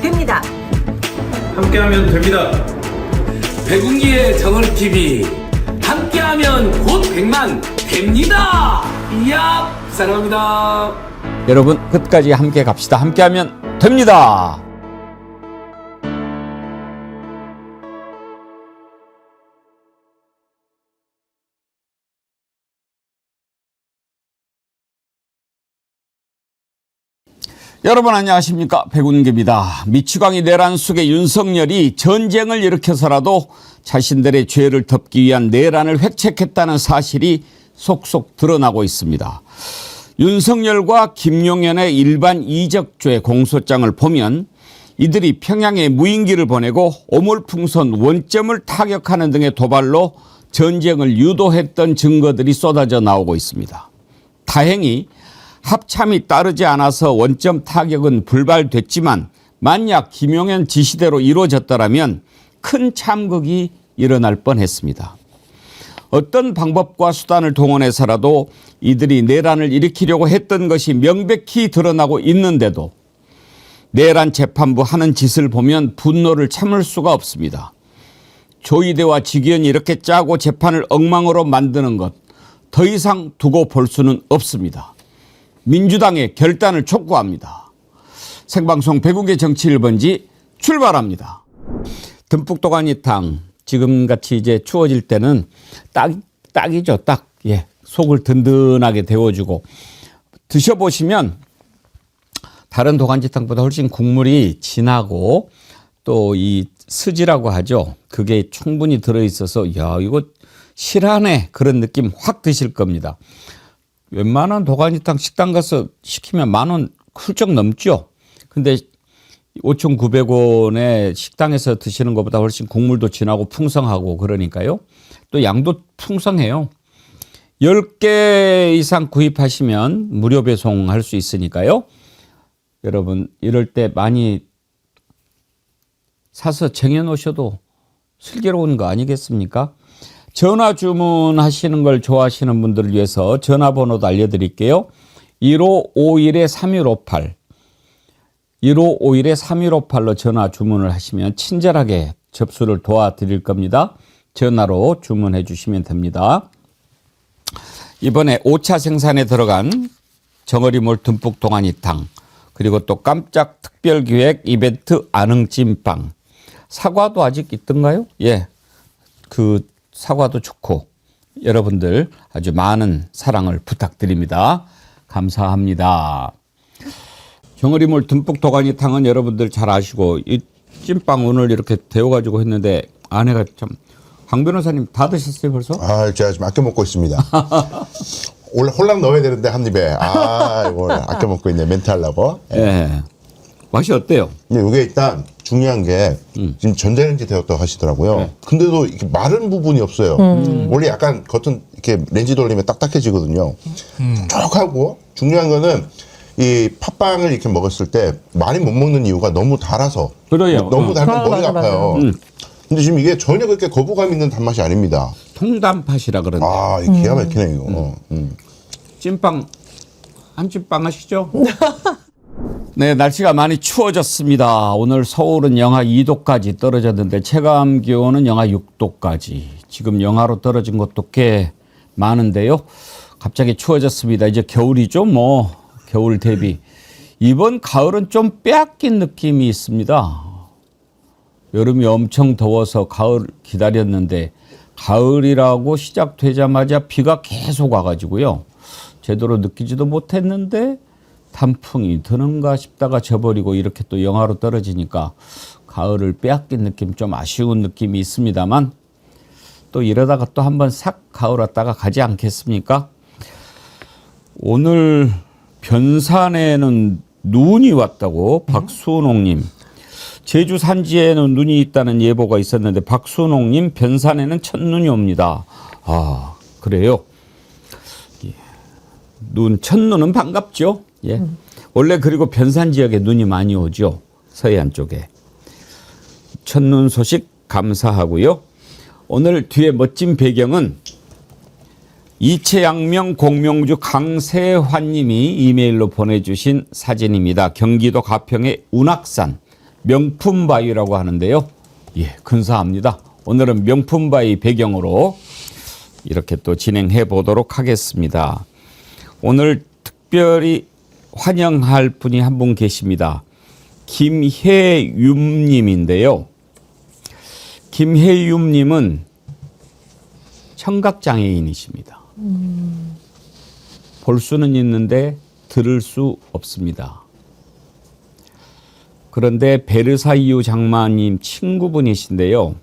됩니다. 함께하면 됩니다. 백운기의 정원TV 함께하면 곧 100만 됩니다. 이야 사랑합니다. 여러분 끝까지 함께 갑시다. 함께하면 됩니다. 여러분 안녕하십니까, 백운기입니다. 미추광이 내란 속에 윤석열이 전쟁을 일으켜서라도 자신들의 죄를 덮기 위한 내란을 획책했다는 사실이 속속 드러나고 있습니다. 윤석열과 김용현의 일반 이적죄 공소장을 보면 이들이 평양에 무인기를 보내고 오물풍선 원점을 타격하는 등의 도발로 전쟁을 유도했던 증거들이 쏟아져 나오고 있습니다. 다행히 합참이 따르지 않아서 원점 타격은 불발됐지만 만약 김용현 지시대로 이루어졌더라면 큰 참극이 일어날 뻔했습니다. 어떤 방법과 수단을 동원해서라도 이들이 내란을 일으키려고 했던 것이 명백히 드러나고 있는데도 내란 재판부 하는 짓을 보면 분노를 참을 수가 없습니다. 조이대와 직위원이 이렇게 짜고 재판을 엉망으로 만드는 것 더 이상 두고 볼 수는 없습니다. 민주당의 결단을 촉구합니다. 생방송 백운기 정치 1번지 출발합니다. 듬뿍 도가니탕, 지금같이 이제 추워질 때는 딱이죠. 딱. 예. 속을 든든하게 데워주고 드셔보시면 다른 도가니탕보다 훨씬 국물이 진하고 또 이 스지라고 하죠. 그게 충분히 들어있어서 야 이거 실하네 그런 느낌 확 드실 겁니다. 웬만한 도가니탕 식당 가서 시키면 10,000원 훌쩍 넘죠. 근데 5,900원에 식당에서 드시는 것보다 훨씬 국물도 진하고 풍성하고 그러니까요. 또 양도 풍성해요. 10개 이상 구입하시면 무료 배송할 수 있으니까요. 여러분 이럴 때 많이 사서 쟁여놓으셔도 슬기로운 거 아니겠습니까? 전화 주문하시는 걸 좋아하시는 분들을 위해서 전화번호도 알려드릴게요. 1551-3158 1551-3158로 전화 주문을 하시면 친절하게 접수를 도와드릴 겁니다. 전화로 주문해 주시면 됩니다. 이번에 5차 생산에 들어간 정어리몰 듬뿍 도가니탕 그리고 또 깜짝 특별기획 이벤트 안흥찜빵 사과도 아직 있던가요? 예, 그 사과도 좋고 여러분들 아주 많은 사랑을 부탁드립니다. 감사합니다. 정어리몰 듬뿍 도가니탕은 여러분들 잘 아시고 이 찜빵 오늘 이렇게 데워가지고 했는데 아내가 참 황 변호사님 다 드셨어요 벌써? 아, 제가 지금 아껴 먹고 있습니다. 원래 홀랑 넣어야 되는데 한 입에 이걸 아껴 먹고 있네 멘트 하려고. 예. 맛이 어때요? 근데 이게 일단 중요한 게 지금 전자레인지 데웠다고 하시더라고요. 네. 근데도 이렇게 마른 부분이 없어요. 원래 약간 겉은 이렇게 렌지 돌리면 딱딱해지거든요. 촉촉하고 중요한 거는 이 팥빵을 이렇게 먹었을 때 많이 못 먹는 이유가 너무 달아서. 그래요. 너무 달면 머리가 맞아. 아파요. 근데 지금 이게 전혀 그렇게 거부감 있는 단맛이 아닙니다. 통단팥이라 그러는데. 이 기가 막히네 이거. 찐빵 한 찐빵 하시죠? 네, 날씨가 많이 추워졌습니다. 오늘 서울은 영하 2도까지 떨어졌는데 체감 기온은 영하 6도까지. 지금 영하로 떨어진 곳도 꽤 많은데요. 갑자기 추워졌습니다. 이제 겨울이죠, 뭐 겨울 대비. 이번 가을은 좀 빼앗긴 느낌이 있습니다. 여름이 엄청 더워서 가을 기다렸는데 가을이라고 시작되자마자 비가 계속 와가지고요. 제대로 느끼지도 못했는데 단풍이 드는가 싶다가 져버리고 이렇게 또 영하로 떨어지니까 가을을 빼앗긴 느낌 좀 아쉬운 느낌이 있습니다만 또 이러다가 또 한번 싹 가을 왔다가 가지 않겠습니까? 오늘 변산에는 눈이 왔다고 박순옥님. 제주 산지에는 눈이 있다는 예보가 있었는데 박순옥님 변산에는 첫눈이 옵니다. 아 그래요? 예. 첫눈은 반갑죠. 예. 원래 그리고 변산 지역에 눈이 많이 오죠. 서해안 쪽에. 첫눈 소식 감사하고요. 오늘 뒤에 멋진 배경은 이채양명 공명주 강세환 님이 이메일로 보내주신 사진입니다. 경기도 가평의 운악산 명품 바위라고 하는데요. 예, 근사합니다. 오늘은 명품 바위 배경으로 이렇게 또 진행해 보도록 하겠습니다. 오늘 특별히 환영할 분이 한 분 계십니다. 김혜윤님인데요. 김혜윤님은 청각장애인이십니다. 볼 수는 있는데 들을 수 없습니다. 그런데 베르사유 장마님 친구분이신데요.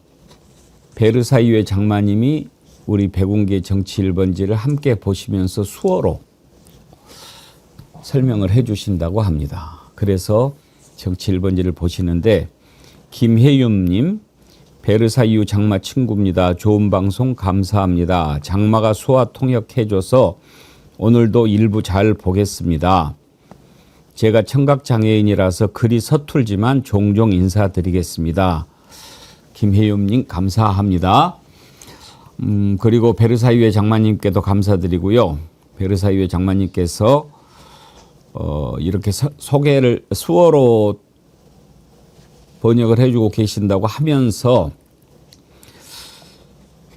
베르사유의 장마님이 우리 백운기 정치 1번지를 함께 보시면서 수어로 설명을 해 주신다고 합니다. 그래서 정치 1번지를 보시는데 김혜윤님, 베르사유 장마 친구입니다. 좋은 방송 감사합니다. 장마가 수화 통역해줘서 오늘도 일부 잘 보겠습니다. 제가 청각장애인이라서 글이 서툴지만 종종 인사드리겠습니다. 김혜윤님 감사합니다. 그리고 베르사유의 장마님께도 감사드리고요. 베르사유의 장마님께서 이렇게 소개를 수어로 번역을 해주고 계신다고 하면서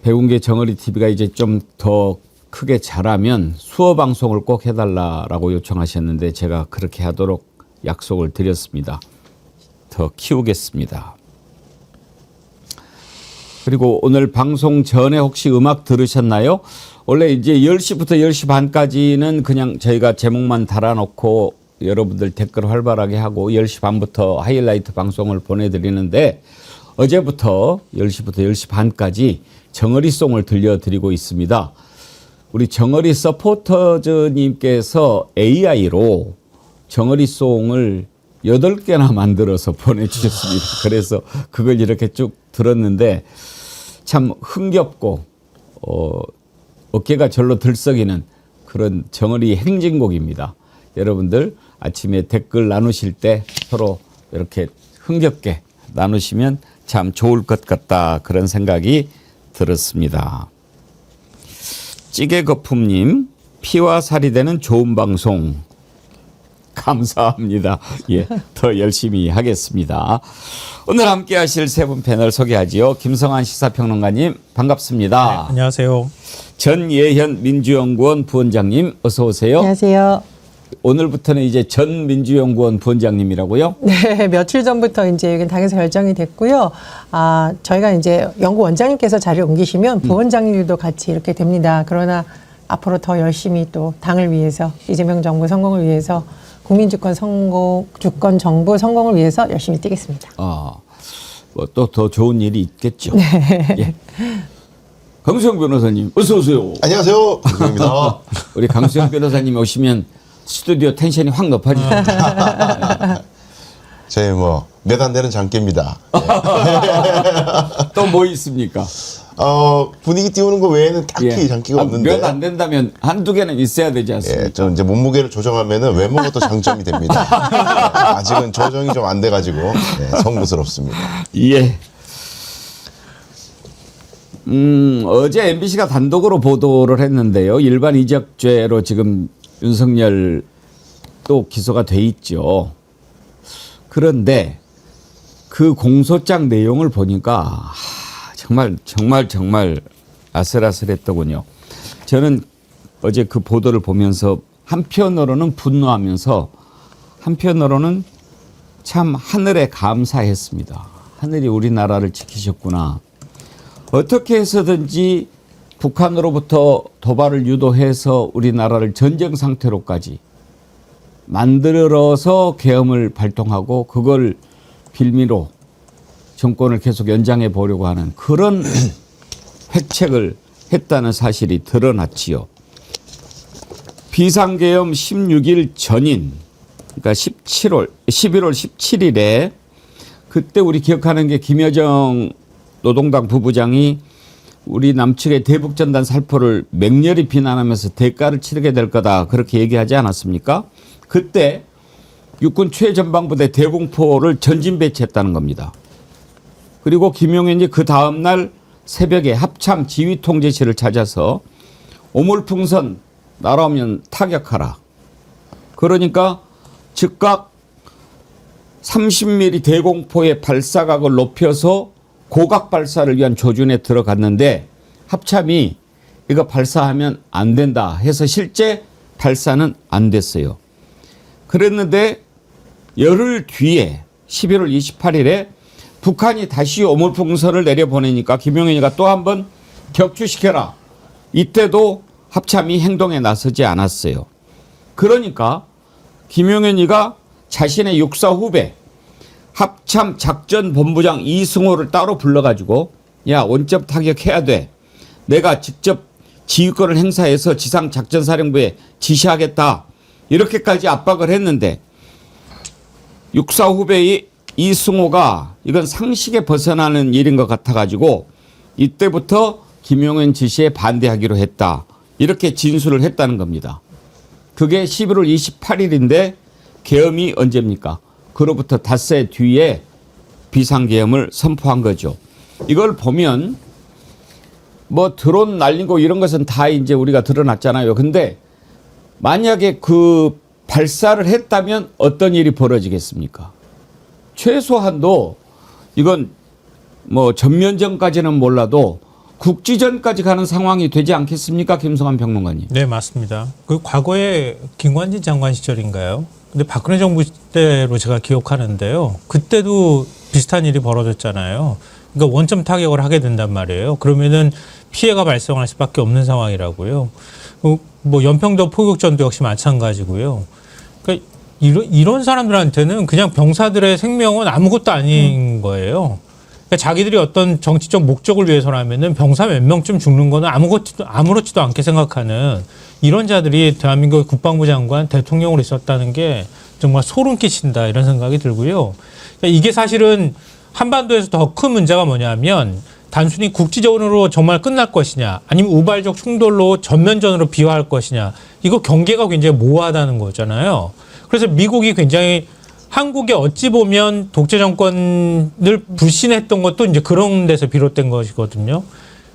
백운계 정어리 TV가 이제 좀 더 크게 자라면 수어 방송을 꼭 해달라고 요청하셨는데 제가 그렇게 하도록 약속을 드렸습니다. 더 키우겠습니다. 그리고 오늘 방송 전에 혹시 음악 들으셨나요? 원래 이제 10시부터 10시 반까지는 그냥 저희가 제목만 달아놓고 여러분들 댓글 활발하게 하고 10시 반부터 하이라이트 방송을 보내드리는데 어제부터 10시부터 10시 반까지 정어리송을 들려드리고 있습니다. 우리 정어리 서포터즈님께서 AI로 정어리송을 8개나 만들어서 보내주셨습니다. 그래서 그걸 이렇게 쭉 들었는데 참 흥겹고 어깨가 절로 들썩이는 그런 정어리 행진곡입니다. 여러분들 아침에 댓글 나누실 때 서로 이렇게 흥겹게 나누시면 참 좋을 것 같다 그런 생각이 들었습니다. 찌개거품님, 피와 살이 되는 좋은 방송 감사합니다. 예, 더 열심히 하겠습니다. 오늘 함께 하실 세 분 패널 소개하지요. 김성환 시사평론가님 반갑습니다. 네, 안녕하세요. 전예현 민주연구원 부원장님 어서 오세요. 안녕하세요. 오늘부터는 이제 전 민주연구원 부원장님이라고요? 네, 며칠 전부터 이제 여기 당에서 결정이 됐고요. 저희가 이제 연구원장님께서 자리를 옮기시면 부원장님도 같이 이렇게 됩니다. 그러나 앞으로 더 열심히 또 당을 위해서 이재명 정부 성공을 위해서 국민 주권 정부 성공을 위해서 열심히 뛰겠습니다. 뭐 또 더 좋은 일이 있겠죠. 네. 예. 강수영 변호사님 어서 오세요. 안녕하세요. 강수영입니다. 우리 강수영 변호사님 오시면 스튜디오 텐션이 확 높아지죠. 저희 뭐 몇 안 되는 장기입니다. 또 뭐 있습니까? 분위기 띄우는 거 외에는 딱히 장기가 없는데. 몇 안 된다면 한두 개는 있어야 되지 않습니까? 예, 저 이제 몸무게를 조정하면은 외모가 또 장점이 됩니다. 아직은 조정이 좀 안 돼가지고 성부스럽습니다. 예. 어제 MBC가 단독으로 보도를 했는데요. 일반 이적죄로 지금 윤석열 또 기소가 돼 있죠. 그런데 그 공소장 내용을 보니까 정말 아슬아슬했더군요. 저는 어제 그 보도를 보면서 한편으로는 분노하면서 한편으로는 참 하늘에 감사했습니다. 하늘이 우리나라를 지키셨구나. 어떻게 해서든지 북한으로부터 도발을 유도해서 우리나라를 전쟁 상태로까지 만들어서 계엄을 발동하고 그걸 빌미로 정권을 계속 연장해 보려고 하는 그런 획책을 했다는 사실이 드러났지요. 비상계엄 16일 전인 그러니까 11월 17일에 그때 우리 기억하는 게 김여정 노동당 부부장이 우리 남측의 대북전단 살포를 맹렬히 비난하면서 대가를 치르게 될 거다 그렇게 얘기하지 않았습니까? 그때 육군 최전방부대 대공포를 전진 배치했다는 겁니다. 그리고 김용현이 그 다음날 새벽에 합참 지휘 통제실을 찾아서 오물풍선 날아오면 타격하라. 그러니까 즉각 30mm 대공포의 발사각을 높여서 고각 발사를 위한 조준에 들어갔는데 합참이 이거 발사하면 안 된다 해서 실제 발사는 안 됐어요. 그랬는데 열흘 뒤에 11월 28일에 북한이 다시 오물풍선을 내려보내니까 김용현이가 또 한 번 격추시켜라. 이때도 합참이 행동에 나서지 않았어요. 그러니까 김용현이가 자신의 육사 후배 합참 작전본부장 이승호를 따로 불러가지고 야 원점 타격해야 돼. 내가 직접 지휘권을 행사해서 지상작전사령부에 지시하겠다. 이렇게까지 압박을 했는데 육사 후배의 이승호가 이건 상식에 벗어나는 일인 것 같아가지고 이때부터 김용현 지시에 반대하기로 했다. 이렇게 진술을 했다는 겁니다. 그게 11월 28일인데 계엄이 언제입니까? 그로부터 닷새 뒤에 비상계엄을 선포한 거죠. 이걸 보면 뭐 드론 날리고 이런 것은 다 이제 우리가 드러났잖아요. 근데 만약에 그 발사를 했다면 어떤 일이 벌어지겠습니까? 최소한도 이건 뭐 전면전까지는 몰라도 국지전까지 가는 상황이 되지 않겠습니까? 김성환 평론가님. 네, 맞습니다. 그 과거에 김관진 장관 시절인가요? 근데 박근혜 정부 때로 제가 기억하는데요. 그때도 비슷한 일이 벌어졌잖아요. 그러니까 원점 타격을 하게 된단 말이에요. 그러면은 피해가 발생할 수밖에 없는 상황이라고요. 뭐 연평도 포격전도 역시 마찬가지고요. 그러니까 이런 사람들한테는 그냥 병사들의 생명은 아무것도 아닌 거예요. 그러니까 자기들이 어떤 정치적 목적을 위해서라면은 병사 몇 명쯤 죽는 거는 아무렇지도 않게 생각하는 이런 자들이 대한민국 국방부 장관, 대통령으로 있었다는 게 정말 소름 끼친다 이런 생각이 들고요. 그러니까 이게 사실은 한반도에서 더 큰 문제가 뭐냐면 단순히 국지전으로 정말 끝날 것이냐 아니면 우발적 충돌로 전면전으로 비화할 것이냐 이거 경계가 굉장히 모호하다는 거잖아요. 그래서 미국이 굉장히 한국에 어찌 보면 독재 정권을 불신했던 것도 이제 그런 데서 비롯된 것이거든요.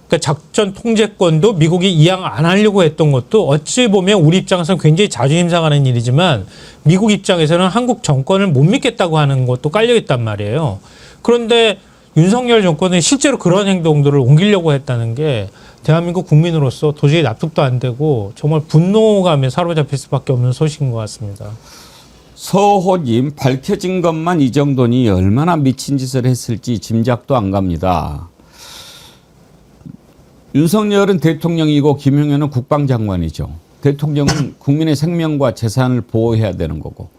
그러니까 작전 통제권도 미국이 이양 안 하려고 했던 것도 어찌 보면 우리 입장에서는 굉장히 자존심 상하는 일이지만 미국 입장에서는 한국 정권을 못 믿겠다고 하는 것도 깔려 있단 말이에요. 그런데 윤석열 정권은 실제로 그런 행동들을 옮기려고 했다는 게 대한민국 국민으로서 도저히 납득도 안 되고 정말 분노감에 사로잡힐 수밖에 없는 소식인 것 같습니다. 서호님, 밝혀진 것만 이 정도니 얼마나 미친 짓을 했을지 짐작도 안 갑니다. 윤석열은 대통령이고 김용현은 국방장관이죠. 대통령은 국민의 생명과 재산을 보호해야 되는 거고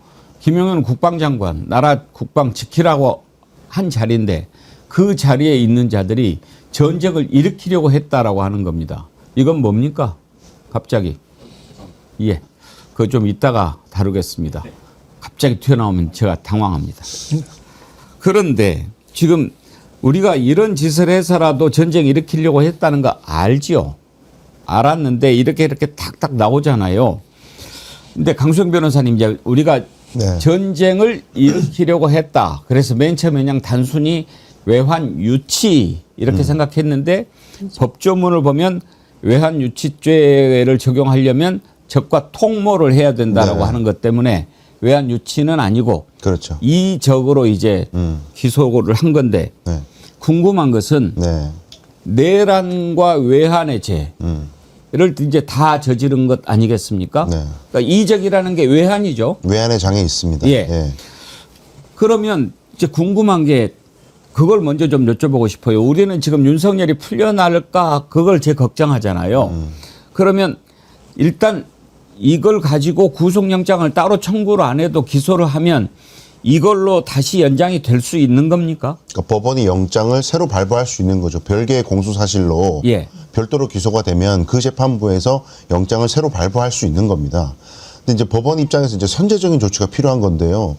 김용현은 국방장관, 나라 국방 지키라고 한 자리인데 그 자리에 있는 자들이 전쟁을 일으키려고 했다라고 하는 겁니다. 이건 뭡니까? 갑자기. 예. 그거 좀 이따가 다루겠습니다. 갑자기 튀어나오면 제가 당황합니다. 그런데 지금 우리가 이런 짓을 해서라도 전쟁 일으키려고 했다는 거 알지요? 알았는데 이렇게 탁탁 나오잖아요. 근데 강수영 변호사님, 이제 우리가 네. 전쟁을 일으키려고 했다. 그래서 맨 처음에 그냥 단순히 외환 유치 이렇게 생각했는데 법조문을 보면 외환 유치죄를 적용하려면 적과 통모를 해야 된다라고 네. 하는 것 때문에 외환 유치는 아니고 그렇죠. 이적으로 이제 기소를 한 건데 네. 궁금한 것은 네. 내란과 외환의 죄를 이제 다 저지른 것 아니겠습니까? 네. 그러니까 이적이라는 게 외환이죠. 외환의 장애 있습니다. 예. 그러면 이제 궁금한 게 그걸 먼저 좀 여쭤보고 싶어요. 우리는 지금 윤석열이 풀려날까 그걸 제 걱정하잖아요. 그러면 일단 이걸 가지고 구속영장을 따로 청구를 안 해도 기소를 하면 이걸로 다시 연장이 될 수 있는 겁니까? 그러니까 법원이 영장을 새로 발부할 수 있는 거죠. 별개의 공수사실로 예. 별도로 기소가 되면 그 재판부에서 영장을 새로 발부할 수 있는 겁니다. 근데 이제 법원 입장에서 이제 선제적인 조치가 필요한 건데요.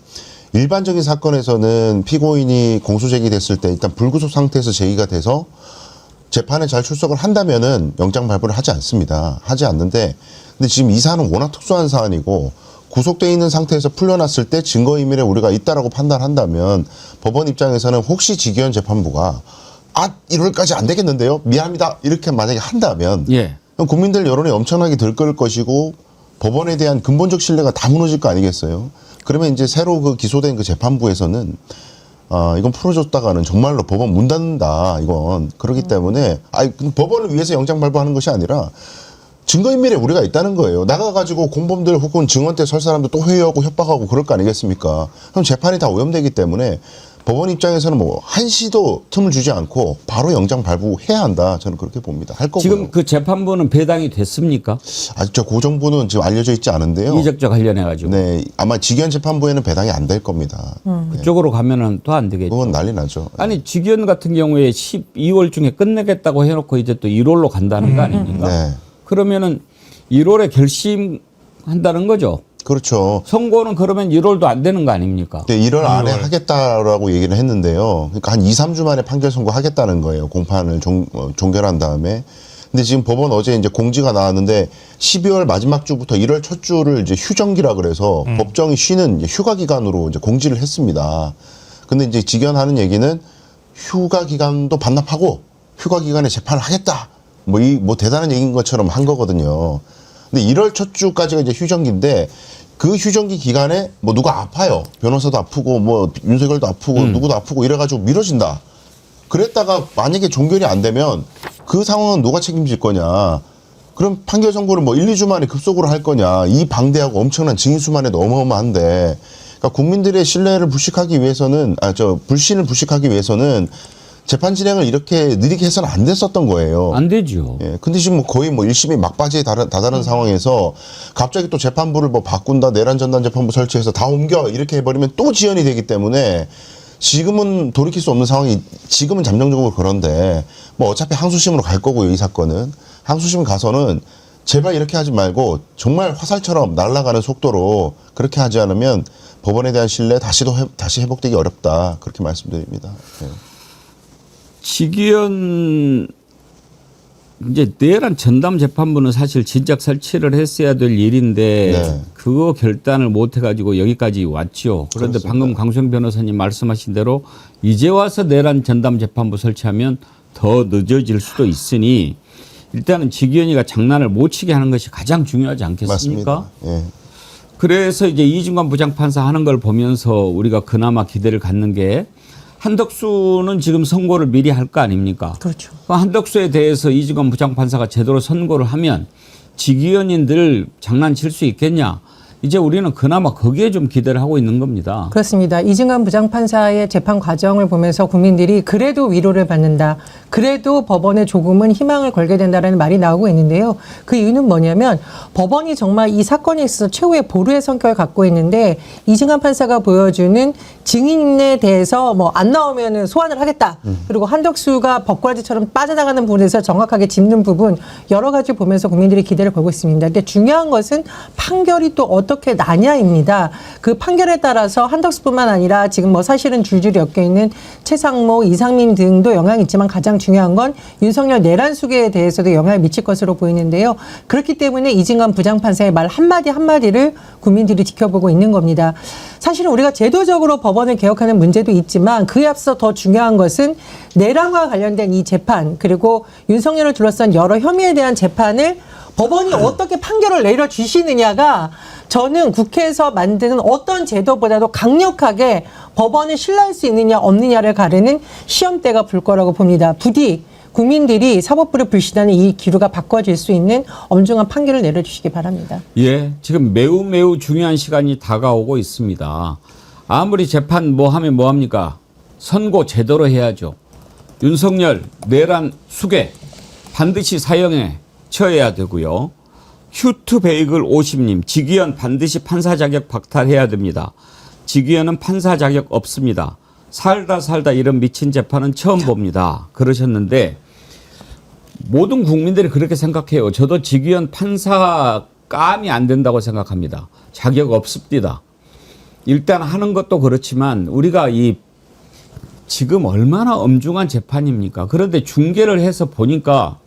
일반적인 사건에서는 피고인이 공소 제기됐을 때 일단 불구속 상태에서 제기가 돼서 재판에 잘 출석을 한다면은 영장 발부를 하지 않습니다. 하지 않는데, 근데 지금 이 사안은 워낙 특수한 사안이고 구속돼 있는 상태에서 풀려났을 때 증거인멸에 우리가 있다라고 판단한다면 법원 입장에서는 혹시 지기현 재판부가 이럴까지 안 되겠는데요? 미안합니다. 이렇게 만약에 한다면 예. 그럼 국민들 여론이 엄청나게 들끓을 것이고 법원에 대한 근본적 신뢰가 다 무너질 거 아니겠어요? 그러면 이제 새로 그 기소된 그 재판부에서는 이건 풀어줬다가는 정말로 법원 문 닫는다. 이건 그렇기 때문에 법원을 위해서 영장 발부하는 것이 아니라 증거인멸에 우리가 있다는 거예요. 나가가지고 공범들 혹은 증언대 설 사람들 또 회유하고 협박하고 그럴 거 아니겠습니까? 그럼 재판이 다 오염되기 때문에 법원 입장에서는 뭐 한시도 틈을 주지 않고 바로 영장 발부해야 한다. 저는 그렇게 봅니다. 할 거고요. 지금 그 재판부는 배당이 됐습니까? 아직 그 정보는 지금 알려져 있지 않은데요. 이적적 관련해 가지고. 네, 아마 직위원 재판부에는 배당이 안 될 겁니다. 그쪽으로 가면은 또 안 되겠죠. 그건 난리 나죠. 아니 직위원 같은 경우에 12월 중에 끝내겠다고 해놓고 이제 또 1월로 간다는 거 아닙니까? 네, 그러면은 1월에 결심한다는 거죠. 그렇죠. 선고는 그러면 1월도 안 되는 거 아닙니까? 네, 1월 안에 하겠다라고 얘기를 했는데요. 그러니까 한 2, 3주 만에 판결 선고하겠다는 거예요. 공판을 종결한 다음에. 근데 지금 법원 어제 이제 공지가 나왔는데 12월 마지막 주부터 1월 첫 주를 이제 휴정기라 그래서 법정이 쉬는 이제 휴가 기간으로 이제 공지를 했습니다. 근데 이제 직연하는 얘기는 휴가 기간도 반납하고 휴가 기간에 재판을 하겠다. 뭐 대단한 얘기인 것처럼 한 거거든요. 근데 1월 첫 주까지가 이제 휴정기인데 그 휴정기 기간에 뭐 누가 아파요. 변호사도 아프고 뭐 윤석열도 아프고 누구도 아프고 이래가지고 미뤄진다. 그랬다가 만약에 종결이 안 되면 그 상황은 누가 책임질 거냐. 그럼 판결 선고를 뭐 1, 2주 만에 급속으로 할 거냐. 이 방대하고 엄청난 증인수만 해도 어마어마한데. 그러니까 국민들의 신뢰를 불식하기 위해서는, 불신을 불식하기 위해서는 재판 진행을 이렇게 느리게 해서는 안 됐었던 거예요. 안 되죠. 예. 근데 지금 뭐 거의 뭐 일심이 막바지에 다다른 상황에서 갑자기 또 재판부를 뭐 바꾼다, 내란 전담 재판부 설치해서 다 옮겨 이렇게 해버리면 또 지연이 되기 때문에 지금은 돌이킬 수 없는 상황이 지금은 잠정적으로 그런데 뭐 어차피 항소심으로 갈 거고요, 이 사건은. 항소심 가서는 제발 이렇게 하지 말고 정말 화살처럼 날아가는 속도로 그렇게 하지 않으면 법원에 대한 신뢰 다시 회복되기 어렵다. 그렇게 말씀드립니다. 예. 직위원 이제 내란 전담 재판부는 사실 진작 설치를 했어야 될 일인데 네. 그거 결단을 못 해가지고 여기까지 왔죠. 그런데 그렇습니다. 방금 강수영 변호사님 말씀하신 대로 이제 와서 내란 전담 재판부 설치하면 더 늦어질 수도 있으니 일단은 직위원회가 장난을 못 치게 하는 것이 가장 중요하지 않겠습니까? 맞습니다. 예. 그래서 이제 이중관 부장판사 하는 걸 보면서 우리가 그나마 기대를 갖는 게 한덕수는 지금 선고를 미리 할 거 아닙니까? 그렇죠. 한덕수에 대해서 이중관 부장판사가 제대로 선고를 하면 직위원인들 장난칠 수 있겠냐? 이제 우리는 그나마 거기에 좀 기대를 하고 있는 겁니다. 그렇습니다. 이승관 부장판사의 재판 과정을 보면서 국민들이 그래도 위로를 받는다. 그래도 법원에 조금은 희망을 걸게 된다는 말이 나오고 있는데요. 그 이유는 뭐냐면 법원이 정말 이 사건에 있어서 최후의 보루의 성격을 갖고 있는데 이승관 판사가 보여주는 증인에 대해서 뭐 안 나오면 소환을 하겠다. 그리고 한덕수가 법과지처럼 빠져나가는 부분에서 정확하게 짚는 부분 여러 가지 보면서 국민들이 기대를 걸고 있습니다. 근데 중요한 것은 판결이 또 어떻게 나냐입니다. 그 판결에 따라서 한덕수뿐만 아니라 지금 뭐 사실은 줄줄이 엮여 있는 최상모, 이상민 등도 영향이 있지만 가장 중요한 건 윤석열 내란 수계에 대해서도 영향을 미칠 것으로 보이는데요. 그렇기 때문에 이승관 부장판사의 말 한마디 한마디를 국민들이 지켜보고 있는 겁니다. 사실은 우리가 제도적으로 법원을 개혁하는 문제도 있지만 그에 앞서 더 중요한 것은 내란과 관련된 이 재판 그리고 윤석열을 둘러싼 여러 혐의에 대한 재판을 법원이 어떻게 판결을 내려주시느냐가 저는 국회에서 만드는 어떤 제도보다도 강력하게 법원을 신뢰할 수 있느냐 없느냐를 가르는 시험대가 불 거라고 봅니다. 부디 국민들이 사법부를 불신하는 이 기류가 바꿔질 수 있는 엄중한 판결을 내려주시기 바랍니다. 예, 지금 매우 중요한 시간이 다가오고 있습니다. 아무리 재판 뭐 하면 뭐 합니까? 선고 제대로 해야죠. 윤석열 내란 수괴 반드시 사형에 처해야 되고요. 휴트베이글 50님 직위원 반드시 판사 자격 박탈해야 됩니다. 직위원은 판사 자격 없습니다. 살다 이런 미친 재판은 처음 봅니다. 그러셨는데 모든 국민들이 그렇게 생각해요. 저도 직위원 판사 감이 안 된다고 생각합니다. 자격 없습니다. 일단 하는 것도 그렇지만 우리가 이 지금 얼마나 엄중한 재판입니까? 그런데 중계를 해서 보니까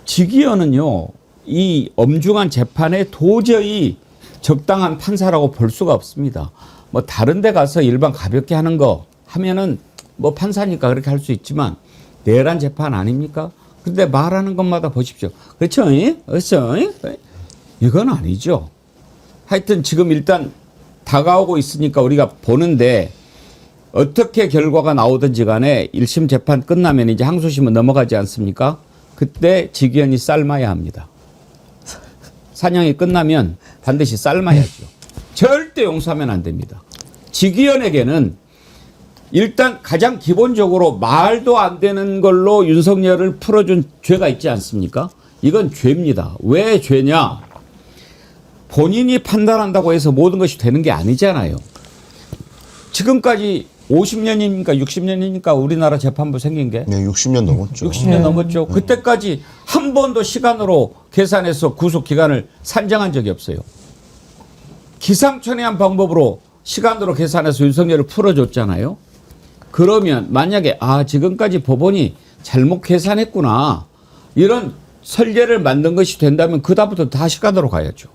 직위원은요, 이 엄중한 재판에 도저히 적당한 판사라고 볼 수가 없습니다. 뭐 다른 데 가서 일반 가볍게 하는 거 하면은 뭐 판사니까 그렇게 할 수 있지만 내란 재판 아닙니까? 근데 말하는 것마다 보십시오. 그렇죠? 그렇죠? 이건 아니죠. 하여튼 지금 일단 다가오고 있으니까 우리가 보는데 어떻게 결과가 나오든지 간에 1심 재판 끝나면 이제 항소심은 넘어가지 않습니까? 그때 직위원이 삶아야 합니다. 사냥이 끝나면 반드시 삶아야죠. 절대 용서하면 안 됩니다. 직위원에게는 일단 가장 기본적으로 말도 안 되는 걸로 윤석열을 풀어준 죄가 있지 않습니까? 이건 죄입니다. 왜 죄냐? 본인이 판단한다고 해서 모든 것이 되는 게 아니잖아요. 지금까지 50년입니까? 60년입니까? 우리나라 재판부 생긴 게? 네, 60년 넘었죠. 60년 넘었죠. 그때까지 한 번도 시간으로 계산해서 구속 기간을 산정한 적이 없어요. 기상천외한 방법으로 시간으로 계산해서 윤석열을 풀어줬잖아요. 그러면 만약에 지금까지 법원이 잘못 계산했구나 이런 설계를 만든 것이 된다면 그다음부터 다 시간으로 가야죠.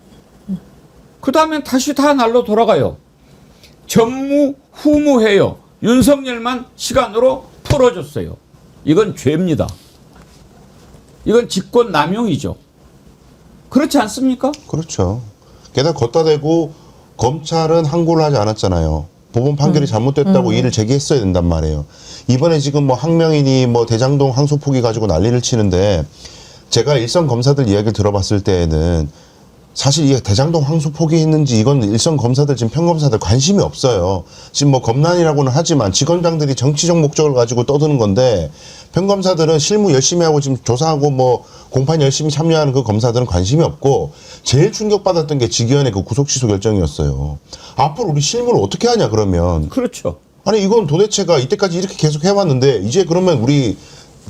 그다음엔 다시 다 날로 돌아가요. 전무후무해요. 윤석열만 시간으로 풀어줬어요. 이건 죄입니다. 이건 직권남용이죠. 그렇지 않습니까? 그렇죠. 게다가 걷다 대고 검찰은 항고를 하지 않았잖아요. 법원 판결이 잘못됐다고 이의를 제기했어야 된단 말이에요. 이번에 지금 뭐 항명이니 뭐 대장동 항소 포기 가지고 난리를 치는데 제가 일선 검사들 이야기를 들어봤을 때에는 사실 이게 대장동 항소 포기했는지 이건 일선 검사들 지금 평검사들 관심이 없어요. 지금 뭐 검난이라고는 하지만 직원장들이 정치적 목적을 가지고 떠드는 건데 평검사들은 실무 열심히 하고 지금 조사하고 뭐 공판 열심히 참여하는 그 검사들은 관심이 없고 제일 충격받았던 게 직위원회 그 구속 취소 결정이었어요. 앞으로 우리 실무를 어떻게 하냐 그러면. 그렇죠. 아니 이건 도대체가 이때까지 이렇게 계속 해왔는데 이제 그러면 우리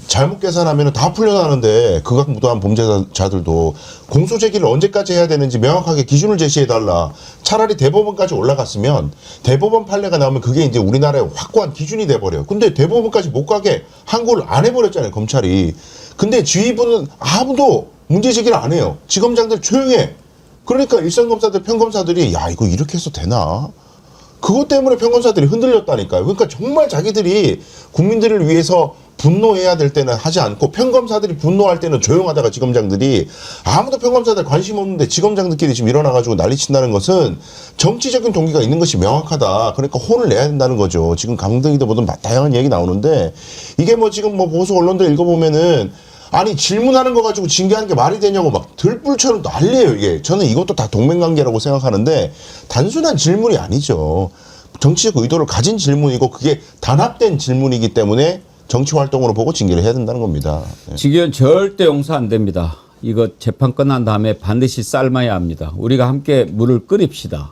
잘못 계산하면 다 풀려나는데 극악무도한 범죄자들도 공소 제기를 언제까지 해야 되는지 명확하게 기준을 제시해달라. 차라리 대법원까지 올라갔으면 대법원 판례가 나오면 그게 이제 우리나라의 확고한 기준이 돼버려요. 근데 대법원까지 못 가게 항고를 안 해버렸잖아요, 검찰이. 근데 지휘부는 아무도 문제 제기를 안 해요. 지검장들 조용해. 그러니까 일선검사들, 평검사들이 야 이거 이렇게 해서 되나? 그것 때문에 평검사들이 흔들렸다니까요. 그러니까 정말 자기들이 국민들을 위해서 분노해야 될 때는 하지 않고 평검사들이 분노할 때는 조용하다가 지검장들이 아무도 평검사들 관심 없는데 지검장들끼리 지금 일어나가지고 난리친다는 것은 정치적인 동기가 있는 것이 명확하다. 그러니까 혼을 내야 된다는 거죠. 지금 강등이든 뭐든 다양한 얘기 나오는데 이게 뭐 지금 뭐 보수 언론들 읽어보면은 아니 질문하는 거 가지고 징계하는 게 말이 되냐고 막 들불처럼 난리예요 이게. 저는 이것도 다 동맹관계라고 생각하는데 단순한 질문이 아니죠. 정치적 의도를 가진 질문이고 그게 단합된 질문이기 때문에 정치 활동으로 보고 징계를 해야 된다는 겁니다. 네. 직위원 절대 용서 안 됩니다. 이거 재판 끝난 다음에 반드시 삶아야 합니다. 우리가 함께 물을 끓입시다.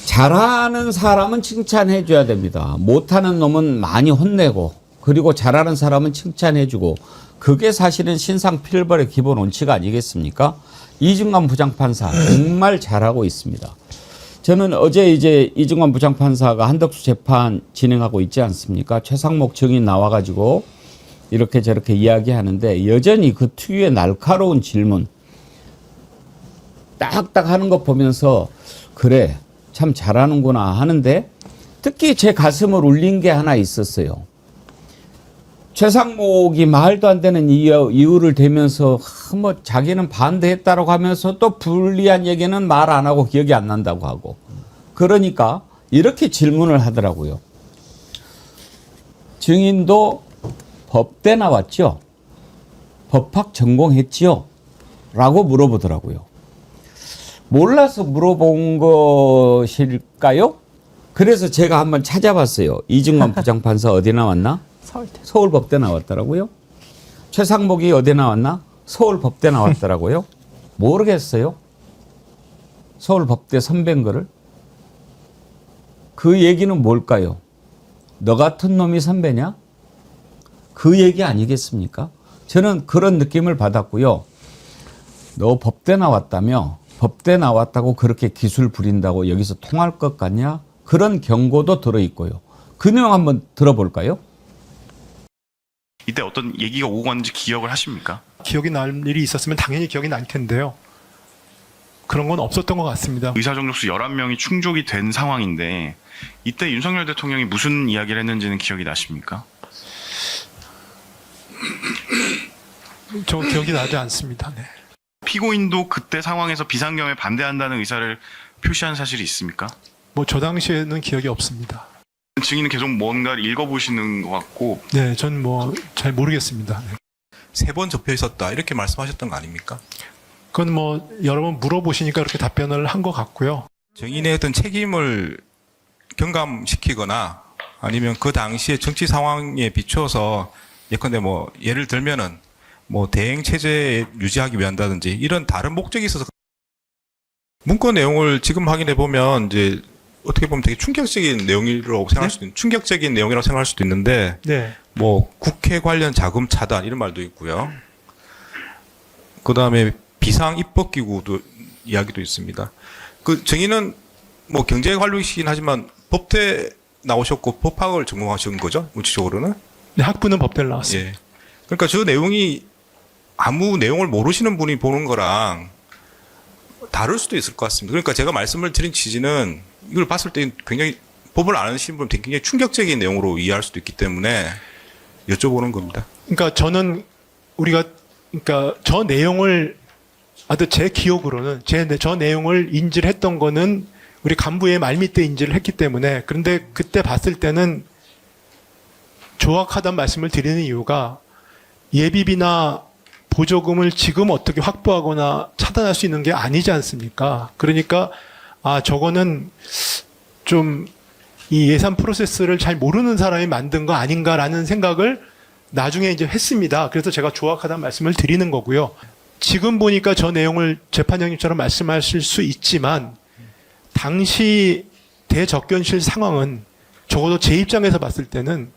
잘하는 사람은 칭찬해 줘야 됩니다. 못하는 놈은 많이 혼내고 그리고 잘하는 사람은 칭찬해주고 그게 사실은 신상필벌의 기본 원칙 아니겠습니까? 이중관 부장판사 정말 잘하고 있습니다. 저는 어제 이제 이중관 부장판사가 한덕수 재판 진행하고 있지 않습니까? 최상목 증인 나와가지고 이렇게 저렇게 이야기하는데 여전히 그 특유의 날카로운 질문 딱딱 하는 거 보면서 그래 참 잘하는구나 하는데 특히 제 가슴을 울린 게 하나 있었어요. 최상목이 말도 안 되는 이유를 대면서 뭐 자기는 반대했다라고 하면서 또 불리한 얘기는 말 안 하고 기억이 안 난다고 하고 그러니까 이렇게 질문을 하더라고요. 증인도 법대 나왔죠? 법학 전공했지요? 라고 물어보더라고요. 몰라서 물어본 것일까요? 그래서 제가 한번 찾아봤어요. 이중관 부장판사 어디 나왔나? 서울법대 나왔더라고요. 최상목이 어디 나왔나? 서울법대 나왔더라고요. 모르겠어요. 서울법대 선배인 거를. 그 얘기는 뭘까요? 너 같은 놈이 선배냐? 그 얘기 아니겠습니까? 저는 그런 느낌을 받았고요. 너 법대 나왔다며? 법대 나왔다고 그렇게 기술 부린다고 여기서 통할 것 같냐? 그런 경고도 들어있고요. 그 내용 한번 들어볼까요? 이때 어떤 얘기가 오고 갔는지 기억을 하십니까? 기억이 날 일이 있었으면 당연히 기억이 날 텐데요. 그런 건 없었던 것 같습니다. 의사 정족수 11명이 충족이 된 상황인데 이때 윤석열 대통령이 무슨 이야기를 했는지는 기억이 나십니까? 저 기억이 나지 않습니다. 네. 피고인도 그때 상황에서 비상경에 반대한다는 의사를 표시한 사실이 있습니까? 뭐 저 당시에는 기억이 없습니다. 증인은 계속 뭔가를 읽어보시는 것 같고 네, 전 뭐 잘 모르겠습니다. 네. 3번 접혀 있었다 이렇게 말씀하셨던 거 아닙니까? 그건 뭐 여러 번 물어보시니까 그렇게 답변을 한 것 같고요. 증인의 어떤 책임을 경감시키거나 아니면 그 당시의 정치 상황에 비추어서 예컨대 뭐 예를 들면은 뭐 대행 체제 유지하기 위한다든지 이런 다른 목적이 있어서 문건 내용을 지금 확인해 보면 이제 어떻게 보면 되게 충격적인 내용이라고 생각할 수도 있는 충격적인 내용이라고 생각할 수도 있는데 네. 뭐 국회 관련 자금 차단 이런 말도 있고요. 그다음에 비상 입법기구도 이야기도 있습니다. 그 증인은 뭐 경제관료이시긴 하지만 법대 나오셨고 법학을 전공하신 거죠? 물질적으로는? 네, 학부는 법대를 나왔습니다. 예. 그러니까 저 내용이 아무 내용을 모르시는 분이 보는 거랑 다를 수도 있을 것 같습니다. 그러니까 제가 말씀을 드린 취지는 이걸 봤을 때 굉장히 법을 아시는 분은 굉장히 충격적인 내용으로 이해할 수도 있기 때문에 여쭤보는 겁니다. 그러니까 저는 그러니까 저 내용을 제 기억으로는 저 내용을 인지를 했던 거는 우리 간부의 말밑에 인지를 했기 때문에 그런데 그때 봤을 때는 조악하다는 말씀을 드리는 이유가 예비비나 보조금을 지금 어떻게 확보하거나 차단할 수 있는 게 아니지 않습니까? 그러니까 저거는 좀 이 예산 프로세스를 잘 모르는 사람이 만든 거 아닌가라는 생각을 나중에 이제 했습니다. 그래서 제가 조악하다는 말씀을 드리는 거고요. 지금 보니까 저 내용을 재판장님처럼 말씀하실 수 있지만 당시 대접견실 상황은 적어도 제 입장에서 봤을 때는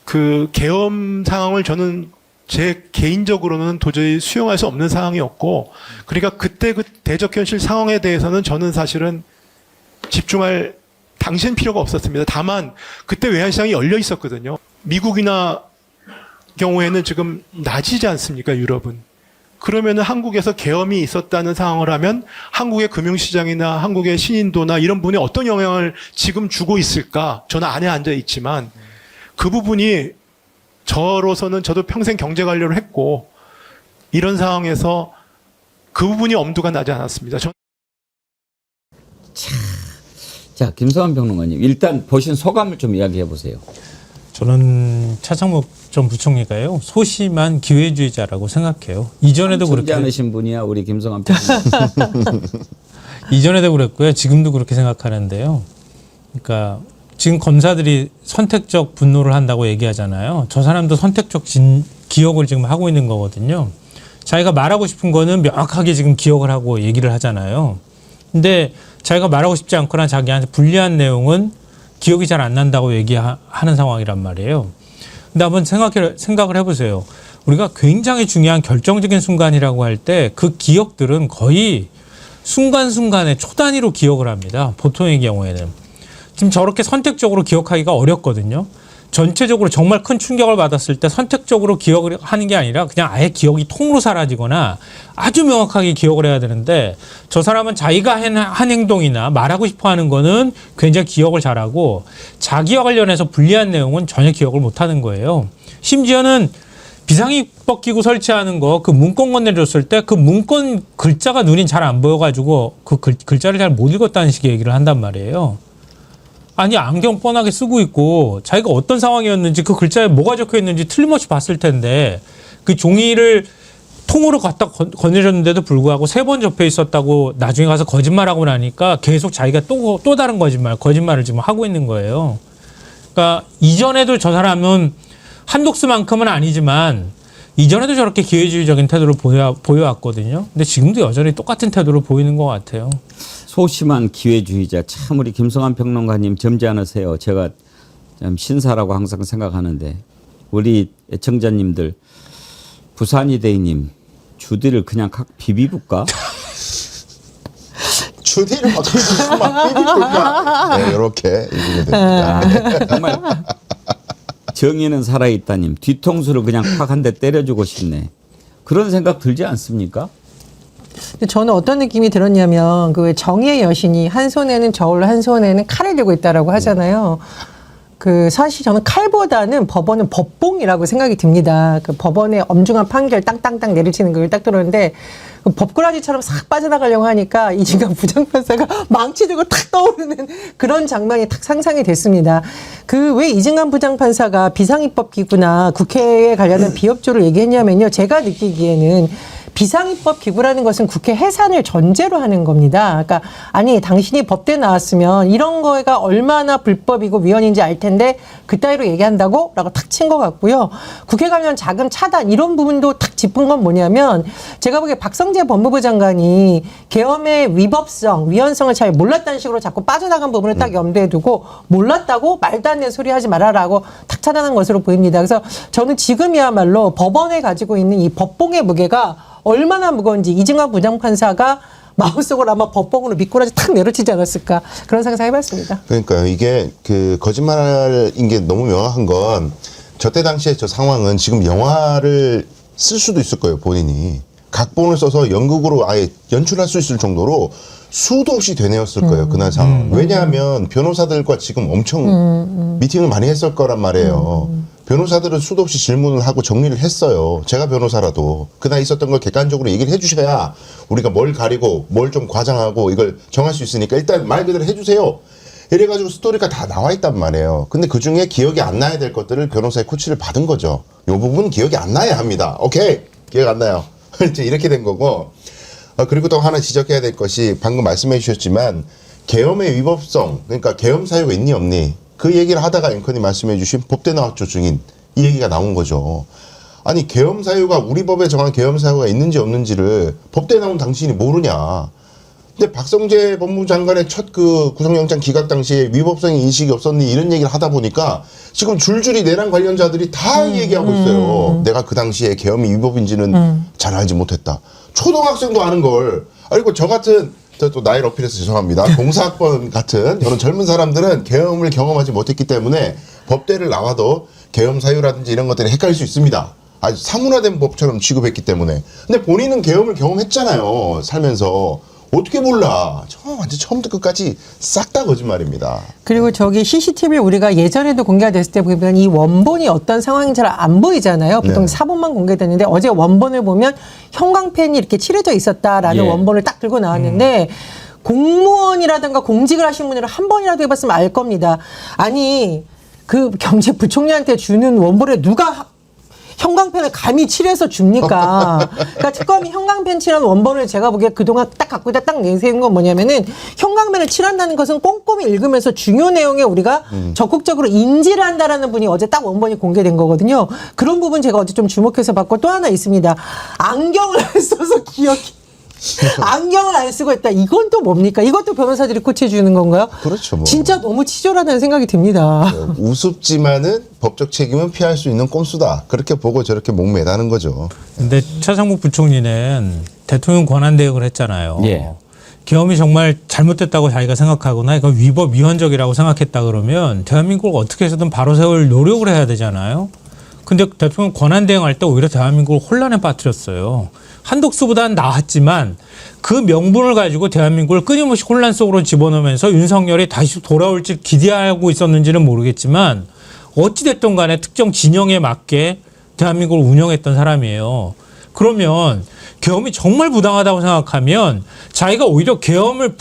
그 계엄 상황을 저는 제 개인적으로는 도저히 수용할 수 없는 상황이었고 그러니까 그때 그 대접견실 상황에 대해서는 저는 사실은 집중할 당시엔 필요가 없었습니다. 다만 그때 외환시장이 열려 있었거든요. 미국이나 경우에는 지금 낮이지 않습니까? 유럽은. 그러면은 한국에서 계엄이 있었다는 상황을 하면 한국의 금융시장이나 한국의 신인도나 이런 분이 어떤 영향을 지금 주고 있을까? 저는 안에 앉아 있지만 그 부분이 저로서는 저도 평생 경제관료를 했고 이런 상황에서 그 부분이 엄두가 나지 않았습니다. 자, 김성환 평론가님, 일단 보신 소감을 좀 이야기해 보세요. 저는 차창목 전 부총리가요 소심한 기회주의자라고 생각해요. 이전에도 그렇게 않으신 분이야 우리 김성환 평론가. 이전에도 그랬고요. 지금도 그렇게 생각하는데요. 그러니까 지금 검사들이 선택적 분노를 한다고 얘기하잖아요. 저 사람도 선택적 기억을 지금 하고 있는 거거든요. 자기가 말하고 싶은 거는 명확하게 지금 기억을 하고 얘기를 하잖아요. 근데 자기가 말하고 싶지 않거나 자기한테 불리한 내용은 기억이 잘 안 난다고 얘기하는 상황이란 말이에요. 근데 한번 생각을 해보세요. 우리가 굉장히 중요한 결정적인 순간이라고 할 때 그 기억들은 거의 순간순간에 초 단위로 기억을 합니다. 보통의 경우에는. 지금 저렇게 선택적으로 기억하기가 어렵거든요. 전체적으로 정말 큰 충격을 받았을 때 선택적으로 기억을 하는 게 아니라 그냥 아예 기억이 통으로 사라지거나 아주 명확하게 기억을 해야 되는데 저 사람은 자기가 한 행동이나 말하고 싶어 하는 거는 굉장히 기억을 잘하고 자기와 관련해서 불리한 내용은 전혀 기억을 못 하는 거예요. 심지어는 비상입법기구 설치하는 거 그 문건 건네줬을 때 그 문건 글자가 눈이 잘 안 보여가지고 그 글자를 잘 못 읽었다는 식의 얘기를 한단 말이에요. 아니 안경 뻔하게 쓰고 있고 자기가 어떤 상황이었는지 그 글자에 뭐가 적혀 있는지 틀림없이 봤을 텐데 그 종이를 통으로 갖다 건네줬는데도 불구하고 3번 접혀 있었다고 나중에 가서 거짓말하고 나니까 계속 자기가 또 다른 거짓말을 지금 하고 있는 거예요. 그러니까 이전에도 저 사람은 한독수만큼은 아니지만 이전에도 저렇게 기회주의적인 태도를 보여왔거든요. 근데 지금도 여전히 똑같은 태도를 보이는 것 같아요. 소심한 기회주의자. 참 우리 김성환 평론가님 점잖으세요. 제가 참 신사라고 항상 생각하는데 우리 애청자님들 부산이대님 주디를 그냥 각 비비볼까? 주디를 막 삐비볼까? 네, 이렇게 읽으면 됩니다. 정말 정의는 살아있다님 뒤통수를 그냥 팍 한 대 때려주고 싶네. 그런 생각 들지 않습니까? 저는 어떤 느낌이 들었냐면 그 왜 정의의 여신이 한 손에는 저울 한 손에는 칼을 들고 있다라고 하잖아요. 그 사실 저는 칼보다는 법원은 법봉이라고 생각이 듭니다. 그 법원의 엄중한 판결 땅땅땅 내리치는 걸 딱 들었는데 그 법꾸라지처럼 싹 빠져나가려고 하니까 이진강 부장판사가 망치 들고 탁 떠오르는 그런 장면이 탁 상상이 됐습니다. 그 왜 이진강 부장판사가 비상입법기구나 국회에 관련된 비협조를 얘기했냐면요. 제가 느끼기에는 비상입법 기구라는 것은 국회 해산을 전제로 하는 겁니다. 그러니까 아니 당신이 법대 나왔으면 이런 거가 얼마나 불법이고 위헌인지 알 텐데 그따위로 얘기한다고? 라고 탁 친 것 같고요. 국회 관련 자금 차단 이런 부분도 탁 짚은 건 뭐냐면 제가 보기에 박성재 법무부 장관이 계엄의 위법성, 위헌성을 잘 몰랐다는 식으로 자꾸 빠져나간 부분을 딱 염두에 두고 몰랐다고 말도 안 되는 소리 하지 말아라고 탁 차단한 것으로 보입니다. 그래서 저는 지금이야말로 법원에 가지고 있는 이 법봉의 무게가 얼마나 무거운지 이진강 부장판사가 마음속으로 아마 법봉으로 미꾸라지 탁 내려치지 않았을까 그런 상상해봤습니다. 그러니까요. 이게 그 거짓말인 게 너무 명확한 건 저때 당시에 저 상황은 지금 영화를 쓸 수도 있을 거예요. 본인이. 각본을 써서 연극으로 아예 연출할 수 있을 정도로 수도 없이 되뇌었을 거예요. 그날 상황. 왜냐하면 변호사들과 지금 엄청 미팅을 많이 했을 거란 말이에요. 변호사들은 수도 없이 질문을 하고 정리를 했어요. 제가 변호사라도 그날 있었던 걸 객관적으로 얘기를 해주셔야 우리가 뭘 가리고 뭘 좀 과장하고 이걸 정할 수 있으니까 일단 말 그대로 해주세요. 이래가지고 스토리가 다 나와 있단 말이에요. 근데 그중에 기억이 안 나야 될 것들을 변호사의 코치를 받은 거죠. 이 부분은 기억이 안 나야 합니다. 오케이. 기억 안 나요. 이제 이렇게 된 거고. 그리고 또 하나 지적해야 될 것이 방금 말씀해 주셨지만 계엄의 위법성, 그러니까 계엄 사유가 있니 없니 그 얘기를 하다가 앵커님 말씀해 주신 법대 나왔죠 증인 이 얘기가 나온 거죠. 아니 계엄 사유가 우리 법에 정한 계엄 사유가 있는지 없는지를 법대 나온 당신이 모르냐. 근데 박성재 법무부 장관의 첫 그 구속영장 기각 당시에 위법성의 인식이 없었니 이런 얘기를 하다 보니까 지금 줄줄이 내란 관련자들이 다 얘기하고 있어요. 내가 그 당시에 계엄이 위법인지는 잘 알지 못했다. 초등학생도 아는 걸. 그리고 저 같은 또 나이를 어필해서 죄송합니다. 공사학번 같은 이런 젊은 사람들은 계엄을 경험하지 못했기 때문에 법대를 나와도 계엄 사유라든지 이런 것들이 헷갈릴 수 있습니다. 아주 사문화된 법처럼 취급했기 때문에. 근데 본인은 계엄을 경험했잖아요. 살면서. 어떻게 몰라. 완전 처음부터 끝까지 싹 다 거짓말입니다. 그리고 저기 CCTV를 우리가 예전에도 공개가 됐을 때 보면 이 원본이 어떤 상황인지 잘 안 보이잖아요. 보통 네. 사본만 공개됐는데 어제 원본을 보면 형광펜이 이렇게 칠해져 있었다라는 예. 원본을 딱 들고 나왔는데 공무원이라든가 공직을 하신 분이라 한 번이라도 해봤으면 알 겁니다. 아니 그 경제부총리한테 주는 원본에 누가 형광펜을 감히 칠해서 줍니까? 그러니까 특검이 형광펜 칠한 원본을 제가 보기에 그동안 딱 갖고 있다 딱 내세운 건 뭐냐면은 형광펜을 칠한다는 것은 꼼꼼히 읽으면서 중요 내용에 우리가 적극적으로 인지를 한다라는 분이 어제 딱 원본이 공개된 거거든요. 그런 부분 제가 어제 좀 주목해서 봤고 또 하나 있습니다. 안경을 안 써서 기억이 안경을 안 쓰고 있다. 이건 또 뭡니까? 이것도 변호사들이 코치해 주는 건가요? 그렇죠. 뭐. 진짜 너무 치졸하다는 생각이 듭니다. 우습지만은 법적 책임은 피할 수 있는 꼼수다. 그렇게 보고 저렇게 목매다는 거죠. 근데 차상국 부총리는 대통령 권한 대응을 했잖아요. 예. 계엄이 정말 잘못됐다고 자기가 생각하거나 이건 위법 위헌적이라고 생각했다 그러면 대한민국을 어떻게 해서든 바로 세울 노력을 해야 되잖아요. 근데 대통령 권한 대응할 때 오히려 대한민국을 혼란에 빠뜨렸어요. 한독수보다는 나았지만 그 명분을 가지고 대한민국을 끊임없이 혼란 속으로 집어넣으면서 윤석열이 다시 돌아올지 기대하고 있었는지는 모르겠지만 어찌됐든 간에 특정 진영에 맞게 대한민국을 운영했던 사람이에요. 그러면 계엄이 정말 부당하다고 생각하면 자기가 오히려 계엄의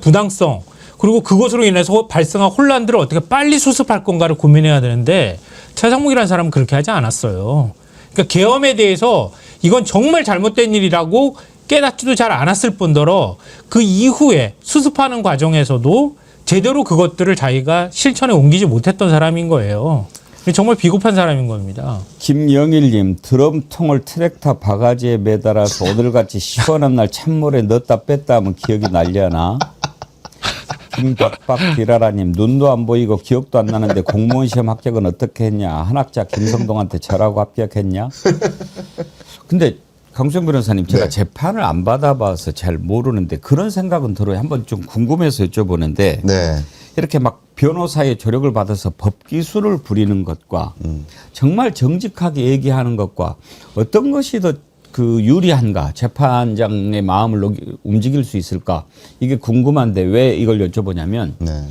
부당성 그리고 그것으로 인해서 발생한 혼란들을 어떻게 빨리 수습할 건가를 고민해야 되는데 차상목이라는 사람은 그렇게 하지 않았어요. 그러니까 계엄에 대해서 이건 정말 잘못된 일이라고 깨닫지도 잘 않았을 뿐더러 그 이후에 수습하는 과정에서도 제대로 그것들을 자기가 실천에 옮기지 못했던 사람인 거예요. 정말 비겁한 사람인 겁니다. 김영일님, 드럼통을 트랙터 바가지에 매달아서 오늘같이 시원한 날 찬물에 넣었다 뺐다 하면 기억이 날려나? 김박박 디라라님, 눈도 안 보이고 기억도 안 나는데 공무원 시험 합격은 어떻게 했냐? 한학자 김성동한테 절하고 합격했냐? 근데 강수영 변호사님, 제가 네. 재판을 안 받아봐서 잘 모르는데 그런 생각은 들어요. 한번 좀 궁금해서 여쭤보는데 네. 이렇게 막 변호사의 조력을 받아서 법기술을 부리는 것과 정말 정직하게 얘기하는 것과 어떤 것이 더 그 유리한가, 재판장의 마음을 움직일 수 있을까, 이게 궁금한데 왜 이걸 여쭤보냐면 네.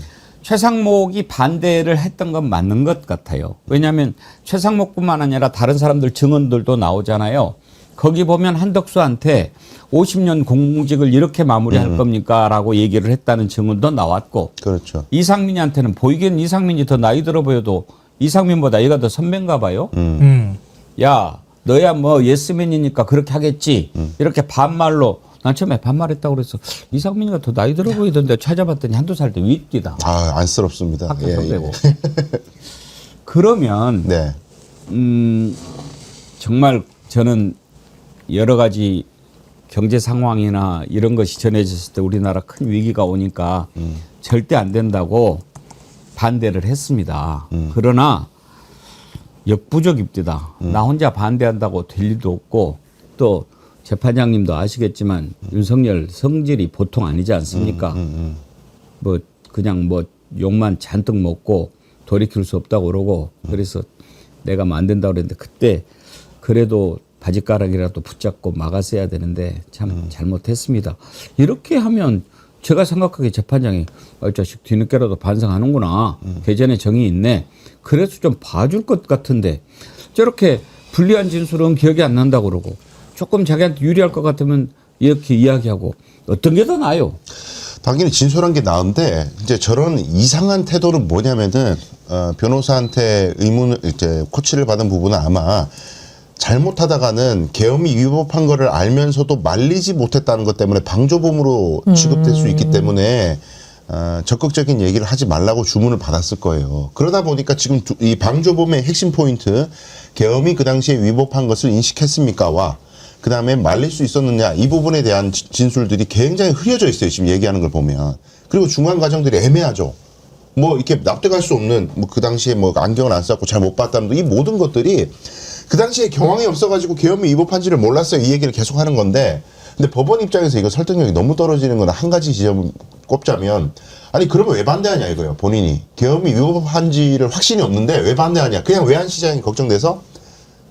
최상목이 반대를 했던 건 맞는 것 같아요. 왜냐하면 최상목뿐만 아니라 다른 사람들 증언들도 나오잖아요. 거기 보면 한덕수한테 50년 공직을 이렇게 마무리할 겁니까? 라고 얘기를 했다는 증언도 나왔고 그렇죠. 이상민한테는 보이기엔 이상민이 더 나이 들어 보여도 이상민보다 얘가 더 선배인가 봐요. 야 너야 뭐 예스맨이니까 그렇게 하겠지. 이렇게 반말로 난 처음에 반말했다고 그래서 이상민이가 더 나이 들어 보이던데 찾아봤더니 한두 살 때 윗디다. 아, 안쓰럽습니다. 학교 선배고. 그러면 네. 정말 저는 여러 가지 경제 상황이나 이런 것이 전해졌을 때 우리나라 큰 위기가 오니까 절대 안 된다고 반대를 했습니다. 그러나 역부족입니다. 나 혼자 반대한다고 될 일도 없고 또 재판장님도 아시겠지만 윤석열 성질이 보통 아니지 않습니까? 뭐 그냥 뭐 욕만 잔뜩 먹고 돌이킬 수 없다고 그러고 그래서 내가 뭐 안 된다고 그랬는데 그때 그래도 바지가락이라도 붙잡고 막았어야 되는데 참 잘못했습니다. 이렇게 하면 제가 생각하기에 재판장이 이 자식 뒤늦게라도 반성하는구나. 개전에 정이 있네. 그래서 좀 봐줄 것 같은데 저렇게 불리한 진술은 기억이 안 난다고 그러고 조금 자기한테 유리할 것 같으면 이렇게 이야기하고 어떤 게 더 나아요? 당연히 진솔한 게 나은데 이제 저런 이상한 태도는 뭐냐면은 변호사한테 의문을 이제 코치를 받은 부분은 아마 잘못하다가는 계엄이 위법한 거를 알면서도 말리지 못했다는 것 때문에 방조범으로 취급될 수 있기 때문에 적극적인 얘기를 하지 말라고 주문을 받았을 거예요. 그러다 보니까 지금 이 방조범의 핵심 포인트 계엄이 그 당시에 위법한 것을 인식했습니까와 그 다음에 말릴 수 있었느냐 이 부분에 대한 진술들이 굉장히 흐려져 있어요. 지금 얘기하는 걸 보면. 그리고 중간 과정들이 애매하죠. 뭐 이렇게 납득할 수 없는 뭐 그 당시에 뭐 안경을 안 썼고 잘 못 봤다는 이 모든 것들이 그 당시에 경황이 없어가지고 계엄이 위법한지를 몰랐어요. 이 얘기를 계속 하는 건데 근데 법원 입장에서 이거 설득력이 너무 떨어지는 건 한 가지 지점 꼽자면 아니 그러면 왜 반대하냐 이거예요. 본인이 계엄이 위법한지를 확신이 없는데 왜 반대하냐. 그냥 외환시장이 걱정돼서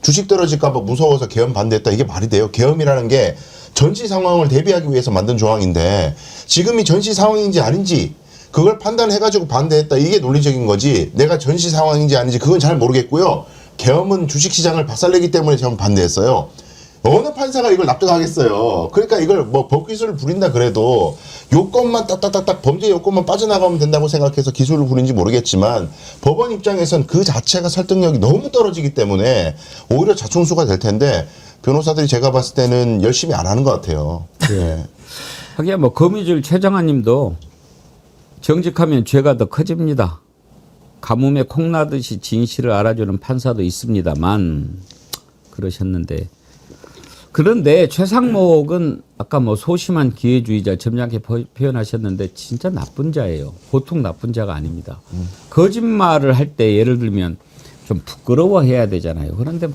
주식 떨어질까 봐 무서워서 계엄 반대했다. 이게 말이 돼요. 계엄이라는 게 전시 상황을 대비하기 위해서 만든 조항인데 지금이 전시 상황인지 아닌지 그걸 판단해가지고 반대했다. 이게 논리적인 거지. 내가 전시 상황인지 아닌지 그건 잘 모르겠고요. 계엄은 주식시장을 박살내기 때문에 저는 반대했어요. 어느 판사가 이걸 납득하겠어요. 그러니까 이걸 뭐 법기술을 부린다 그래도 요건만 딱딱딱딱 범죄 요건만 빠져나가면 된다고 생각해서 기술을 부린지 모르겠지만 법원 입장에선 그 자체가 설득력이 너무 떨어지기 때문에 오히려 자충수가 될 텐데 변호사들이 제가 봤을 때는 열심히 안 하는 것 같아요. 예. 하기야 뭐 거미줄 최정아님도 정직하면 죄가 더 커집니다. 가뭄에 콩나듯이 진실을 알아주는 판사도 있습니다만 그러셨는데 그런데 최상목은 아까 뭐 소심한 기회주의자 점잖게 표현하셨는데 진짜 나쁜 자예요. 보통 나쁜 자가 아닙니다. 거짓말을 할 때 예를 들면 좀 부끄러워해야 되잖아요. 그런데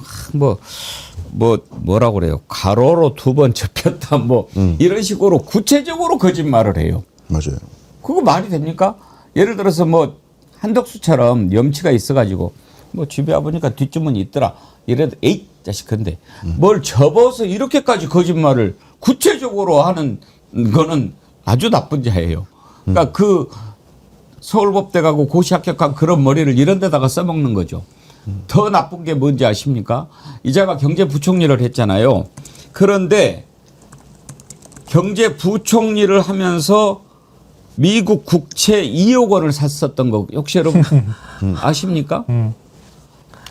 뭐라고 그래요. 가로로 2번 접혔다 뭐 이런 식으로 구체적으로 거짓말을 해요. 맞아요. 그거 말이 됩니까? 예를 들어서 뭐 한덕수처럼 염치가 있어가지고 뭐 집에 와보니까 뒷주머니 있더라. 이래도 에이 자식 근데 뭘 접어서 이렇게까지 거짓말을 구체적으로 하는 거는 아주 나쁜 자예요. 그러니까 그 서울법대 가고 고시 합격한 그런 머리를 이런 데다가 써먹는 거죠. 더 나쁜 게 뭔지 아십니까? 이자가 경제부총리를 했잖아요. 그런데 경제부총리를 하면서 미국 국채 2억 원을 샀었던 거 혹시 여러분 아십니까?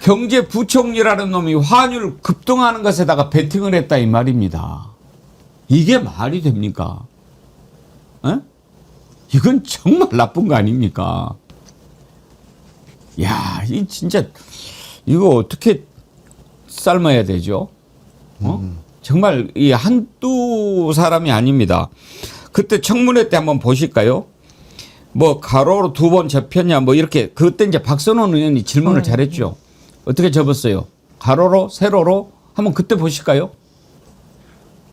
경제부총리라는 놈이 환율 급등하는 것에다가 베팅을 했다 이 말입니다. 이게 말이 됩니까? 에? 이건 정말 나쁜 거 아닙니까? 야, 이 진짜 이거 어떻게 삶아야 되죠? 정말 이 한두 사람이 아닙니다. 그때 청문회 때 한번 보실까요? 뭐 가로로 2번 접혔냐 뭐 이렇게 그때 이제 박선원 의원이 질문을 잘했죠. 어떻게 접었어요? 가로로 세로로 한번 그때 보실까요?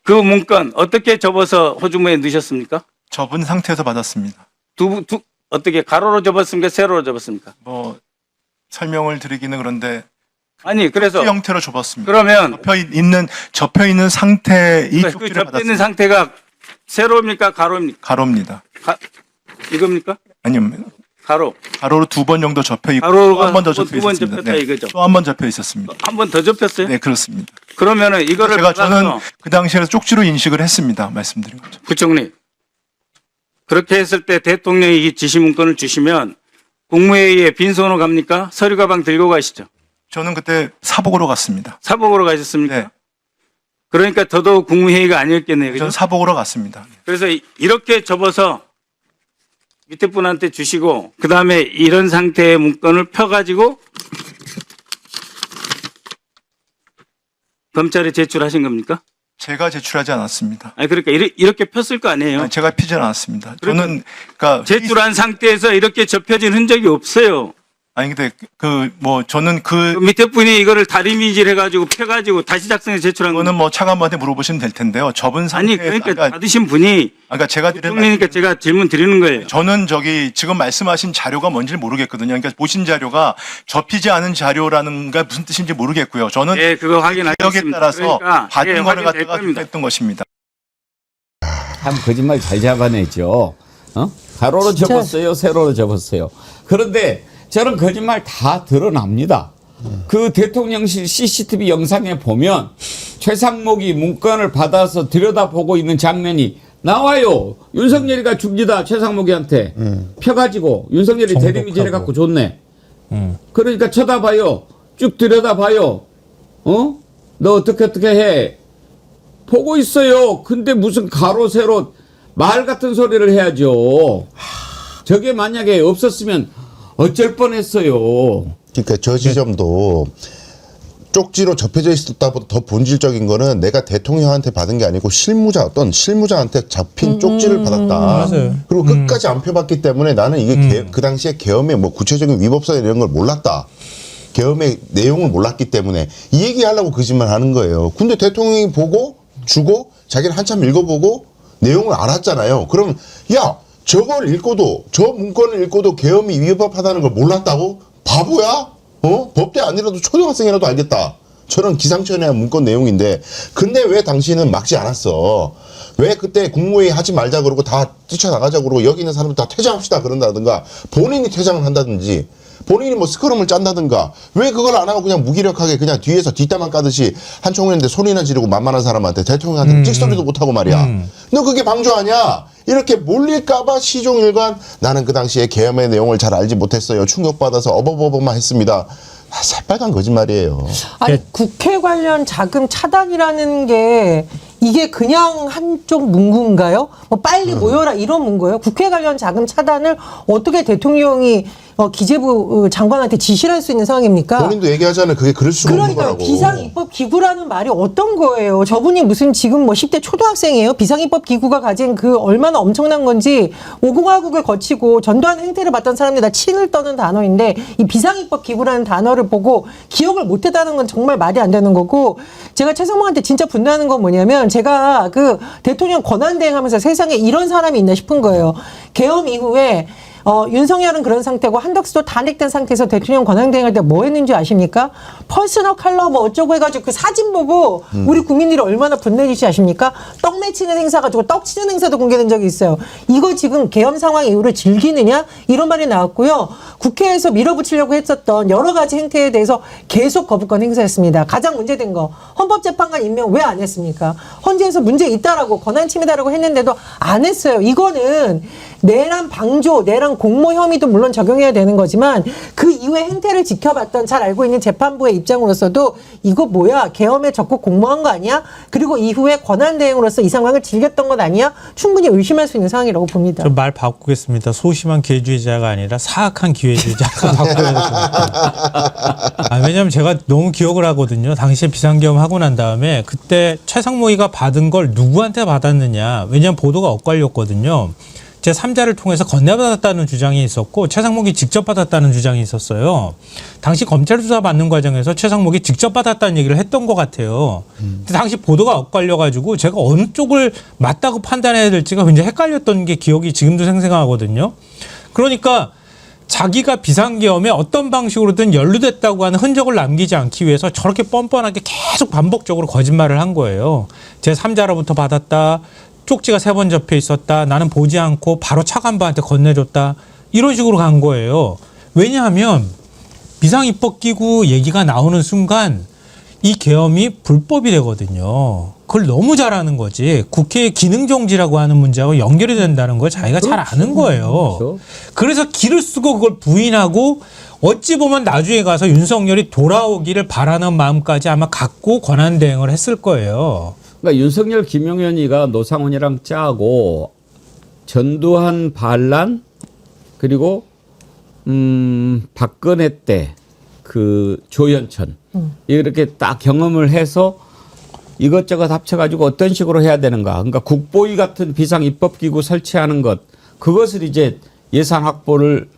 그 문건 어떻게 접어서 호주머니에 넣으셨습니까? 접은 상태에서 받았습니다. 어떻게 가로로 접었습니까? 세로로 접었습니까? 뭐 설명을 드리기는 그런데 아니 그래서 형태로 접었습니다. 그러면 접혀 있는 상태 이 그 쪽지를 접혀 받았습니다. 있는 상태가 세로입니까? 가로입니까? 가로입니다. 이겁니까? 아니요. 가로. 가로로 2번 정도 접혀 있고 가로가 한 번 더 두 접혀 번 있었습니다. 접혔다 이거죠? 또 한 번 접혀 있었습니다. 한 번 더 접혔어요? 네, 그렇습니다. 그러면은 이거를 저는 받아서 그 당시에 쪽지로 인식을 했습니다. 말씀드린 거죠. 부총리, 그렇게 했을 때 대통령이 이 지시문건을 주시면 국무회의에 빈손으로 갑니까? 서류 가방 들고 가시죠? 저는 그때 사복으로 갔습니다. 사복으로 가셨습니까? 네. 그러니까 더더욱 국무회의가 아니었겠네요. 그죠? 저는 사복으로 갔습니다. 그래서 이렇게 접어서 밑에 분한테 주시고 그 다음에 이런 상태의 문건을 펴가지고 검찰에 제출하신 겁니까? 제가 제출하지 않았습니다. 아니 그러니까 이렇게 폈을 거 아니에요? 아니, 제가 피지 않았습니다. 그러니까 저는 그러니까 제출한 상태에서 이렇게 접혀진 흔적이 없어요. 아니 근데 저는 그 밑에 분이 이거를 다리미질 해가지고 펴가지고 다시 작성해 제출한 그거는 뭐 차관한테 물어보시면 될 텐데요. 접은 상태 아니 그러니까 받으신 분이 그러니까 제가 드린 부총리니까 제가 질문 드리는 거예요. 저는 지금 말씀하신 자료가 뭔지 모르겠거든요. 그러니까 보신 자료가 접히지 않은 자료라는 게 무슨 뜻인지 모르겠고요. 저는 네, 그거 기억에 확인하겠습니다. 따라서 그러니까, 받은 예, 거를 확인될 갖다가 겁니다. 했던 것입니다. 참 거짓말 잘 잡아내죠. 가로로 접었어요, 세로로 접었어요. 그런데 저런 거짓말 다 드러납니다. 그 대통령실 CCTV 영상에 보면 최상목이 문건을 받아서 들여다보고 있는 장면이 나와요. 윤석열이가 줍니다. 최상목이한테 펴가지고 윤석열이 대리미질 해갖고 줬네. 그러니까 쳐다봐요. 쭉 들여다봐요. 너 어떻게 해. 보고 있어요. 근데 무슨 가로 세로 말 같은 소리를 해야죠. 저게 만약에 없었으면 어쩔 뻔했어요. 그러니까 저 지점도 쪽지로 접혀져 있었다보다 더 본질적인 거는 내가 대통령한테 받은 게 아니고 어떤 실무자한테 잡힌 쪽지를 받았다. 맞아요. 그리고 끝까지 안 펴봤기 때문에 나는 이게 그 당시에 계엄의 뭐 구체적인 위법성 이런 걸 몰랐다. 계엄의 내용을 몰랐기 때문에 이 얘기하려고 거짓말 하는 거예요. 근데 대통령이 보고 주고 자기는 한참 읽어보고 내용을 알았잖아요. 그럼 야 저걸 읽고도 저 문건을 읽고도 계엄이 위법하다는 걸 몰랐다고? 바보야? 법대 아니라도 초등학생이라도 알겠다. 저런 기상천외한 문건 내용인데 근데 왜 당신은 막지 않았어? 왜 그때 국무회의 하지 말자 그러고 다 뛰쳐나가자 그러고 여기 있는 사람들 다 퇴장합시다 그런다든가 본인이 퇴장을 한다든지 본인이 뭐 스크럼을 짠다든가 왜 그걸 안 하고 그냥 무기력하게 그냥 뒤에서 뒷담화 까듯이 한총회인데 소리나 지르고 만만한 사람한테 대통령한테 찍소리도 못하고 말이야. 너 그게 방조 아니야? 이렇게 몰릴까봐 시종일관 나는 그 당시에 계엄의 내용을 잘 알지 못했어요. 충격받아서 어버버버만 했습니다. 새빨간 거짓말이에요. 아니 국회 관련 자금 차단이라는 게 이게 그냥 한쪽 문구인가요? 뭐 빨리 모여라 이런 문구예요? 국회 관련 자금 차단을 어떻게 대통령이 기재부 장관한테 지시를 할 수 있는 상황입니까? 본인도 얘기하잖아요. 그게 그럴 수가 없는 그러니까 거라고. 비상입법기구라는 말이 어떤 거예요? 저분이 무슨 지금 뭐 10대 초등학생이에요? 비상입법기구가 가진 그 얼마나 엄청난 건지 5공화국을 거치고 전두환 행태를 봤던 사람들이 다 친을 떠는 단어인데 이 비상입법기구라는 단어를 보고 기억을 못했다는 건 정말 말이 안 되는 거고 제가 최상목한테 진짜 분노하는 건 뭐냐면 제가 그 대통령 권한대행하면서 세상에 이런 사람이 있나 싶은 거예요. 계엄 이후에 윤석열은 그런 상태고 한덕수도 탄핵된 상태에서 대통령 권한대행할 때 뭐 했는지 아십니까? 퍼스널 컬러 뭐 어쩌고 해가지고 그 사진 보고 우리 국민들이 얼마나 분노했는지 아십니까? 떡 맺히는 행사 가지고 떡 치는 행사도 공개된 적이 있어요. 이거 지금 계엄 상황 이후를 즐기느냐? 이런 말이 나왔고요. 국회에서 밀어붙이려고 했었던 여러 가지 행태에 대해서 계속 거부권 행사했습니다. 가장 문제된 거 헌법재판관 임명 왜 안 했습니까? 헌재에서 문제 있다라고 권한 침해다라고 했는데도 안 했어요. 이거는 내란 방조, 내란 공모 혐의도 물론 적용해야 되는 거지만 그 이후의 행태를 지켜봤던 잘 알고 있는 재판부의 입장으로서도 이거 뭐야? 계엄에 적극 공모한 거 아니야? 그리고 이후에 권한대행으로서 이 상황을 즐겼던 것 아니야? 충분히 의심할 수 있는 상황이라고 봅니다. 좀 말 바꾸겠습니다. 소심한 기회주의자가 아니라 사악한 기회주의자가 바꿔야 됩니다. 왜냐하면 제가 너무 기억을 하거든요. 당시에 비상계엄 하고 난 다음에 그때 최상목이가 받은 걸 누구한테 받았느냐. 왜냐하면 보도가 엇갈렸거든요. 제3자를 통해서 건네받았다는 주장이 있었고 최상목이 직접 받았다는 주장이 있었어요. 당시 검찰 수사 받는 과정에서 최상목이 직접 받았다는 얘기를 했던 것 같아요. 근데 당시 보도가 엇갈려가지고 제가 어느 쪽을 맞다고 판단해야 될지가 굉장히 헷갈렸던 게 기억이 지금도 생생하거든요. 그러니까 자기가 비상계엄에 어떤 방식으로든 연루됐다고 하는 흔적을 남기지 않기 위해서 저렇게 뻔뻔하게 계속 반복적으로 거짓말을 한 거예요. 제3자로부터 받았다. 쪽지가 3번 접혀 있었다. 나는 보지 않고 바로 차관부한테 건네줬다. 이런 식으로 간 거예요. 왜냐하면 비상입법기구 얘기가 나오는 순간 이 계엄이 불법이 되거든요. 그걸 너무 잘하는 거지. 국회의 기능정지라고 하는 문제하고 연결이 된다는 걸 자기가 잘 아는 거예요. 그래서 기를 쓰고 그걸 부인하고 어찌 보면 나중에 가서 윤석열이 돌아오기를 바라는 마음까지 아마 갖고 권한대행을 했을 거예요. 그러니까 윤석열, 김용현이가 노상훈이랑 짜고 전두환 반란 그리고 박근혜 때 그 조현천 이렇게 딱 경험을 해서 이것저것 합쳐가지고 어떤 식으로 해야 되는가. 그러니까 국보위 같은 비상입법기구 설치하는 것 그것을 이제 예산 확보를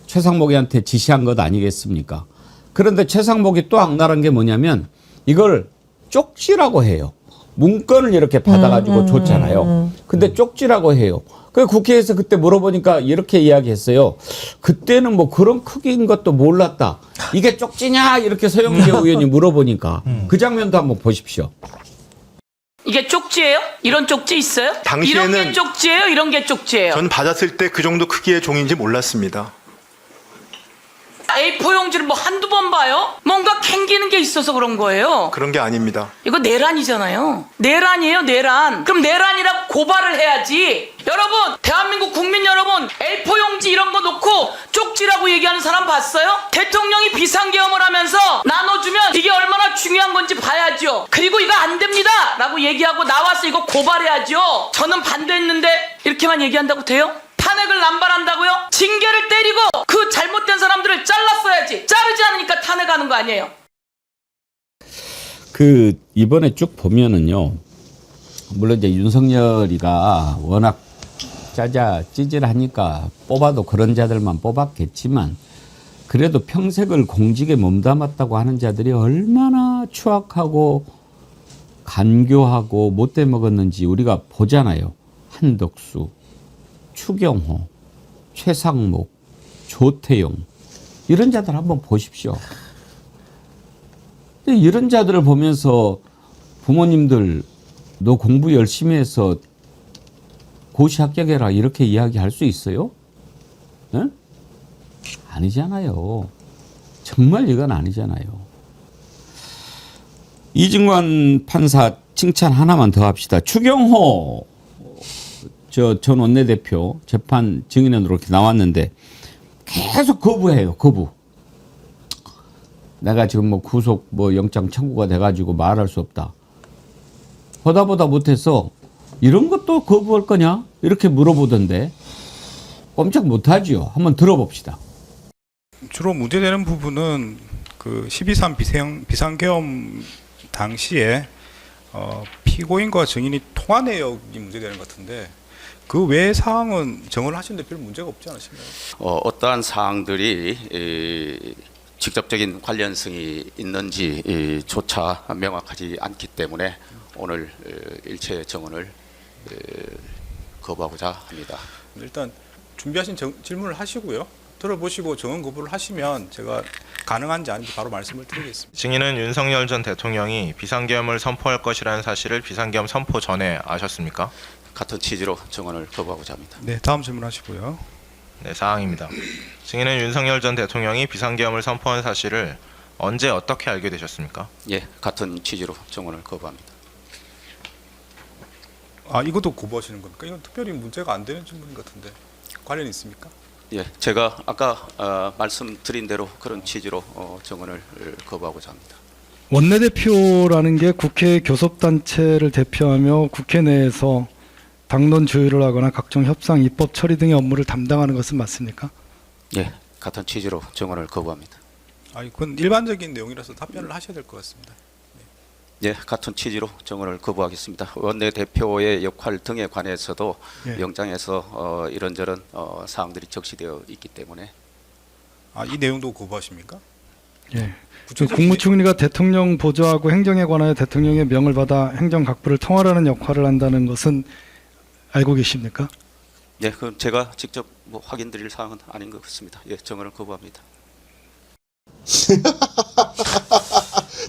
최상목이한테 지시한 것 아니겠습니까? 그런데 최상목이 또 악랄한 게 뭐냐면 이걸 쪽지라고 해요. 문건을 이렇게 받아가지고 줬잖아요. 근데 쪽지라고 해요. 그 국회에서 그때 물어보니까 이렇게 이야기했어요. 그때는 뭐 그런 크기인 것도 몰랐다. 이게 쪽지냐? 이렇게 서영재 의원이 물어보니까 그 장면도 한번 보십시오. 이게 쪽지예요? 이런 쪽지 있어요? 당시에는 이런 게 쪽지예요? 이런 게 쪽지예요? 전 받았을 때 그 정도 크기의 종인지 몰랐습니다. A4 용지를 뭐 한두 번 봐요? 뭔가 캥기는 게 있어서 그런 거예요. 그런 게 아닙니다. 이거 내란이잖아요. 내란이에요, 내란. 그럼 내란이라고 고발을 해야지. 여러분, 대한민국 국민 여러분, A4 용지 이런 거 놓고 쪽지라고 얘기하는 사람 봤어요? 대통령이 비상계엄을 하면서 나눠주면 이게 얼마나 중요한 건지 봐야죠. 그리고 이거 안 됩니다 라고 얘기하고 나와서 이거 고발해야죠. 저는 반대했는데 이렇게만 얘기한다고 돼요? 탄핵을 남발한다고요? 징계를 때리고 그 잘못된 사람들을 잘랐어야지. 자르지 않으니까 탄핵하는 거 아니에요? 그 이번에 쭉 보면은요. 물론 이제 윤석열이가 워낙 찌질하니까 뽑아도 그런 자들만 뽑았겠지만 그래도 평생을 공직에 몸담았다고 하는 자들이 얼마나 추악하고 간교하고 못돼 먹었는지 우리가 보잖아요. 한덕수, 추경호, 최상목, 조태용 이런 자들 한번 보십시오. 이런 자들을 보면서 부모님들 너 공부 열심히 해서 고시 합격해라 이렇게 이야기할 수 있어요? 네? 아니잖아요. 정말 이건 아니잖아요. 이증관 판사 칭찬 하나만 더 합시다. 추경호 전 원내대표 재판 증인으로 이렇게 나왔는데 계속 거부해요. 거부. 내가 지금 뭐 구속 뭐 영장 청구가 돼가지고 말할 수 없다. 보다 못해서 이런 것도 거부할 거냐? 이렇게 물어보던데 꼼짝 못하지요. 한번 들어봅시다. 주로 문제되는 부분은 그 12.3 비상계엄 당시에 피고인과 증인이 통화 내역이 문제되는 것 같은데 그 외의 사항은 정을 하시는데 별 문제가 없지 않으신가요? 어떠한 사항들이 직접적인 관련성이 있는지조차 명확하지 않기 때문에 오늘 일체 정언을 거부하고자 합니다. 일단 준비하신 질문을 하시고요. 들어보시고 정언 거부를 하시면 제가 가능한지 아닌지 바로 말씀을 드리겠습니다. 증인은 윤석열 전 대통령이 비상계엄을 선포할 것이라는 사실을 비상계엄 선포 전에 아셨습니까? 같은 취지로 정언을 거부하고자 합니다. 네, 다음 질문하시고요. 네, 사항입니다. 증인은 윤석열 전 대통령이 비상계엄을 선포한 사실을 언제 어떻게 알게 되셨습니까? 예, 같은 취지로 정언을 거부합니다. 아, 이것도 거부하시는 겁니까? 이건 특별히 문제가 안 되는 질문 같은데 관련이 있습니까? 예, 제가 아까 말씀드린 대로 그런 취지로 정언을 거부하고자 합니다. 원내대표라는 게 국회 교섭단체를 대표하며 국회 내에서 당론 조율을 하거나 각종 협상, 입법 처리 등의 업무를 담당하는 것은 맞습니까? 예, 같은 취지로 정언을 거부합니다. 아, 이건 일반적인 내용이라서 답변을 하셔야 될 것 같습니다. 예, 같은 취지로 정언을 거부하겠습니다. 원내대표의 역할 등에 관해서도 예. 영장에서 이런저런 사항들이 적시되어 있기 때문에 아, 이 내용도 거부하십니까? 예. 국무총리가 대통령 보좌하고 행정에 관하여 대통령의 명을 받아 행정각부를 통할하는 역할을 한다는 것은 알고 계십니까? 예, 그럼 제가 직접 뭐 확인드릴 사항은 아닌 것 같습니다. 예, 정언을 거부합니다.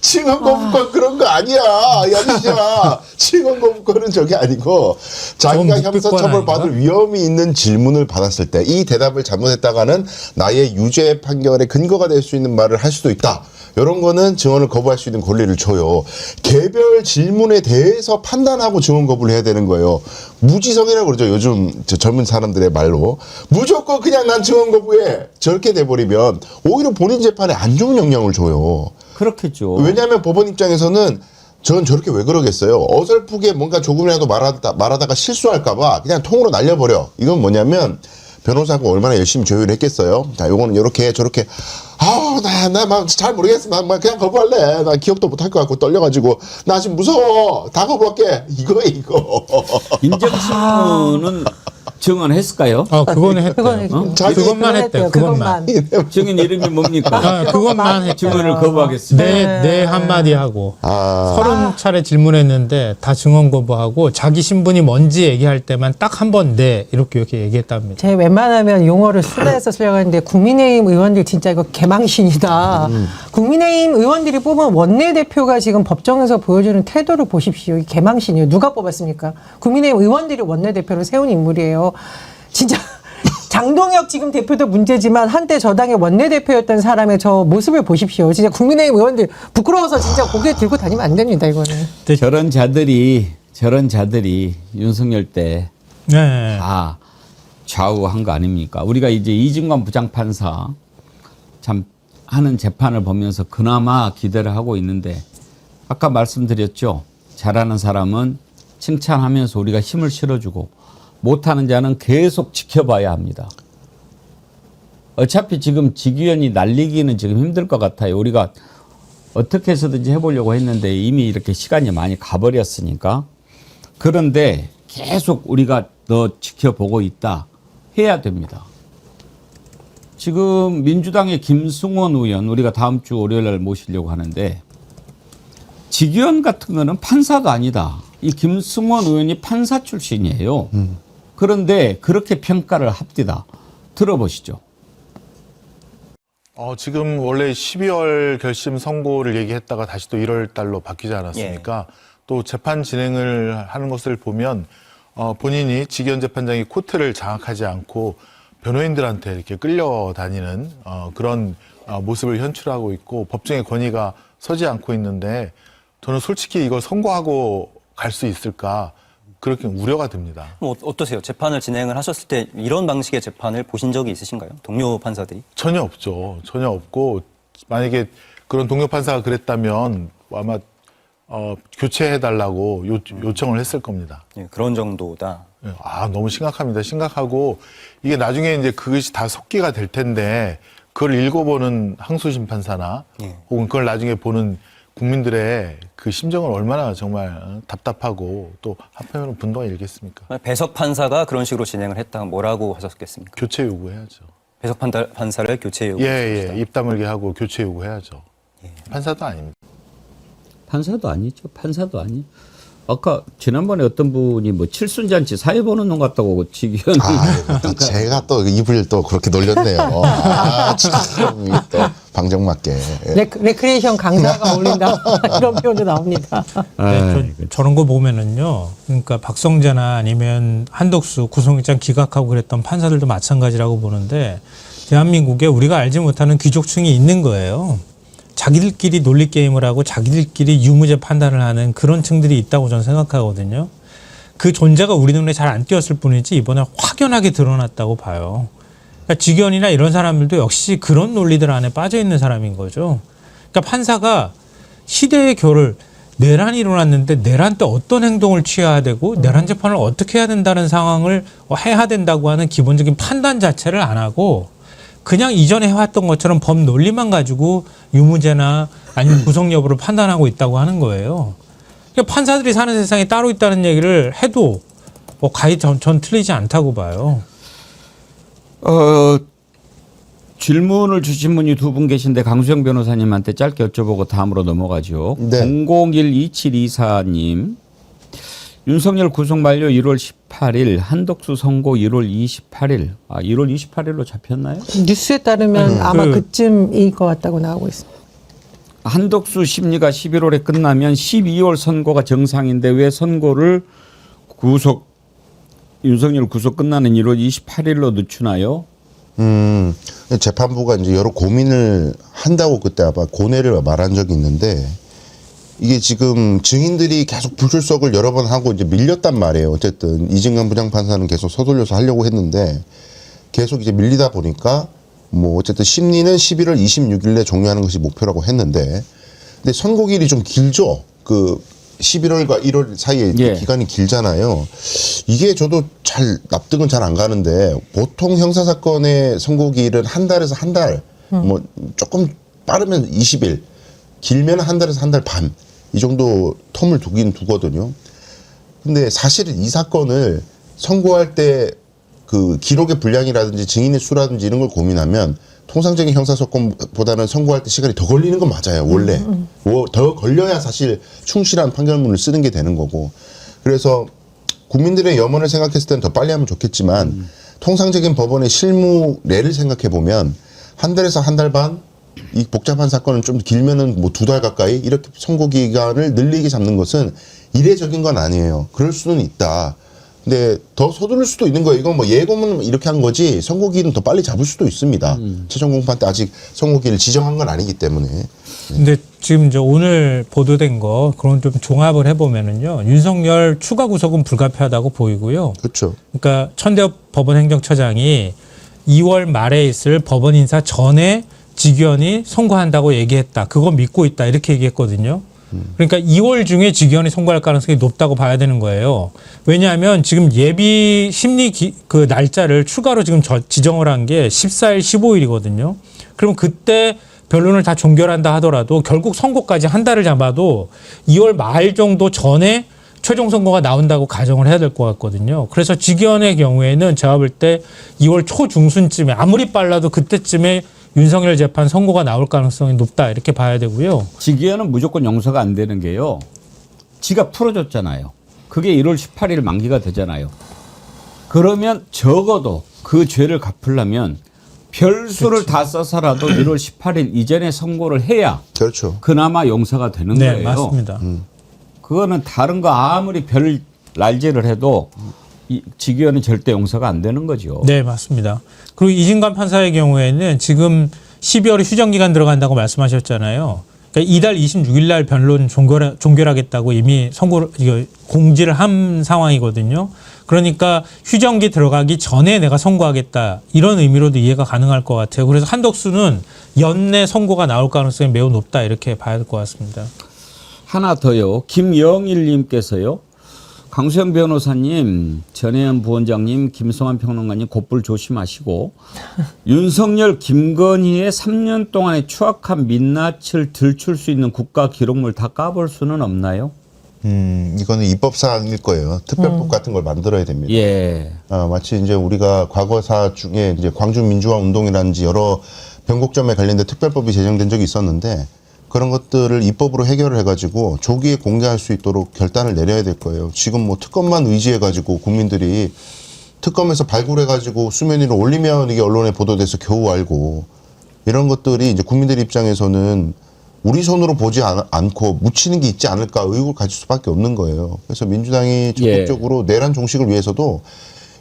증언 거부권 그런 거 아니야. 이 아저씨야. 증언 거부권은 저게 아니고 자기가 좀 형사처벌 받을 위험이 있는 질문을 받았을 때 이 대답을 잘못했다가는 나의 유죄 판결의 근거가 될 수 있는 말을 할 수도 있다. 이런 거는 증언을 거부할 수 있는 권리를 줘요. 개별 질문에 대해서 판단하고 증언 거부를 해야 되는 거예요. 무지성이라고 그러죠. 요즘 저 젊은 사람들의 말로. 무조건 그냥 난 증언 거부해. 저렇게 돼버리면 오히려 본인 재판에 안 좋은 영향을 줘요. 그렇겠죠. 왜냐하면 법원 입장에서는 저는 저렇게 왜 그러겠어요. 어설프게 뭔가 조금이라도 말하다가 실수할까봐 그냥 통으로 날려버려. 이건 뭐냐면 변호사가 얼마나 열심히 조율을 했겠어요. 자, 요거는 요렇게 저렇게 나 막 잘 모르겠어. 나 그냥 거부할래. 나 기억도 못할 것 같고 떨려가지고 나 지금 무서워. 다 거부할게. 이거. 인정신문은 증언했을까요? 그거는 했대요. 그것만 했대요. 그것만. 증인 이름이 뭡니까? 그것만 했대요. 증언을 거부하겠습니다. 네 한마디 하고 30차례 질문했는데 다 증언 거부하고 자기 신분이 뭔지 얘기할 때만 딱 한 번 네 이렇게 얘기했답니다. 제 웬만하면 용어를 순화해서 쓰려고 하는데 국민의힘 의원들 진짜 이거 개망신이다. 국민의힘 의원들이 뽑은 원내대표가 지금 법정에서 보여주는 태도를 보십시오. 이 개망신이에요. 누가 뽑았습니까? 국민의힘 의원들이 원내대표로 세운 인물이에요. 진짜 장동혁 지금 대표도 문제지만 한때 저당의 원내대표였던 사람의 저 모습을 보십시오. 진짜 국민의힘 의원들 부끄러워서 진짜 고개 들고 다니면 안 됩니다. 이거는. 저런 자들이 윤석열 때 다 좌우한 거 아닙니까? 우리가 이제 이진관 부장판사 참 하는 재판을 보면서 그나마 기대를 하고 있는데 아까 말씀드렸죠. 잘하는 사람은 칭찬하면서 우리가 힘을 실어주고 못하는 자는 계속 지켜봐야 합니다. 어차피 지금 직위원이 날리기는 지금 힘들 것 같아요. 우리가 어떻게 해서든지 해보려고 했는데 이미 이렇게 시간이 많이 가버렸으니까. 그런데 계속 우리가 너 지켜보고 있다 해야 됩니다. 지금 민주당의 김승원 의원 우리가 다음 주 월요일 날 모시려고 하는데 직위원 같은 거는 판사도 아니다. 이 김승원 의원이 판사 출신이에요. 그런데 그렇게 평가를 합디다. 들어보시죠. 지금 원래 12월 결심 선고를 얘기했다가 다시 또 1월 달로 바뀌지 않았습니까? 또 재판 진행을 하는 것을 보면 본인이 직위원 재판장이 코트를 장악하지 않고 변호인들한테 이렇게 끌려다니는 그런 모습을 현출하고 있고 법정의 권위가 서지 않고 있는데 저는 솔직히 이걸 선고하고 갈 수 있을까 그렇게 우려가 됩니다. 어떠세요? 재판을 진행을 하셨을 때 이런 방식의 재판을 보신 적이 있으신가요? 동료 판사들이? 전혀 없죠. 전혀 없고 만약에 그런 동료 판사가 그랬다면 아마 교체해달라고 요청을 했을 겁니다. 그런 정도다. 너무 심각합니다. 심각하고 이게 나중에 이제 그것이 다 속기가 될 텐데 그걸 읽어보는 항소심 판사나 혹은 그걸 나중에 보는 국민들의 그 심정을 얼마나 정말 답답하고 또 한편으로는 분노가 일겠습니까? 배석 판사가 그런 식으로 진행을 했다면 뭐라고 하셨겠습니까? 교체 요구해야죠. 배석 판사를 교체 요구. 입 다물게 하고 교체 요구해야죠. 판사도 아닙니다. 판사도 아니죠. 판사도 아니. 아까 지난번에 어떤 분이 뭐 칠순잔치 사회 보는 놈 같다고 직위원. 제가 또 입을 또 그렇게 놀렸네요. 참 또 방정맞게. 레크리에이션 강사가 어울린다 이런 표현도 나옵니다. 저런 거 보면은요. 그러니까 박성재나 아니면 한덕수 구속영장 기각하고 그랬던 판사들도 마찬가지라고 보는데 대한민국에 우리가 알지 못하는 귀족층이 있는 거예요. 자기들끼리 논리 게임을 하고 자기들끼리 유무죄 판단을 하는 그런 층들이 있다고 저는 생각하거든요. 그 존재가 우리 눈에 잘 안 띄었을 뿐이지 이번에 확연하게 드러났다고 봐요. 그러니까 직위원이나 이런 사람들도 역시 그런 논리들 안에 빠져 있는 사람인 거죠. 그러니까 판사가 시대의 교를 내란이 일어났는데 내란 때 어떤 행동을 취해야 되고 내란 재판을 어떻게 해야 된다는 상황을 해야 된다고 하는 기본적인 판단 자체를 안 하고 그냥 이전에 해왔던 것처럼 법 논리만 가지고 유무죄나 아니면 구속 여부를 판단하고 있다고 하는 거예요. 그러니까 판사들이 사는 세상에 따로 있다는 얘기를 해도 가히 전 틀리지 않다고 봐요. 질문을 주신 분이 두 분 계신데 강수영 변호사님한테 짧게 여쭤보고 다음으로 넘어가죠. 0012724님. 윤석열 구속 만료 1월 18일, 한덕수 선고 1월 28일. 1월 28일로 잡혔나요? 뉴스에 따르면 아마 그쯤일 것 같다고 나오고 있습니다. 한덕수 심리가 11월에 끝나면 12월 선고가 정상인데 왜 선고를 윤석열 구속 끝나는 1월 28일로 늦추나요? 재판부가 이제 여러 고민을 한다고 그때 아마 고뇌를 말한 적이 있는데 이게 지금 증인들이 계속 불출석을 여러 번 하고 이제 밀렸단 말이에요. 어쨌든 이진관 부장판사는 계속 서둘러서 하려고 했는데 계속 이제 밀리다 보니까 뭐 어쨌든 심리는 11월 26일에 종료하는 것이 목표라고 했는데 근데 선고일이 좀 길죠. 그 11월과 1월 사이에 예. 기간이 길잖아요. 이게 저도 잘 납득은 잘 안 가는데 보통 형사사건의 선고기일은 한 달에서 한 달, 뭐 조금 빠르면 20일, 길면 한 달에서 한 달 반 이 정도 텀을 두긴 두거든요. 근데 사실은 이 사건을 선고할 때 그 기록의 분량이라든지 증인의 수라든지 이런 걸 고민하면 통상적인 형사사건보다는 선고할 때 시간이 더 걸리는 건 맞아요. 원래 더 걸려야 사실 충실한 판결문을 쓰는 게 되는 거고. 그래서 국민들의 염원을 생각했을 때는 더 빨리 하면 좋겠지만 통상적인 법원의 실무례를 생각해 보면 한 달에서 한 달 반, 이 복잡한 사건은 좀 길면은 뭐 2달 가까이 이렇게 선고 기간을 늘리게 잡는 것은 이례적인 건 아니에요. 그럴 수는 있다. 근데 더 서두를 수도 있는 거예요. 이건 뭐 예고문 이렇게 한 거지 선고기일은 더 빨리 잡을 수도 있습니다. 최종 공판 때 아직 선고기일을 지정한 건 아니기 때문에. 근데 지금 이제 오늘 보도된 거 그런 좀 종합을 해보면은요, 윤석열 추가 구속은 불가피하다고 보이고요. 그렇죠. 그러니까 천대엽 법원행정처장이 2월 말에 있을 법원 인사 전에 직위원이 선고한다고 얘기했다. 그거 믿고 있다. 이렇게 얘기했거든요. 그러니까 2월 중에 직위원이 선고할 가능성이 높다고 봐야 되는 거예요. 왜냐하면 지금 예비 심리 그 날짜를 추가로 지금 지정을 한 게 14일, 15일이거든요. 그럼 그때 변론을 다 종결한다 하더라도 결국 선고까지 한 달을 잡아도 2월 말 정도 전에 최종 선고가 나온다고 가정을 해야 될 것 같거든요. 그래서 직위원의 경우에는 제가 볼 때 2월 초중순쯤에 아무리 빨라도 그때쯤에 윤석열 재판 선고가 나올 가능성이 높다 이렇게 봐야 되고요. 직위원은 무조건 용서가 안 되는 게요. 지가 풀어줬잖아요. 그게 1월 18일 만기가 되잖아요. 그러면 적어도 그 죄를 갚으려면 별수를 다 써서라도 1월 18일 이전에 선고를 해야 그렇죠. 그나마 용서가 되는 네, 거예요. 맞습니다. 그거는 다른 거 아무리 별 날제를 해도 이 직위원은 절대 용서가 안 되는 거죠. 네, 맞습니다. 그리고 이진관 판사의 경우에는 지금 12월에 휴정 기간 들어간다고 말씀하셨잖아요. 그러니까 이달 26일 날 변론 종결하겠다고 이미 공지를 한 상황이거든요. 그러니까 휴정기 들어가기 전에 내가 선고하겠다 이런 의미로도 이해가 가능할 것 같아요. 그래서 한덕수는 연내 선고가 나올 가능성이 매우 높다 이렇게 봐야 될 것 같습니다. 하나 더요. 김영일님께서요. 강수영 변호사님, 전혜연 부원장님, 김성환 평론가님 곧불 조심하시고 윤석열, 김건희의 3년 동안의 추악한 민낯을 들출 수 있는 국가 기록물 다 까볼 수는 없나요? 이거는 입법사항일 거예요. 특별법 같은 걸 만들어야 됩니다. 예. 마치 이제 우리가 과거사 중에 이제 광주 민주화 운동이라든지 여러 변곡점에 관련된 특별법이 제정된 적이 있었는데 그런 것들을 입법으로 해결을 해가지고 조기에 공개할 수 있도록 결단을 내려야 될 거예요. 지금 뭐 특검만 의지해가지고 국민들이 특검에서 발굴해가지고 수면 위로 올리면 이게 언론에 보도돼서 겨우 알고 이런 것들이 이제 국민들 입장에서는 우리 손으로 보지 않고 묻히는 게 있지 않을까 의혹을 가질 수밖에 없는 거예요. 그래서 민주당이 적극적으로 내란 종식을 위해서도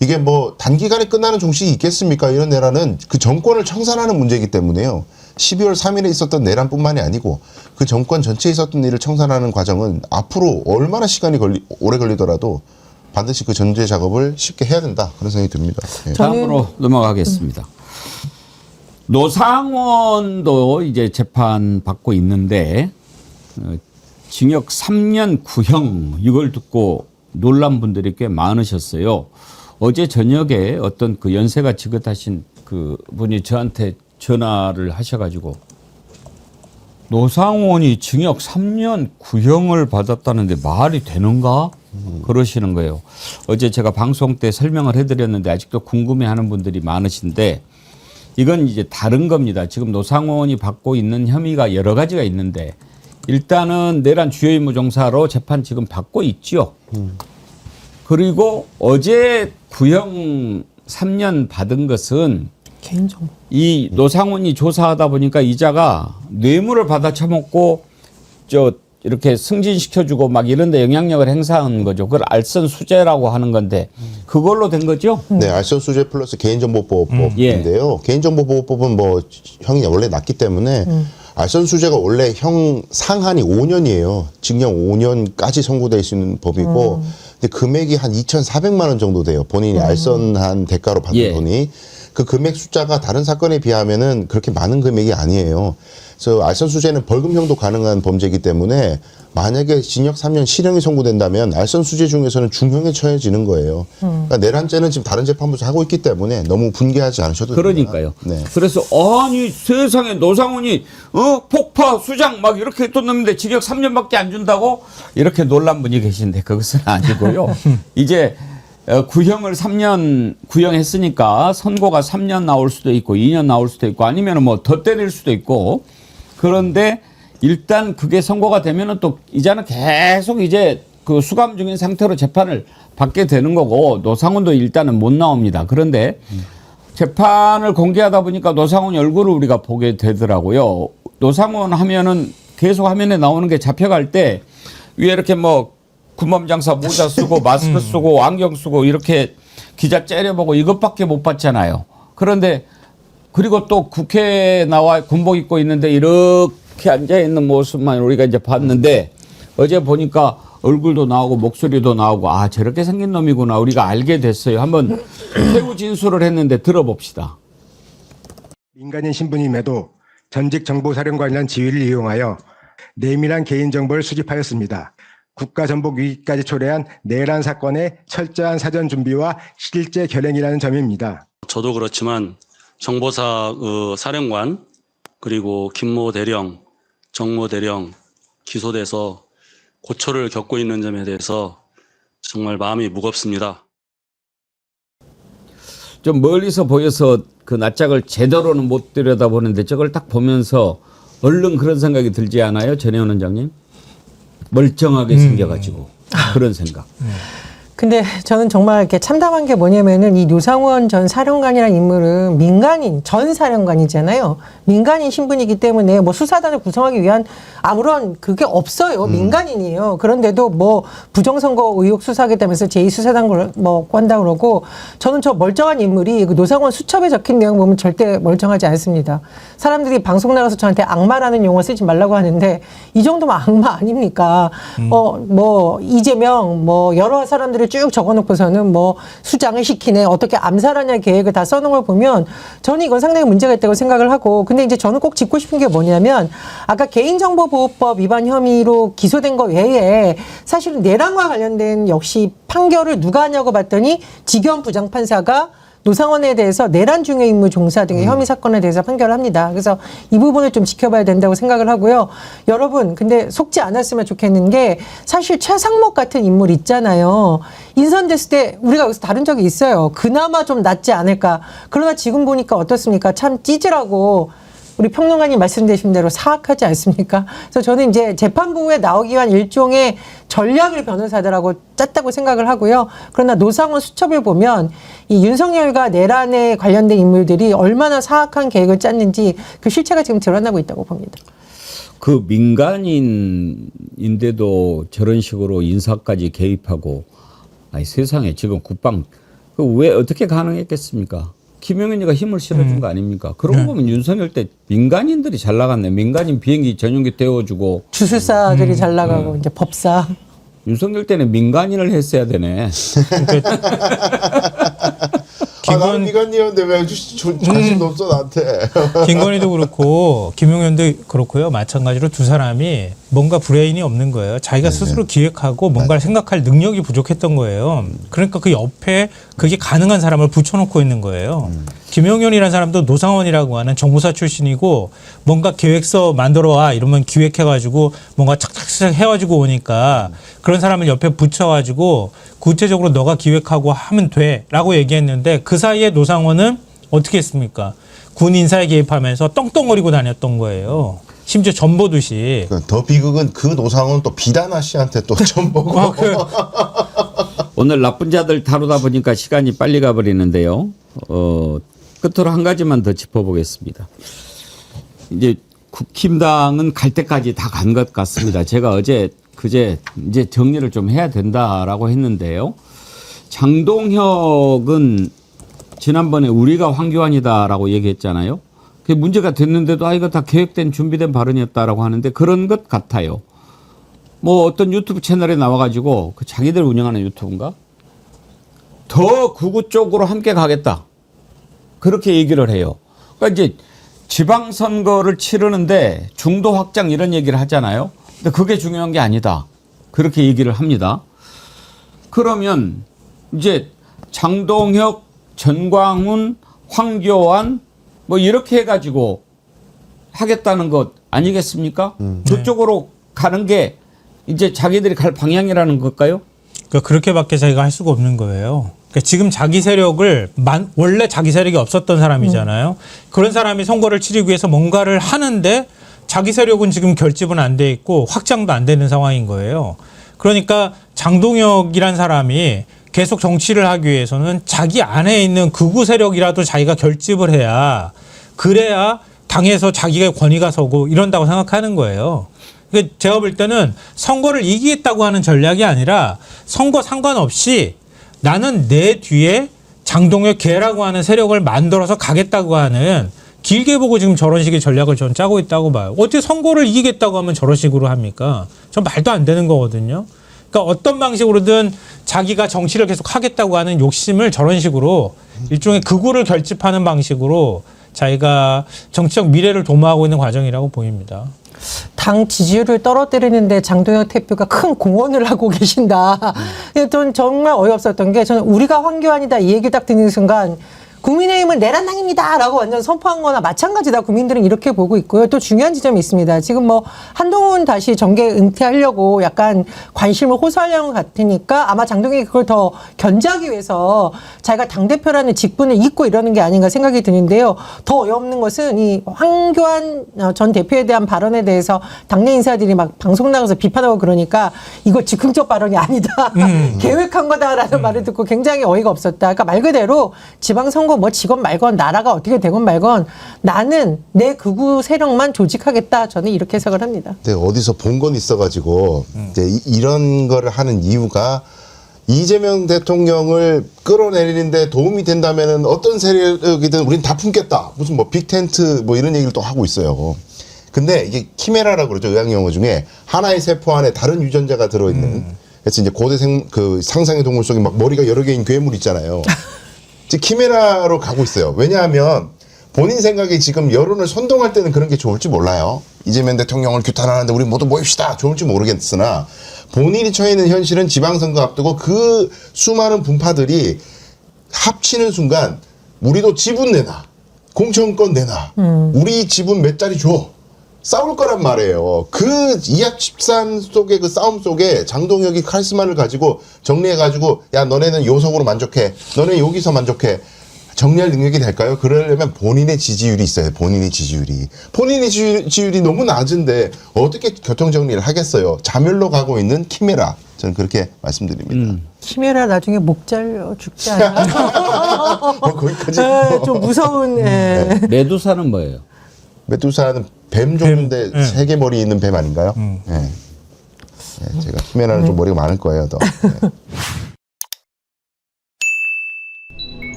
이게 뭐 단기간에 끝나는 종식이 있겠습니까? 이런 내란은 그 정권을 청산하는 문제이기 때문에요. 12월 3일에 있었던 내란뿐만이 아니고 그 정권 전체에 있었던 일을 청산하는 과정은 앞으로 얼마나 시간이 오래 걸리더라도 반드시 그 전제 작업을 쉽게 해야 된다. 그런 생각이 듭니다. 예. 다음으로 넘어가겠습니다. 노상원도 이제 재판 받고 있는데 징역 3년 구형 이걸 듣고 놀란 분들이 꽤 많으셨어요. 어제 저녁에 어떤 그 연세가 지긋하신 그 분이 저한테 전화를 하셔가지고 노상원이 징역 3년 구형을 받았다는데 말이 되는가? 그러시는 거예요. 어제 제가 방송 때 설명을 해드렸는데 아직도 궁금해하는 분들이 많으신데 이건 이제 다른 겁니다. 지금 노상원이 받고 있는 혐의가 여러 가지가 있는데 일단은 내란 주요 임무 종사로 재판 지금 받고 있죠. 그리고 어제 구형 3년 받은 것은 개인정보. 이 노상원이 조사하다 보니까 이자가 뇌물을 받아 처먹고 이렇게 승진시켜주고 막 이런 데 영향력을 행사한 거죠. 그걸 알선수재라고 하는 건데 그걸로 된 거죠? 네, 알선수재 플러스 개인정보보호법인데요. 개인정보보호법은 뭐 형이 원래 낮기 때문에 알선수재가 원래 형 상한이 5년이에요. 징역 5년까지 선고될 수 있는 법이고 근데 금액이 한 2,400만 원 정도 돼요. 본인이 알선한 대가로 받은 돈이. 그 금액 숫자가 다른 사건에 비하면은 그렇게 많은 금액이 아니에요. 그래서 알선수재는 벌금형도 가능한 범죄이기 때문에 만약에 징역 3년 실형이 선고된다면 알선수재 중에서는 중형에 처해지는 거예요. 그러니까 내란죄는 지금 다른 재판부에서 하고 있기 때문에 너무 분개하지 않으셔도 됩니다. 그러니까요. 네. 그래서 아니 세상에 노상훈이 폭파 수장 막 이렇게 했던 놈인데 징역 3년밖에 안 준다고 이렇게 놀란 분이 계신데 그것은 아니고요. 이제 구형을 3년 구형했으니까 선고가 3년 나올 수도 있고 2년 나올 수도 있고 아니면 뭐 더 때릴 수도 있고 그런데 일단 그게 선고가 되면은 또 이제는 계속 이제 그 수감 중인 상태로 재판을 받게 되는 거고 노상훈도 일단은 못 나옵니다. 그런데 재판을 공개하다 보니까 노상훈 얼굴을 우리가 보게 되더라고요. 노상훈 하면은 계속 화면에 나오는 게 잡혀갈 때 위에 이렇게 뭐 군밤장사 모자 쓰고 마스크 쓰고 안경 쓰고 이렇게 기자 째려보고 이것밖에 못 봤잖아요. 그런데 그리고 또 국회에 나와 군복 입고 있는데 이렇게 앉아있는 모습만 우리가 이제 봤는데 어제 보니까 얼굴도 나오고 목소리도 나오고 아 저렇게 생긴 놈이구나 우리가 알게 됐어요. 한번 최후 진술을 했는데 들어봅시다. 민간인 신분임에도 전직 정보사령관이라는 지위를 이용하여 내밀한 개인정보를 수집하였습니다. 국가전복 위기까지 초래한 내란 사건의 철저한 사전 준비와 실제 결행이라는 점입니다. 저도 그렇지만 정보사 사령관 그리고 김모 대령, 정모 대령 기소돼서 고초를 겪고 있는 점에 대해서 정말 마음이 무겁습니다. 좀 멀리서 보여서 그 낯짝을 제대로는 못 들여다보는데 저걸 딱 보면서 얼른 그런 생각이 들지 않아요? 전혜원 원장님? 멀쩡하게 생겨가지고 그런 생각. 근데 저는 정말 이렇게 참담한 게 뭐냐면은 이 노상원 전 사령관이라는 인물은 민간인 전 사령관이잖아요. 민간인 신분이기 때문에 뭐 수사단을 구성하기 위한 아무런 그게 없어요. 민간인이에요. 그런데도 뭐 부정선거 의혹 수사하겠다면서 제2수사단 뭐 한다 그러고 저는 저 멀쩡한 인물이 그 노상원 수첩에 적힌 내용 보면 절대 멀쩡하지 않습니다. 사람들이 방송 나가서 저한테 악마라는 용어 쓰지 말라고 하는데 이 정도면 악마 아닙니까? 뭐 이재명 뭐 여러 사람들을 쭉 적어놓고서는 뭐 수장을 시키네 어떻게 암살하냐 계획을 다 써놓은 걸 보면 저는 이건 상당히 문제가 있다고 생각을 하고 근데 이제 저는 꼭 짚고 싶은 게 뭐냐면 아까 개인정보보호법 위반 혐의로 기소된 거 외에 사실은 내란과 관련된 역시 판결을 누가 하냐고 봤더니 지경 부장판사가 노상원에 대해서 내란 중요 임무 종사 등의 혐의 사건에 대해서 판결을 합니다. 그래서 이 부분을 좀 지켜봐야 된다고 생각을 하고요. 여러분 근데 속지 않았으면 좋겠는 게 사실 최상목 같은 인물 있잖아요. 인선됐을 때 우리가 여기서 다룬 적이 있어요. 그나마 좀 낫지 않을까. 그러나 지금 보니까 어떻습니까? 참 찌질하고 우리 평론가님 말씀되신 대로 사악하지 않습니까? 그래서 저는 이제 재판부에 나오기 위한 일종의 전략을 변호사들하고 짰다고 생각을 하고요. 그러나 노상원 수첩을 보면 이 윤석열과 내란에 관련된 인물들이 얼마나 사악한 계획을 짰는지 그 실체가 지금 드러나고 있다고 봅니다. 그 민간인인데도 저런 식으로 인사까지 개입하고 아니 세상에 지금 국방 그 왜 어떻게 가능했겠습니까? 김용현이가 힘을 실어준 거 아닙니까? 그러고 보면 윤석열 때 민간인들이 잘 나갔네. 민간인 비행기 전용기 태워주고 주술사들이 잘 나가고 이제 법사. 윤석열 때는 민간인을 했어야 되네. 나는 민간인이었는데 왜 관심도 없어 나한테. 김건희도 그렇고 김용현도 그렇고요. 마찬가지로 두 사람이 뭔가 브레인이 없는 거예요. 자기가 스스로 기획하고 뭔가를 생각할 능력이 부족했던 거예요. 그러니까 그 옆에 그게 가능한 사람을 붙여놓고 있는 거예요. 김용현이라는 사람도 노상원이라고 하는 정보사 출신이고 뭔가 계획서 만들어와 이러면 기획해가지고 뭔가 착착착 해가지고 오니까 그런 사람을 옆에 붙여가지고 구체적으로 너가 기획하고 하면 돼라고 얘기했는데 그 사이에 노상원은 어떻게 했습니까? 군 인사에 개입하면서 떵떵거리고 다녔던 거예요. 심지어 전보듯이. 더 비극은 그 노상원 또 비단아 씨한테 또 전보고. 오늘 나쁜 자들 다루다 보니까 시간이 빨리 가버리는데요. 끝으로 한 가지만 더 짚어보겠습니다. 이제 국힘당은 갈 때까지 다 간 것 같습니다. 제가 그제 이제 정리를 좀 해야 된다라고 했는데요. 장동혁은 지난번에 우리가 황교안이다라고 얘기했잖아요. 그게 문제가 됐는데도 이거 다 계획된 준비된 발언이었다라고 하는데 그런 것 같아요. 뭐 어떤 유튜브 채널에 나와가지고 그 자기들 운영하는 유튜브인가? 더 구구 쪽으로 함께 가겠다. 그렇게 얘기를 해요. 그러니까 이제 지방선거를 치르는데 중도 확장 이런 얘기를 하잖아요. 근데 그게 중요한 게 아니다. 그렇게 얘기를 합니다. 그러면 이제 장동혁, 전광훈, 황교안 뭐 이렇게 해가지고 하겠다는 것 아니겠습니까? 그쪽으로 가는 게 이제 자기들이 갈 방향이라는 걸까요? 그러니까 그렇게밖에 자기가 할 수가 없는 거예요. 그러니까 지금 자기 세력을 원래 자기 세력이 없었던 사람이잖아요. 그런 사람이 선거를 치르기 위해서 뭔가를 하는데 자기 세력은 지금 결집은 안 돼 있고 확장도 안 되는 상황인 거예요. 그러니까 장동혁이란 사람이 계속 정치를 하기 위해서는 자기 안에 있는 극우 세력이라도 자기가 결집을 해야 그래야 당에서 자기가 권위가 서고 이런다고 생각하는 거예요. 그러니까 제가 볼 때는 선거를 이기겠다고 하는 전략이 아니라 선거 상관없이 나는 내 뒤에 장동혁 개라고 하는 세력을 만들어서 가겠다고 하는 길게 보고 지금 저런 식의 전략을 전 짜고 있다고 봐요. 어떻게 선거를 이기겠다고 하면 저런 식으로 합니까? 전 말도 안 되는 거거든요. 그러니까 어떤 방식으로든 자기가 정치를 계속 하겠다고 하는 욕심을 저런 식으로 일종의 극우를 결집하는 방식으로 자기가 정치적 미래를 도모하고 있는 과정이라고 보입니다. 당 지지율을 떨어뜨리는데 장동혁 대표가 큰 공헌을 하고 계신다. 전 정말 어이없었던 게 저는 우리가 황교안이다 이 얘기 딱 듣는 순간 국민의힘은 내란당입니다 라고 완전 선포한 거나 마찬가지다. 국민들은 이렇게 보고 있고요. 또 중요한 지점이 있습니다. 지금 뭐 한동훈 다시 정계 은퇴하려고 약간 관심을 호소하려는 것 같으니까 아마 장동혁이 그걸 더 견제하기 위해서 자기가 당대표라는 직분을 잊고 이러는 게 아닌가 생각이 드는데요. 더 어이없는 것은 이 황교안 전 대표에 대한 발언에 대해서 당내 인사들이 막 방송 나가서 비판하고 그러니까 이거 즉흥적 발언이 아니다. 계획한 거다라는 말을 듣고 굉장히 어이가 없었다. 그러니까 말 그대로 지방선거 뭐 직원 말건 나라가 어떻게 되건 말건 나는 내 극우 세력만 조직하겠다. 저는 이렇게 해석을 합니다. 네, 어디서 본 건 있어가지고 이제 이런 거를 하는 이유가 이재명 대통령을 끌어내리는데 도움이 된다면은 어떤 세력이든 우린 다 품겠다. 무슨 뭐 빅텐트 뭐 이런 얘기를 또 하고 있어요. 근데 이게 키메라라고 그러죠. 의학용어 중에 하나의 세포 안에 다른 유전자가 들어있는. 그래서 이제 고대 그 상상의 동물 속에 막 머리가 여러 개인 괴물 있잖아요. 지금 키메라로 가고 있어요. 왜냐하면 본인 생각에 지금 여론을 선동할 때는 그런 게 좋을지 몰라요. 이재명 대통령을 규탄하는데 우리 모두 모입시다. 좋을지 모르겠으나 본인이 처해 있는 현실은 지방선거 앞두고 그 수많은 분파들이 합치는 순간 우리도 지분 내놔. 공천권 내놔. 우리 지분 몇 자리 줘. 싸울 거란 말이에요. 그 이합집산 속의 그 싸움 속에 장동혁이 카리스마를 가지고 정리해가지고 야 너네는 요석으로 만족해. 너네 여기서 만족해. 정리할 능력이 될까요? 그러려면 본인의 지지율이 있어요. 본인의 지지율이. 본인의 지지율이 너무 낮은데 어떻게 교통정리를 하겠어요. 자멸로 가고 있는 키메라. 저는 그렇게 말씀드립니다. 키메라 나중에 목 잘려 죽지 않아요? 거기까지. 좀 무서운. 메두사는 뭐예요? 메두사는 뱀 종류인데 세 개 머리 있는 뱀 아닌가요? 네. 네, 제가 키메라는 좀 머리가 많을 거예요, 더. 네.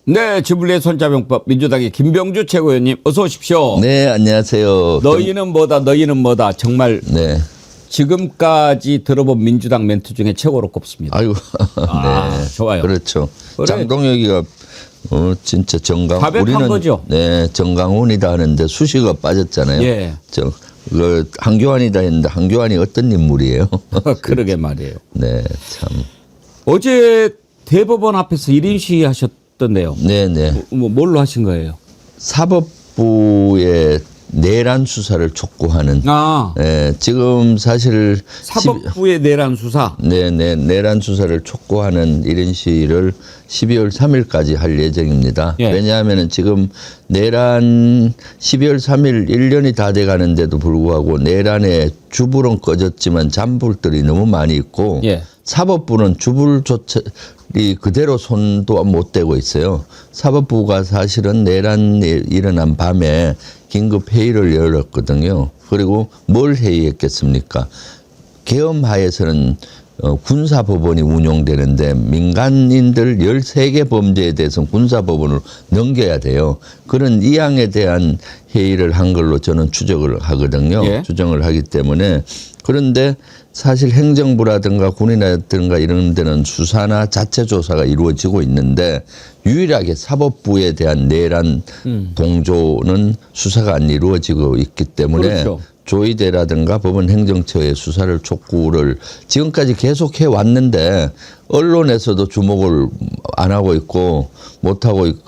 네, 지불리의 손자병법 민주당의 김병주 최고위원님 어서 오십시오. 네, 안녕하세요. 너희는 뭐다, 너희는 뭐다. 정말 네. 지금까지 들어본 민주당 멘트 중에 최고로 꼽습니다. 아이고, 네, 좋아요. 그렇죠. 그래. 장동혁이가 진짜 가백한 거죠. 네, 정강훈이다 하는데 수식어가 빠졌잖아요. 예. 한교안이다 했는데 한교안이 어떤 인물이에요? 그러게 말이에요. 네, 참. 어제 대법원 앞에서 1인 시위하셨던데요. 네네. 뭘로 하신 거예요? 사법부의 내란 수사를 촉구하는. 네, 지금 사실 사법부의 내란 수사. 네네, 내란 수사를 촉구하는 1인 시위를 12월 3일까지 할 예정입니다. 예. 왜냐하면은 지금 내란 12월 3일 1년이 다 돼 가는데도 불구하고 내란에 주불은 꺼졌지만 잔불들이 너무 많이 있고 사법부는 주불 조처리 그대로 손도 못 대고 있어요. 사법부가 사실은 내란이 일어난 밤에 긴급 회의를 열었거든요. 그리고 뭘 회의했겠습니까? 계엄하에서는 군사법원이 운용되는데 민간인들 13개 범죄에 대해서는 군사법원을 넘겨야 돼요. 그런 이양에 대한 회의를 한 걸로 저는 추적을 하거든요. 추정을 하기 때문에. 그런데 사실 행정부라든가 군이라든가 이런 데는 수사나 자체 조사가 이루어지고 있는데 유일하게 사법부에 대한 내란 동조는 수사가 안 이루어지고 있기 때문에 조의대라든가 법원 행정처의 수사를 촉구를 지금까지 계속해 왔는데 언론에서도 주목을 안 하고 있고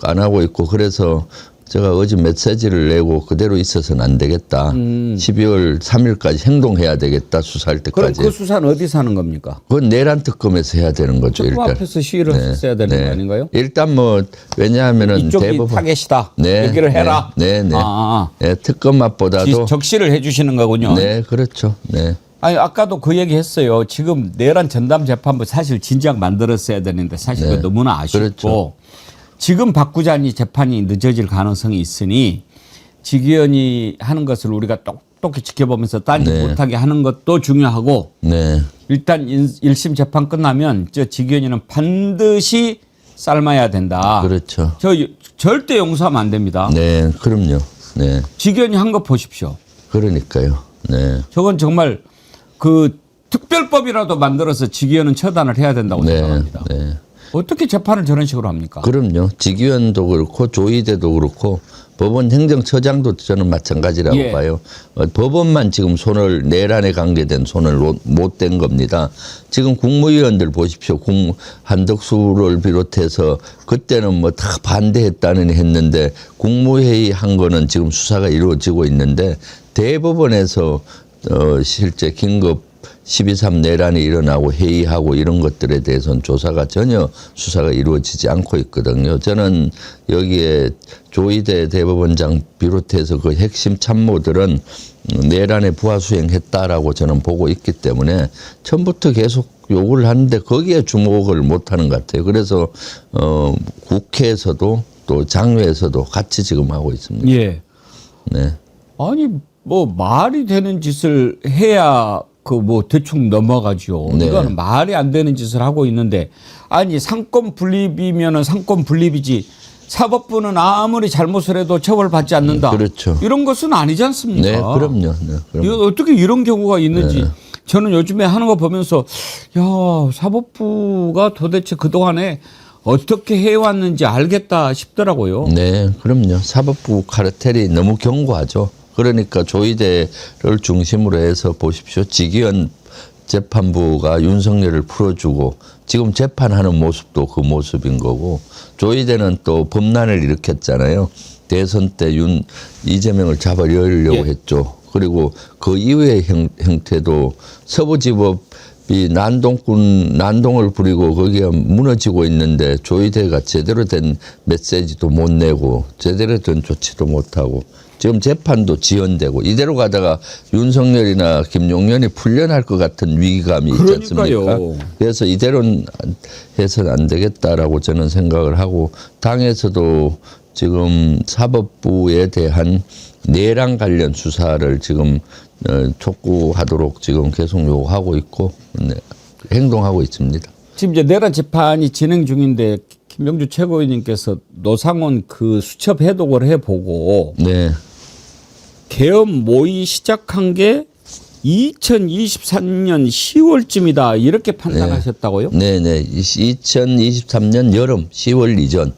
안 하고 있고 그래서 제가 어제 메시지를 내고 그대로 있어서는 안 되겠다. 12월 3일까지 행동해야 되겠다. 수사할 때까지. 그럼 그 수사는 어디서 하는 겁니까? 그건 내란 특검에서 해야 되는 거죠. 특검 일단. 앞에서 시위를 했어야 되는 거 아닌가요? 일단 뭐 왜냐하면은 이쪽이 대법원 타겟이다. 여기를 해라. 네. 특검 앞보다도 적시를 해주시는 거군요. 네, 그렇죠. 네. 아니 아까도 그 얘기 했어요. 지금 내란 전담 재판부 사실 진작 만들었어야 되는데 사실 그거 너무나 아쉽고 그렇죠. 지금 바꾸자니 재판이 늦어질 가능성이 있으니 직위원이 하는 것을 우리가 똑똑히 지켜보면서 딴짓 못하게 하는 것도 중요하고 일단 1심 재판 끝나면 저 직위원이는 반드시 삶아야 된다. 그렇죠. 저 절대 용서하면 안 됩니다. 네, 그럼요. 네. 직위원이 한 거 보십시오. 그러니까요. 네. 저건 정말 그 특별법이라도 만들어서 직위원은 처단을 해야 된다고 생각합니다. 어떻게 재판을 저런 식으로 합니까? 그럼요. 직위원도 그렇고 조의대도 그렇고 법원 행정처장도 저는 마찬가지라고 봐요. 법원만 지금 내란에 관계된 손을 못 댄 겁니다. 지금 국무위원들 보십시오. 한덕수를 비롯해서 그때는 뭐 다 반대했다는 했는데 국무회의 한 거는 지금 수사가 이루어지고 있는데 대법원에서 실제 긴급 12.3 내란이 일어나고 회의하고 이런 것들에 대해서는 조사가 전혀 수사가 이루어지지 않고 있거든요. 저는 여기에 조의대 대법원장 비롯해서 그 핵심 참모들은 내란에 부하 수행했다라고 저는 보고 있기 때문에 처음부터 계속 요구를 하는데 거기에 주목을 못하는 것 같아요. 그래서 국회에서도 또 장외에서도 같이 지금 하고 있습니다. 네. 아니 뭐 말이 되는 짓을 해야 그 뭐 대충 넘어가죠. 이거는 말이 안 되는 짓을 하고 있는데 아니 상권 분립이면은 상권 분립이지 사법부는 아무리 잘못을 해도 처벌받지 않는다. 그렇죠. 이런 것은 아니지 않습니까? 네, 그럼요. 이거 어떻게 이런 경우가 있는지 저는 요즘에 하는 거 보면서 야 사법부가 도대체 그동안에 어떻게 해왔는지 알겠다 싶더라고요. 네, 그럼요. 사법부 카르텔이 너무 견고하죠. 그러니까 조의대를 중심으로 해서 보십시오. 직위원 재판부가 윤석열을 풀어주고 지금 재판하는 모습도 그 모습인 거고 조의대는 또 범란을 일으켰잖아요. 대선 때 이재명을 잡아려고 했죠. 그리고 그 이후의 형태도 서부지법이 난동을 부리고 거기가 무너지고 있는데 조의대가 제대로 된 메시지도 못 내고 제대로 된 조치도 못하고 지금 재판도 지연되고 이대로 가다가 윤석열이나 김용현이 풀려날 것 같은 위기감이 있지 않습니까? 그래서 이대로는 해서는 안 되겠다라고 저는 생각을 하고 당에서도 지금 사법부에 대한 내란 관련 수사를 지금 촉구하도록 지금 계속 요구하고 있고 행동하고 있습니다. 지금 이제 내란 재판이 진행 중인데 김명주 최고위원님께서 노상원 그 수첩 해독을 해보고 계엄 모의 시작한 게 2023년 10월쯤이다 이렇게 판단하셨다고요? 네네. 2023년 여름 10월 이전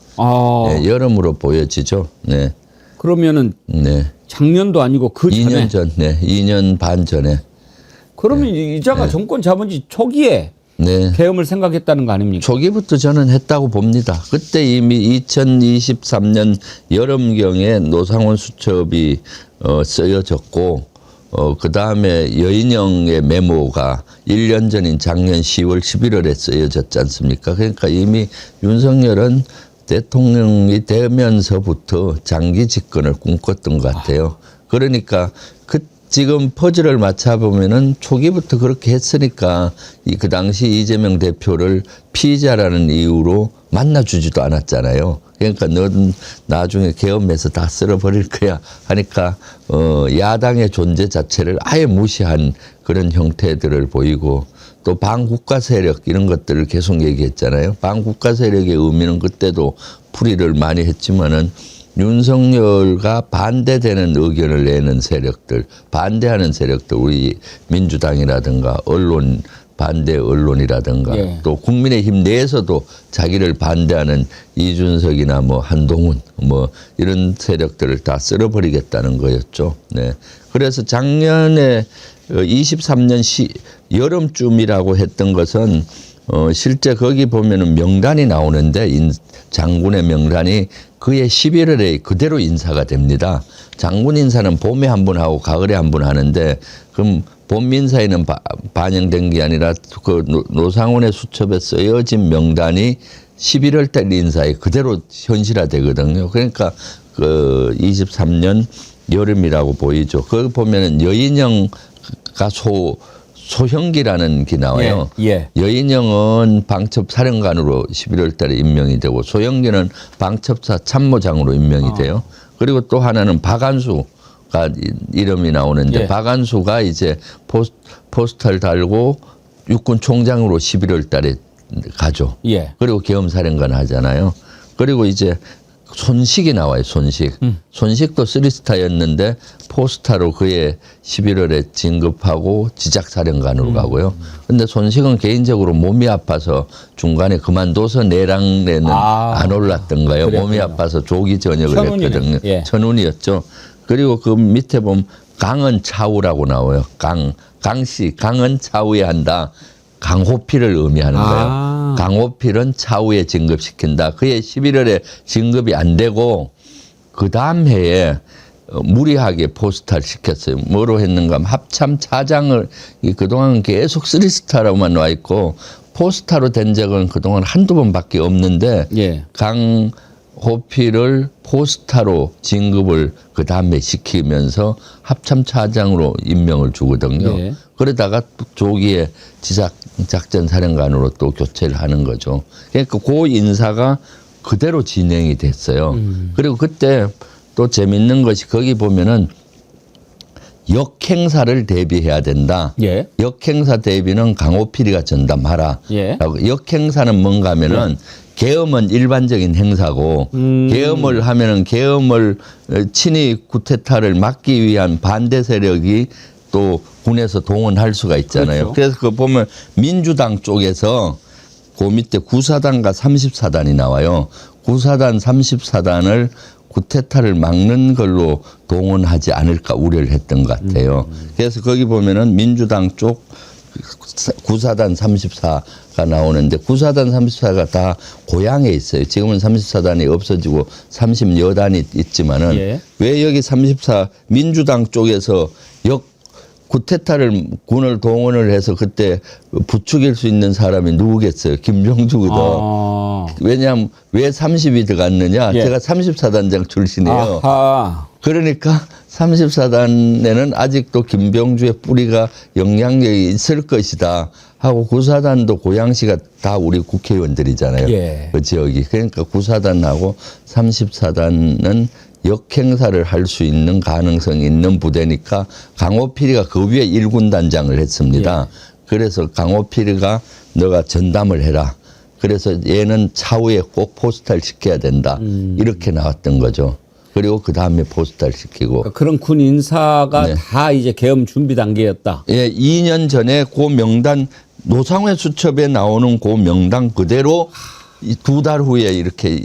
여름으로 보여지죠. 네. 그러면은 작년도 아니고 그 전에 2년 전, 2년 반 전에. 그러면 이자가 정권 잡은 지 초기에 계엄을 생각했다는 거 아닙니까? 초기부터 저는 했다고 봅니다. 그때 이미 2023년 여름경에 노상원 수첩이 쓰여졌고 그 다음에 여인영의 메모가 1년 전인 작년 10월 11월에 쓰여졌지 않습니까? 그러니까 이미 윤석열은 대통령이 되면서부터 장기 집권을 꿈꿨던 것 같아요. 그러니까 지금 퍼즐을 맞춰보면은 초기부터 그렇게 했으니까 그 당시 이재명 대표를 피의자라는 이유로 만나주지도 않았잖아요. 그러니까 너는 나중에 계엄해서 다 쓸어버릴 거야 하니까 야당의 존재 자체를 아예 무시한 그런 형태들을 보이고 또 반국가 세력 이런 것들을 계속 얘기했잖아요. 반국가 세력의 의미는 그때도 풀이를 많이 했지만은 윤석열과 반대되는 의견을 내는 세력들, 반대하는 세력들, 우리 민주당이라든가 언론, 반대 언론이라든가 예. 또 국민의힘 내에서도 자기를 반대하는 이준석이나 뭐 한동훈 뭐 이런 세력들을 다 쓸어버리겠다는 거였죠. 네. 그래서 작년에 23년 여름쯤이라고 했던 것은 실제 거기 보면은 명단이 나오는데 장군의 명단이 그해 11월에 그대로 인사가 됩니다. 장군 인사는 봄에 한 번 하고 가을에 한 번 하는데 그럼 봄 인사에는 반영된 게 아니라 그 노상원의 수첩에 쓰여진 명단이 11월 달 인사에 그대로 현실화되거든요. 그러니까 그 23년 여름이라고 보이죠. 거기 보면은 여인영가 소형기라는 게 나와요. 여인영은 방첩사령관으로 11월 달에 임명이 되고 소형기는 방첩사 참모장으로 임명이 돼요. 그리고 또 하나는 박안수가 이름이 나오는데 박안수가 이제 포스터를 달고 육군 총장으로 11월 달에 가죠. 그리고 계엄사령관 하잖아요. 그리고 이제 손식이 나와요. 손식도 3스타였는데 포스타로 그해 11월에 진급하고 지작사령관으로 가고요. 근데 손식은 개인적으로 몸이 아파서 중간에 그만둬서 내랑에는 안 올랐던 거예요. 그랬군요. 몸이 아파서 조기 전역을 천운이네. 했거든요. 예. 천운이었죠. 그리고 그 밑에 보면 강은 차우라고 나와요. 강씨, 강은 차우에 한다. 강호필을 의미하는 거예요. 강호필은 차후에 진급시킨다. 그해 11월에 진급이 안 되고 그 다음 해에 무리하게 포스타를 시켰어요. 뭐로 했는가 하면 합참 차장을 그동안 계속 3스타로만 와 있고 포스타로 된 적은 그동안 한두 번밖에 없는데 강호필을 포스타로 진급을 그 다음에 시키면서 합참 차장으로 임명을 주거든요. 그러다가 조기에 지작작전 사령관으로 또 교체를 하는 거죠. 그러니까 그 인사가 그대로 진행이 됐어요. 그리고 그때 또 재밌는 것이 거기 보면은 역행사를 대비해야 된다. 역행사 대비는 강호필이가 전담하라. 역행사는 뭔가 하면은 계엄은 일반적인 행사고 계엄을 하면은 계엄을 친위 쿠데타를 막기 위한 반대 세력이 또 군에서 동원할 수가 있잖아요. 그래서 그 보면 민주당 쪽에서 그 밑에 9사단과 30사단이 나와요. 9사단, 30사단을 쿠데타를 막는 걸로 동원하지 않을까 우려를 했던 것 같아요. 그래서 거기 보면은 민주당 쪽 9사단, 34가 나오는데 9사단, 34가 다 고향에 있어요. 지금은 34단이 없어지고 30여단이 있지만은 왜 여기 34 민주당 쪽에서 쿠데타를 군을 동원을 해서 그때 부추길 수 있는 사람이 누구겠어요? 김병주거든. 왜냐하면 왜 30이 들어갔느냐? 제가 34단장 출신이에요. 그러니까 34단에는 아직도 김병주의 뿌리가 영향력이 있을 것이다 하고 9사단도 고양시가 다 우리 국회의원들이잖아요. 그 지역이. 그러니까 9사단하고 34단은 역행사를 할 수 있는 가능성이 있는 부대니까 강호필이가 그 위에 1군 단장을 했습니다. 그래서 강호필이가 너가 전담을 해라. 그래서 얘는 차후에 꼭 포스타를 시켜야 된다. 이렇게 나왔던 거죠. 그리고 그 다음에 포스타를 시키고. 그런 군 인사가 다 이제 계엄 준비 단계였다. 2년 전에 그 명단 노상회 수첩에 나오는 그 명단 그대로 2달 후에 이렇게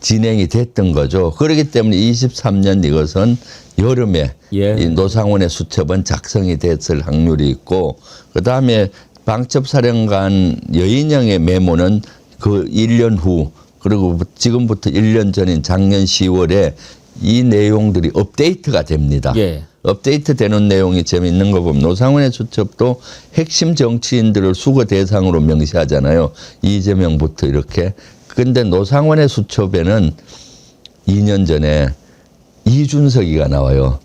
진행이 됐던 거죠. 그렇기 때문에 23년 이것은 여름에 이 노상원의 수첩은 작성이 됐을 확률이 있고 그다음에 방첩사령관 여인영의 메모는 그 1년 후 그리고 지금부터 1년 전인 작년 10월에 이 내용들이 업데이트가 됩니다. 업데이트 되는 내용이 재미있는 거 보면 노상원의 수첩도 핵심 정치인들을 수거 대상으로 명시하잖아요. 이재명부터 이렇게 근데 노상원의 수첩에는 2년 전에 이준석이가 나와요.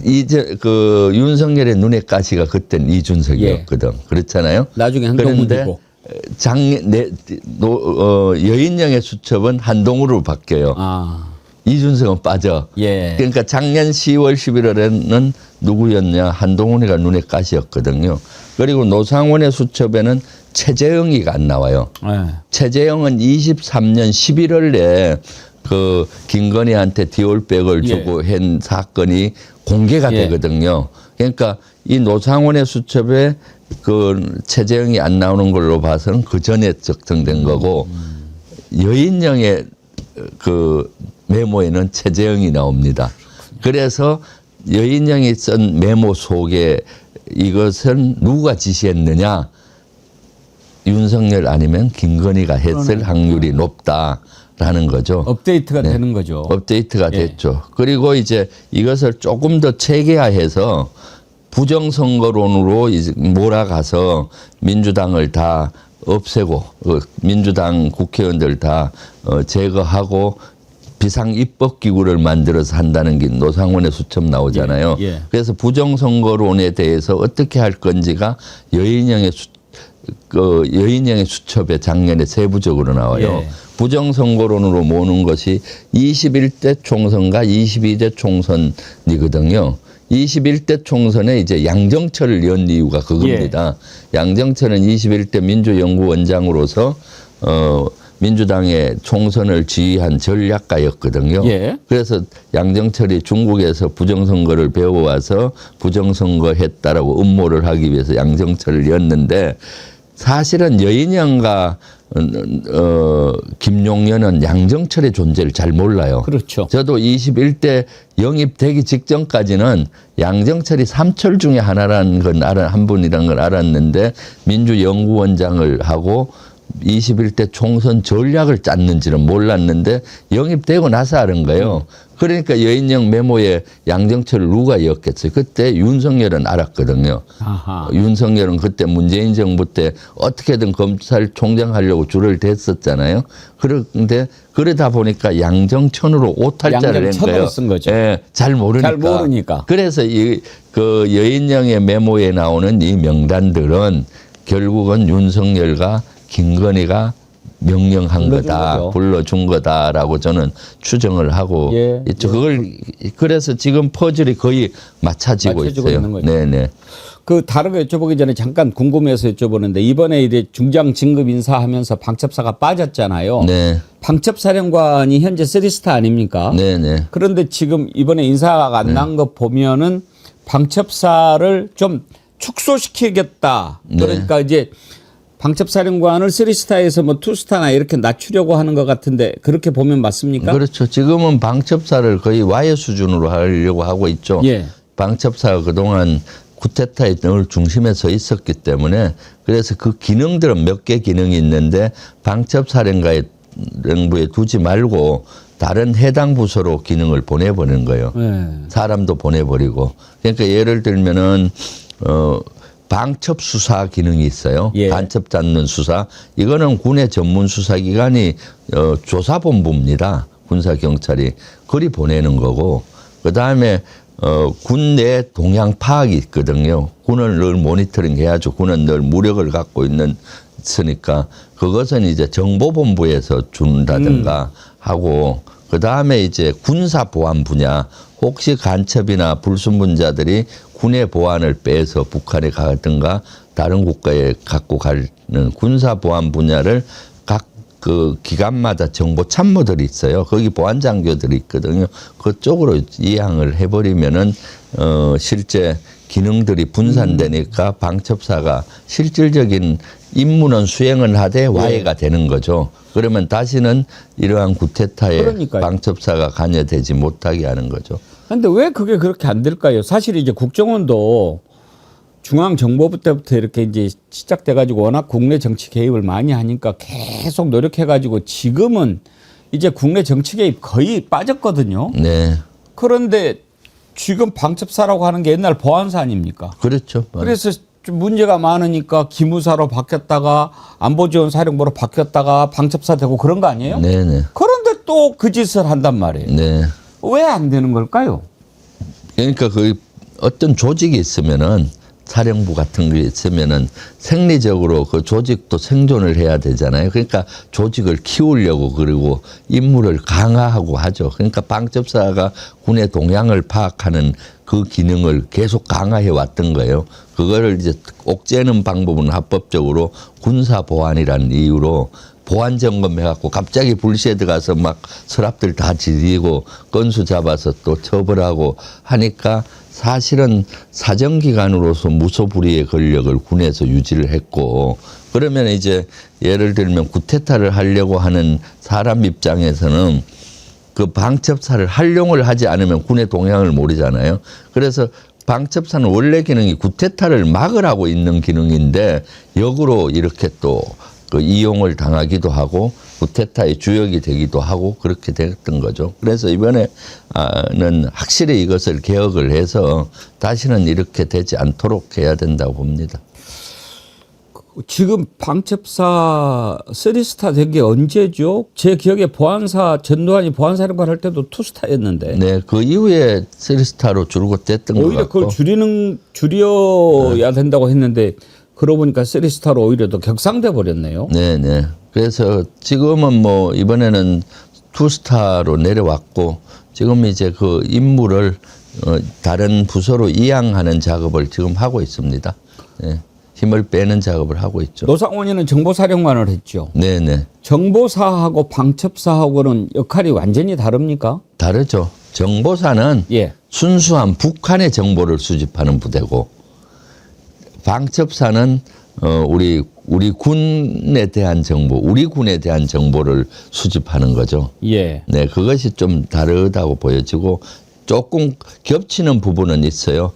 이제 그 윤석열의 눈에 가시가 그때는 이준석이었거든. 그렇잖아요. 나중에 그런데 한동훈이고. 여인영의 수첩은 한동훈으로 바뀌어요. 이준석은 빠져. 그러니까 작년 10월, 11월에는 누구였냐? 한동훈이가 눈에 가시였거든요. 그리고 노상원의 수첩에는 최재형이가 안 나와요. 최재형은 23년 11월에 그 김건희한테 디올백을 주고 한 사건이 공개가 되거든요. 그러니까 이 노상원의 수첩에 그 최재형이 안 나오는 걸로 봐서는 그 전에 적정된 거고 여인영의 그 메모에는 최재형이 나옵니다. 그래서 여인영이 쓴 메모 속에 이것은 누가 지시했느냐? 윤석열 아니면 김건희가 했을 확률이 높다라는 거죠. 업데이트가 되는 거죠. 업데이트가 됐죠. 그리고 이제 이것을 조금 더 체계화해서 부정선거론으로 이제 몰아가서 민주당을 다 없애고 민주당 국회의원들 다 제거하고 비상입법기구를 만들어서 한다는 게 노상원의 수첩 나오잖아요. 그래서 부정선거론에 대해서 어떻게 할 건지가 여인영의 수첩에 작년에 세부적으로 나와요. 부정선거론으로 모는 것이 21대 총선과 22대 총선이거든요. 21대 총선에 이제 양정철을 연 이유가 그겁니다. 양정철은 21대 민주연구원장으로서 민주당의 총선을 지휘한 전략가였거든요. 그래서 양정철이 중국에서 부정선거를 배워와서 부정선거 했다라고 음모를 하기 위해서 양정철을 였는데 사실은 여인영과 김용현은 양정철의 존재를 잘 몰라요. 그렇죠. 저도 21대 영입되기 직전까지는 양정철이 삼철 중에 하나라는 건 한 분이라는 걸 알았는데 민주연구원장을 하고 21대 총선 전략을 짰는지는 몰랐는데 영입되고 나서 아는 거예요. 그러니까 여인영 메모에 양정철을 누가 였겠어요. 그때 윤석열은 알았거든요. 윤석열은 그때 문재인 정부 때 어떻게든 검찰총장 하려고 줄을 댔었잖아요. 그런데 그러다 보니까 양정천으로 오탈자를 낸 거예요. 쓴 거죠. 잘 모르니까. 그래서 그 여인영의 메모에 나오는 이 명단들은 결국은 윤석열과 김건희가 명령한 거다, 불러준 거다라고 저는 추정을 하고 있죠. 그래서 지금 퍼즐이 거의 맞춰지고 있어요. 네네. 그 다른 거 여쭤보기 전에 잠깐 궁금해서 여쭤보는데 이번에 이제 중장 진급 인사하면서 방첩사가 빠졌잖아요. 방첩사령관이 현재 3스타 아닙니까? 네네. 그런데 지금 이번에 인사가 안 난 거 보면은 방첩사를 좀 축소시키겠다. 그러니까 이제 방첩사령관을 3스타에서 뭐 2스타나 이렇게 낮추려고 하는 것 같은데 그렇게 보면 맞습니까? 그렇죠. 지금은 방첩사를 거의 와해 수준으로 하려고 하고 있죠. 방첩사가 그동안 쿠데타의 늘 중심에 서 있었기 때문에 그래서 그 기능들은 몇 개 기능이 있는데 방첩사령부에 두지 말고 다른 해당 부서로 기능을 보내버리는 거예요. 사람도 보내버리고. 그러니까 예를 들면은 방첩 수사 기능이 있어요. 간첩 잡는 수사. 이거는 군의 전문 수사기관이 조사본부입니다. 군사경찰이. 그리 보내는 거고. 그다음에 군 내 동향 파악이 있거든요. 군을 늘 모니터링 해야죠. 군은 늘 무력을 갖고 있으니까 그것은 이제 정보본부에서 준다든가 하고 그다음에 이제 군사보안 분야 혹시 간첩이나 불순분자들이 군의 보안을 빼서 북한에 가든가 다른 국가에 갖고 가는 군사보안 분야를 각 그 기관마다 정보 참모들이 있어요. 거기 보안 장교들이 있거든요. 그쪽으로 이양을 해버리면은 실제 기능들이 분산되니까 방첩사가 실질적인 임무는 수행은 하되 와해가 되는 거죠. 그러면 다시는 이러한 쿠데타에 방첩사가 관여되지 못하게 하는 거죠. 그런데 왜 그게 그렇게 안 될까요? 사실 이제 국정원도 중앙정보부 때부터 이렇게 이제 시작돼가지고 워낙 국내 정치 개입을 많이 하니까 계속 노력해가지고 지금은 이제 국내 정치 개입 거의 빠졌거든요. 그런데 지금 방첩사라고 하는 게 옛날 보안사 아닙니까? 그렇죠. 그래서 좀 문제가 많으니까 기무사로 바뀌었다가 안보지원사령부로 바뀌었다가 방첩사 되고 그런 거 아니에요? 네네. 그런데 또 그 짓을 한단 말이에요. 네. 왜 안 되는 걸까요? 그러니까 그 어떤 조직이 있으면은 사령부 같은 게 있으면은 생리적으로 그 조직도 생존을 해야 되잖아요. 그러니까 조직을 키우려고 그리고 임무를 강화하고 하죠. 그러니까 방첩사가 군의 동향을 파악하는 그 기능을 계속 강화해 왔던 거예요. 그거를 이제 옥죄는 방법은 합법적으로 군사 보안이라는 이유로 보안 점검해갖고 갑자기 불시에드 가서 막 서랍들 다 지리고 건수 잡아서 또 처벌하고 하니까 사실은 사정기관으로서 무소불위의 권력을 군에서 유지를 했고 그러면 이제 예를 들면 쿠데타를 하려고 하는 사람 입장에서는 그 방첩사를 활용을 하지 않으면 군의 동향을 모르잖아요. 그래서 방첩사는 원래 기능이 쿠데타를 막으라고 있는 기능인데 역으로 이렇게 또 그 이용을 당하기도 하고 쿠데타의 주역이 되기도 하고 그렇게 됐던 거죠. 그래서 이번에는 확실히 이것을 개혁을 해서 다시는 이렇게 되지 않도록 해야 된다고 봅니다. 지금 방첩사 3스타 된 게 언제죠? 제 기억에 보안사 전두환이 보안사령관 할 때도 2스타였는데. 네, 그 이후에 3스타로 줄곧 됐던 것 같고. 오히려 그걸 줄여야 된다고 했는데 그러고 보니까 3스타로 오히려 더 격상돼 버렸네요. 네네. 그래서 지금은 뭐 이번에는 2스타로 내려왔고 지금 이제 그 임무를 다른 부서로 이양하는 작업을 지금 하고 있습니다. 네. 힘을 빼는 작업을 하고 있죠. 노상원이는 정보사령관을 했죠. 네네. 정보사하고 방첩사하고는 역할이 완전히 다릅니까? 다르죠. 정보사는 순수한 북한의 정보를 수집하는 부대고 방첩사는 우리 군에 대한 정보, 우리 군에 대한 정보를 수집하는 거죠. 예. 네, 그것이 좀 다르다고 보여지고 조금 겹치는 부분은 있어요.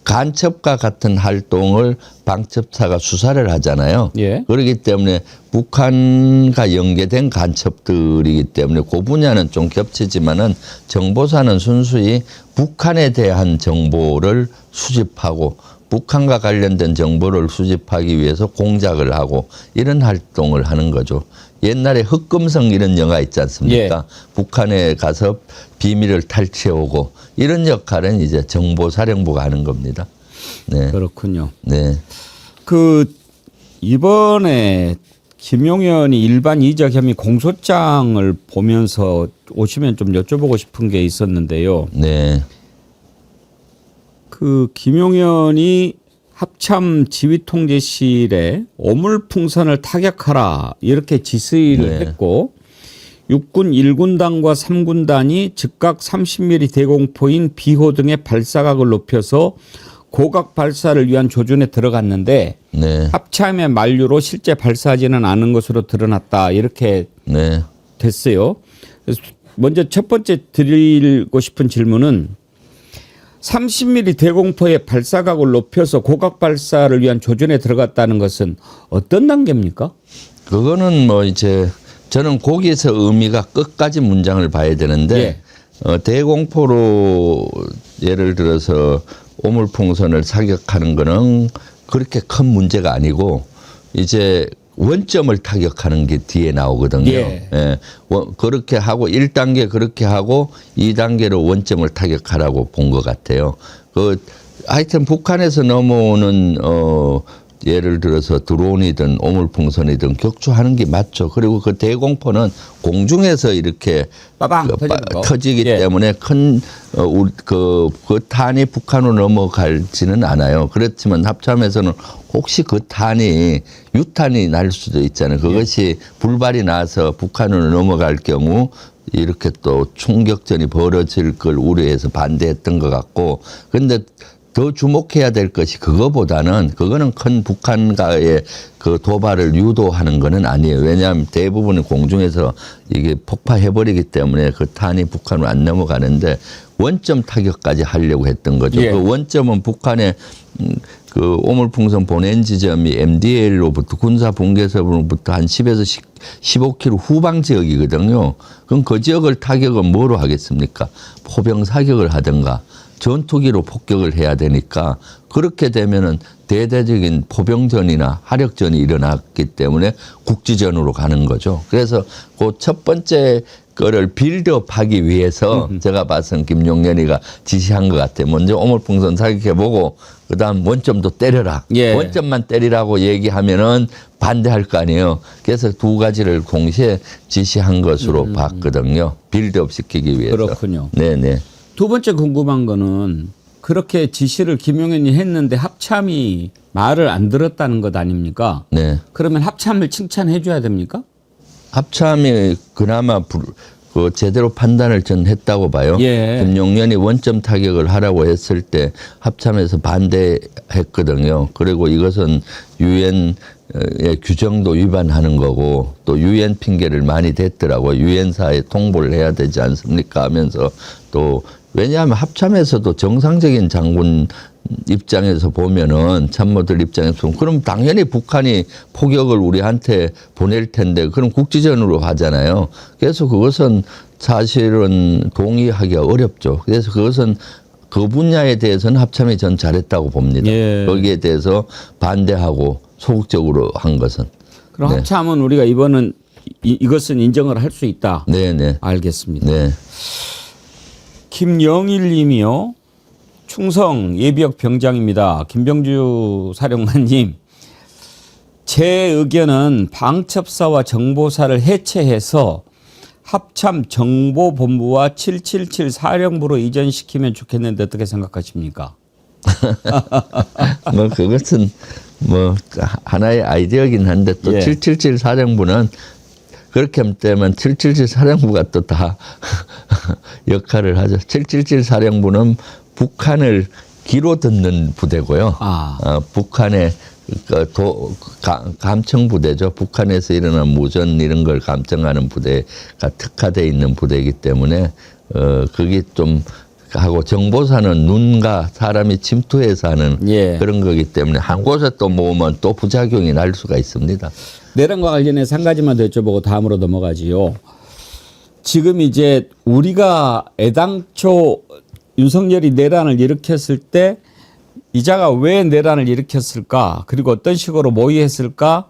간첩과 같은 활동을 방첩사가 수사를 하잖아요. 예. 그렇기 때문에 북한과 연계된 간첩들이기 때문에 그 분야는 좀 겹치지만은 정보사는 순수히 북한에 대한 정보를 수집하고 북한과 관련된 정보를 수집하기 위해서 공작을 하고 이런 활동을 하는 거죠. 옛날에 흑금성 이런 영화 있지 않습니까? 북한에 가서 비밀을 탈취해오고 이런 역할은 이제 정보사령부가 하는 겁니다. 네. 그렇군요. 네. 그 이번에 김용현이 일반 이적 혐의 공소장을 보면서 오시면 좀 여쭤보고 싶은 게 있었는데요. 네. 그 김용현이 합참 지휘통제실에 오물풍선을 타격하라 이렇게 지시를 했고 육군 1군단과 3군단이 즉각 30mm 대공포인 비호 등의 발사각을 높여서 고각 발사를 위한 조준에 들어갔는데 합참의 만류로 실제 발사하지는 않은 것으로 드러났다 이렇게 됐어요. 그래서 먼저 첫 번째 드리고 싶은 질문은 30mm 대공포의 발사각을 높여서 고각 발사를 위한 조준에 들어갔다는 것은 어떤 단계입니까? 그거는 뭐 이제 저는 거기에서 의미가 끝까지 문장을 봐야 되는데 대공포로 예를 들어서 오물풍선을 사격하는 거는 그렇게 큰 문제가 아니고 이제 원점을 타격하는 게 뒤에 나오거든요. 그렇게 하고 1단계 그렇게 하고 2단계로 원점을 타격하라고 본 것 같아요. 하여튼 북한에서 넘어오는 예를 들어서 드론이든 오물풍선이든 격추하는 게 맞죠. 그리고 그 대공포는 공중에서 이렇게 터지기 때문에 그 탄이 북한으로 넘어갈지는 않아요. 그렇지만 합참에서는 혹시 그 탄이 유탄이 날 수도 있잖아요. 그것이 불발이 나서 북한으로 넘어갈 경우 이렇게 또 총격전이 벌어질 걸 우려해서 반대했던 것 같고 근데 더 주목해야 될 것이 그거보다는 그거는 큰 북한과의 그 도발을 유도하는 거는 아니에요. 왜냐하면 대부분은 공중에서 이게 폭파해버리기 때문에 그 탄이 북한으로 안 넘어가는데 원점 타격까지 하려고 했던 거죠. 그 원점은 북한의 그 오물풍선 보낸 지점이 MDL로부터 군사 분계선으로부터 한 10에서 15km 후방 지역이거든요. 그럼 그 지역을 타격은 뭐로 하겠습니까? 포병 사격을 하든가 전투기로 폭격을 해야 되니까 그렇게 되면은 대대적인 포병전이나 화력전이 일어났기 때문에 국지전으로 가는 거죠. 그래서 그 첫 번째 거를 빌드업하기 위해서 제가 봐서는 김용년이가 지시한 것 같아요. 먼저 오물풍선 사격해보고 그다음 원점도 때려라. 예. 원점만 때리라고 얘기하면은 반대할 거 아니에요. 그래서 두 가지를 동시에 지시한 것으로 봤거든요. 빌드업 시키기 위해서. 그렇군요. 네네. 두 번째 궁금한 거는 그렇게 지시를 김용현이 했는데 합참이 말을 안 들었다는 것 아닙니까? 네. 그러면 합참을 칭찬해 줘야 됩니까? 합참이 그나마 그 제대로 판단을 전 했다고 봐요. 예. 김용년이 원점 타격을 하라고 했을 때 합참에서 반대했거든요. 그리고 이것은 유엔의 규정도 위반하는 거고 또 유엔 핑계를 많이 댔더라고요. 유엔사에 통보를 해야 되지 않습니까 하면서 또 왜냐하면 합참에서도 정상적인 장군 입장에서 보면은 참모들 입장에서 보면 그럼 당연히 북한이 포격을 우리한테 보낼 텐데 그럼 국지전으로 하잖아요. 그래서 그것은 사실은 동의하기가 어렵죠. 그래서 그것은 그 분야에 대해서는 합참이 전 잘했다고 봅니다. 예. 거기에 대해서 반대하고 소극적으로 한 것은. 그럼 네. 합참은 우리가 이번은 이것은 인정을 할 수 있다. 네네. 알겠습니다. 네. 김영일 님이요. 충성 예비역 병장입니다. 김병주 사령관님. 제 의견은 방첩사와 정보사를 해체해서 합참 정보본부와 777 사령부로 이전시키면 좋겠는데 어떻게 생각하십니까? 뭐 그것은 뭐 하나의 아이디어긴 한데 또 예. 777 사령부는 그렇게 되면 777 사령부가 또 다 역할을 하죠. 777 사령부는 북한을 귀로 듣는 부대고요. 북한의 감청 부대죠. 북한에서 일어난 무전 이런 걸 감청하는 부대가 특화되어 있는 부대이기 때문에 그게 좀 하고 정보사는 눈과 사람이 침투해서 하는 그런 거기 때문에 한 곳에 또 모으면 또 부작용이 날 수가 있습니다. 내란과 관련해서 한 가지만 더 여쭤보고 다음으로 넘어가지요. 지금 이제 우리가 애당초 윤석열이 내란을 일으켰을 때 이자가 왜 내란을 일으켰을까 그리고 어떤 식으로 모의했을까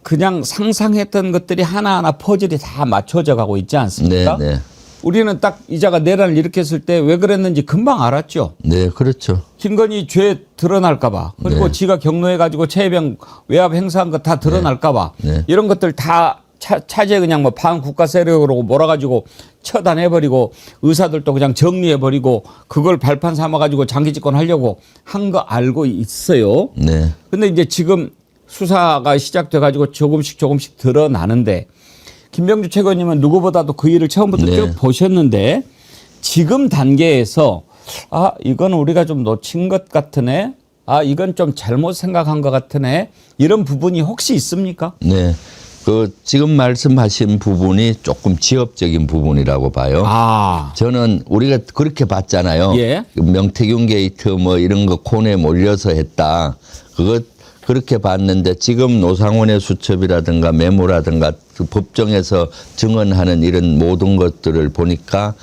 그냥 상상했던 것들이 하나하나 퍼즐이 다 맞춰져 가고 있지 않습니까? 네, 네. 우리는 딱 이자가 내란을 일으켰을 때 왜 그랬는지 금방 알았죠. 네, 그렇죠. 김건희 죄 드러날까 봐 그리고 네. 지가 경로해가지고 최혜병 외압 행사한 거 다 드러날까 봐 네. 이런 것들 다 차제 그냥 뭐 반국가 세력으로 몰아가지고 처단해버리고 의사들도 그냥 정리해버리고 그걸 발판 삼아가지고 장기 집권하려고 한 거 알고 있어요. 네. 근데 이제 지금 수사가 시작돼가지고 조금씩 드러나는데 김병주 최고님은 누구보다도 그 일을 처음부터 쭉 보셨는데 지금 단계에서 아 이건 우리가 좀 놓친 것 같으네. 아 이건 좀 잘못 생각한 것 같으네. 이런 부분이 혹시 있습니까? 네. 그 지금 말씀하신 부분이 조금 지엽적인 부분이라고 봐요. 저는 우리가 그렇게 봤잖아요. 예. 명태균 게이트 뭐 이런 거 콘에 몰려서 했다. 그렇게 봤는데 지금 노상원의 수첩이라든가 메모라든가 그 법정에서 증언하는 이런 모든 것들을 보니까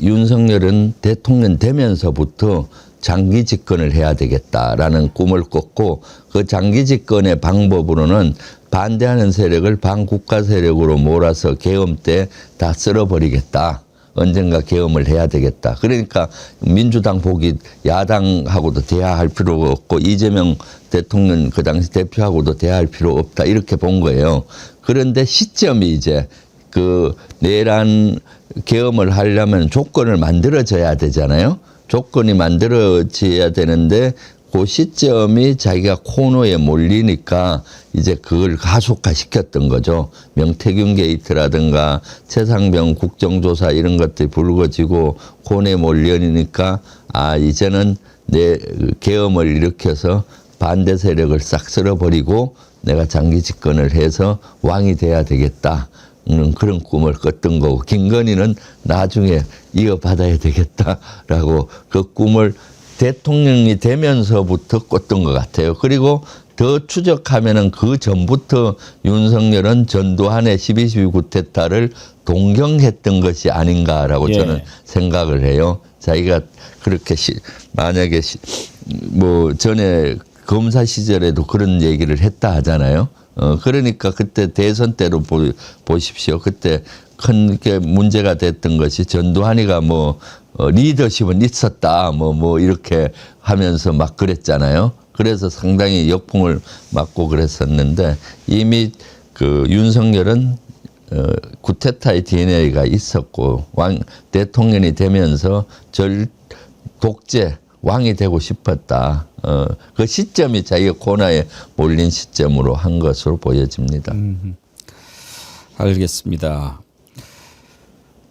윤석열은 대통령 되면서부터 장기 집권을 해야 되겠다라는 꿈을 꿨고 그 장기 집권의 방법으로는 반대하는 세력을 반국가 세력으로 몰아서 계엄 때 다 쓸어버리겠다. 언젠가 계엄을 해야 되겠다. 그러니까 민주당 복이 야당하고도 대화할 필요가 없고 이재명 대통령 그 당시 대표하고도 대화할 필요 없다. 이렇게 본 거예요. 그런데 시점이 이제 그 내란 계엄을 하려면 조건을 만들어져야 되잖아요. 조건이 만들어져야 되는데 그 시점이 자기가 코너에 몰리니까 이제 그걸 가속화시켰던 거죠. 명태균 게이트라든가 최상병 국정조사 이런 것들이 불거지고 코너에 몰리니까 아 이제는 내 계엄을 일으켜서 반대 세력을 싹 쓸어버리고 내가 장기 집권을 해서 왕이 돼야 되겠다. 그런 꿈을 꿨던 거고 김건희는 나중에 이어받아야 되겠다라고 그 꿈을 대통령이 되면서부터 꿨던 것 같아요. 그리고 더 추적하면은 그 전부터 윤석열은 전두환의 12.12 쿠데타를 동경했던 것이 아닌가라고 예. 저는 생각을 해요. 자기가 그렇게 만약에 뭐 전에 검사 시절에도 그런 얘기를 했다 하잖아요. 그러니까 그때 대선 때로 보십시오. 그때 큰 게 문제가 됐던 것이 전두환이가 뭐 리더십은 있었다 뭐 이렇게 하면서 막 그랬잖아요. 그래서 상당히 역풍을 맞고 그랬었는데 이미 그 윤석열은 쿠데타의 DNA가 있었고 대통령이 되면서 독재 왕이 되고 싶었다. 그 시점이 자기가 고나에 몰린 시점으로 한 것으로 보여집니다. 알겠습니다.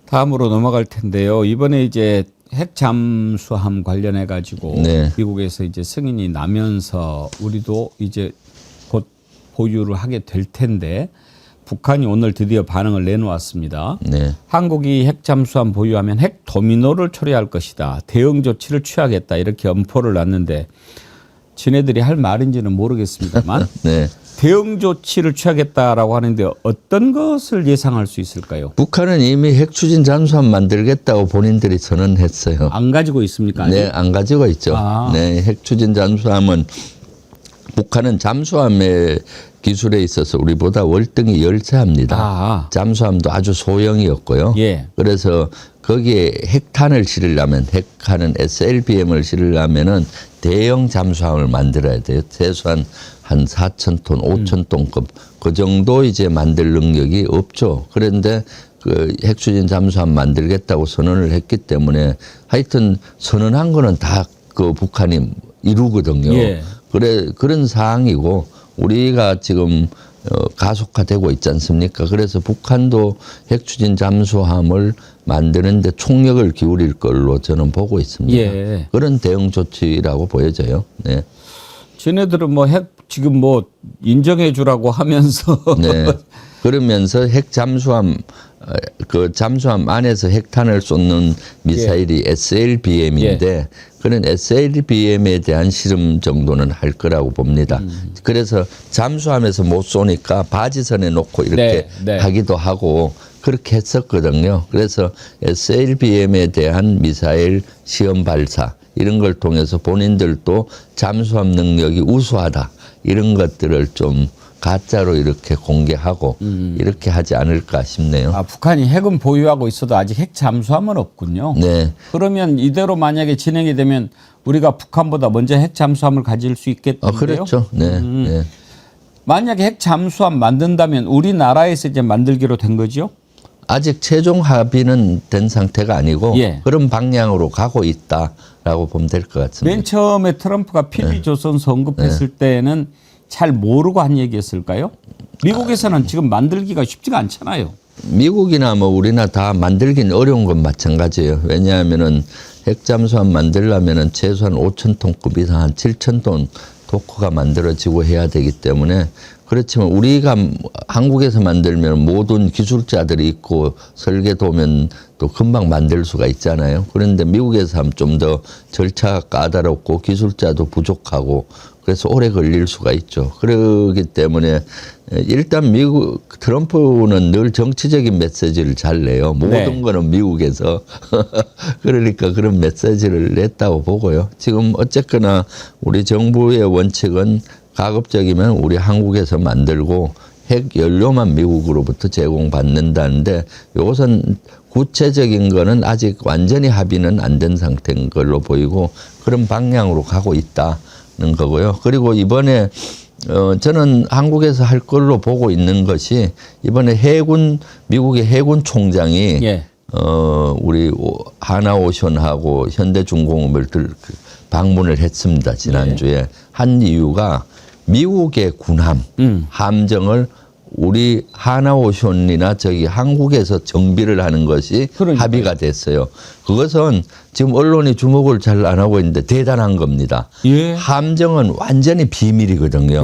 다음으로 넘어갈 텐데요. 이번에 이제 핵 잠수함 관련해 가지고 네. 미국에서 이제 승인이 나면서 우리도 이제 곧 보유를 하게 될 텐데 북한이 오늘 드디어 반응을 내놓았습니다. 네. 한국이 핵 잠수함 보유하면 핵 도미노를 초래할 것이다. 대응 조치를 취하겠다. 이렇게 엄포를 놨는데 지네들이 할 말인지는 모르겠습니다만 네. 대응 조치를 취하겠다라고 하는데 어떤 것을 예상할 수 있을까요? 북한은 이미 핵 추진 잠수함 만들겠다고 본인들이 선언했어요. 안 가지고 있습니까? 아직? 네, 안 가지고 있죠. 네, 핵 추진 잠수함은 북한은 잠수함의 기술에 있어서 우리보다 월등히 열세합니다. 잠수함도 아주 소형이었고요. 예. 그래서 거기에 핵탄을 실으려면 핵하는 SLBM을 실으려면은 대형 잠수함을 만들어야 돼요. 최소한 한 4,000톤, 5,000톤급 그 정도 이제 만들 능력이 없죠. 그런데 그 핵추진 잠수함 만들겠다고 선언을 했기 때문에 하여튼 선언한 거는 다 그 북한이 이루거든요. 예. 그런 사항이고 우리가 지금 가속화되고 있지 않습니까? 그래서 북한도 핵추진 잠수함을 만드는데 총력을 기울일 걸로 저는 보고 있습니다. 예. 그런 대응 조치라고 보여져요. 네. 쟤네들은 뭐 핵 지금 뭐 인정해 주라고 하면서 네. 그러면서 핵 잠수함 그 잠수함 안에서 핵탄을 쏟는 미사일이 SLBM인데 그런 SLBM에 대한 실험 정도는 할 거라고 봅니다. 그래서 잠수함에서 못 쏘니까 바지선에 놓고 이렇게 하기도 하고 그렇게 했었거든요. 그래서 SLBM에 대한 미사일 시험 발사 이런 걸 통해서 본인들도 잠수함 능력이 우수하다 이런 것들을 좀 가짜로 이렇게 공개하고 이렇게 하지 않을까 싶네요. 아, 북한이 핵은 보유하고 있어도 아직 핵 잠수함은 없군요. 네. 그러면 이대로 만약에 진행이 되면 우리가 북한보다 먼저 핵 잠수함을 가질 수 있겠는데요? 그렇죠. 네. 네. 만약에 핵 잠수함 만든다면 우리나라에서 이제 만들기로 된 거죠? 아직 최종 합의는 된 상태가 아니고 그런 방향으로 가고 있다라고 보면 될 것 같습니다. 맨 처음에 트럼프가 PB조선소 언급했을 때는 잘 모르고 한 얘기였을까요? 미국에서는 지금 만들기가 쉽지가 않잖아요. 미국이나 뭐 우리나 다 만들긴 어려운 건 마찬가지예요. 왜냐하면은 핵잠수함 만들려면은 최소한 5,000톤급 이상 한 7,000톤 도커가 만들어지고 해야 되기 때문에 그렇지만 우리가 한국에서 만들면 모든 기술자들이 있고 설계도면 또 금방 만들 수가 있잖아요. 그런데 미국에서 하면 좀 더 절차가 까다롭고 기술자도 부족하고 그래서 오래 걸릴 수가 있죠. 그렇기 때문에 일단 미국 트럼프는 늘 정치적인 메시지를 잘 내요. 모든 거는 미국에서 그러니까 그런 메시지를 냈다고 보고요. 지금 어쨌거나 우리 정부의 원칙은 가급적이면 우리 한국에서 만들고 핵 연료만 미국으로부터 제공받는다는데 이것은 구체적인 거는 아직 완전히 합의는 안 된 상태인 걸로 보이고 그런 방향으로 가고 있다는 거고요. 그리고 이번에 저는 한국에서 할 걸로 보고 있는 것이 이번에 미국의 해군 총장이 우리 하나오션하고 현대중공업을 방문을 했습니다. 지난주에. 한 이유가 미국의 군함, 함정을 우리 하나오션이나 저기 한국에서 정비를 하는 것이 합의가 됐어요. 그것은 지금 언론이 주목을 잘 안 하고 있는데 대단한 겁니다. 함정은 완전히 비밀이거든요.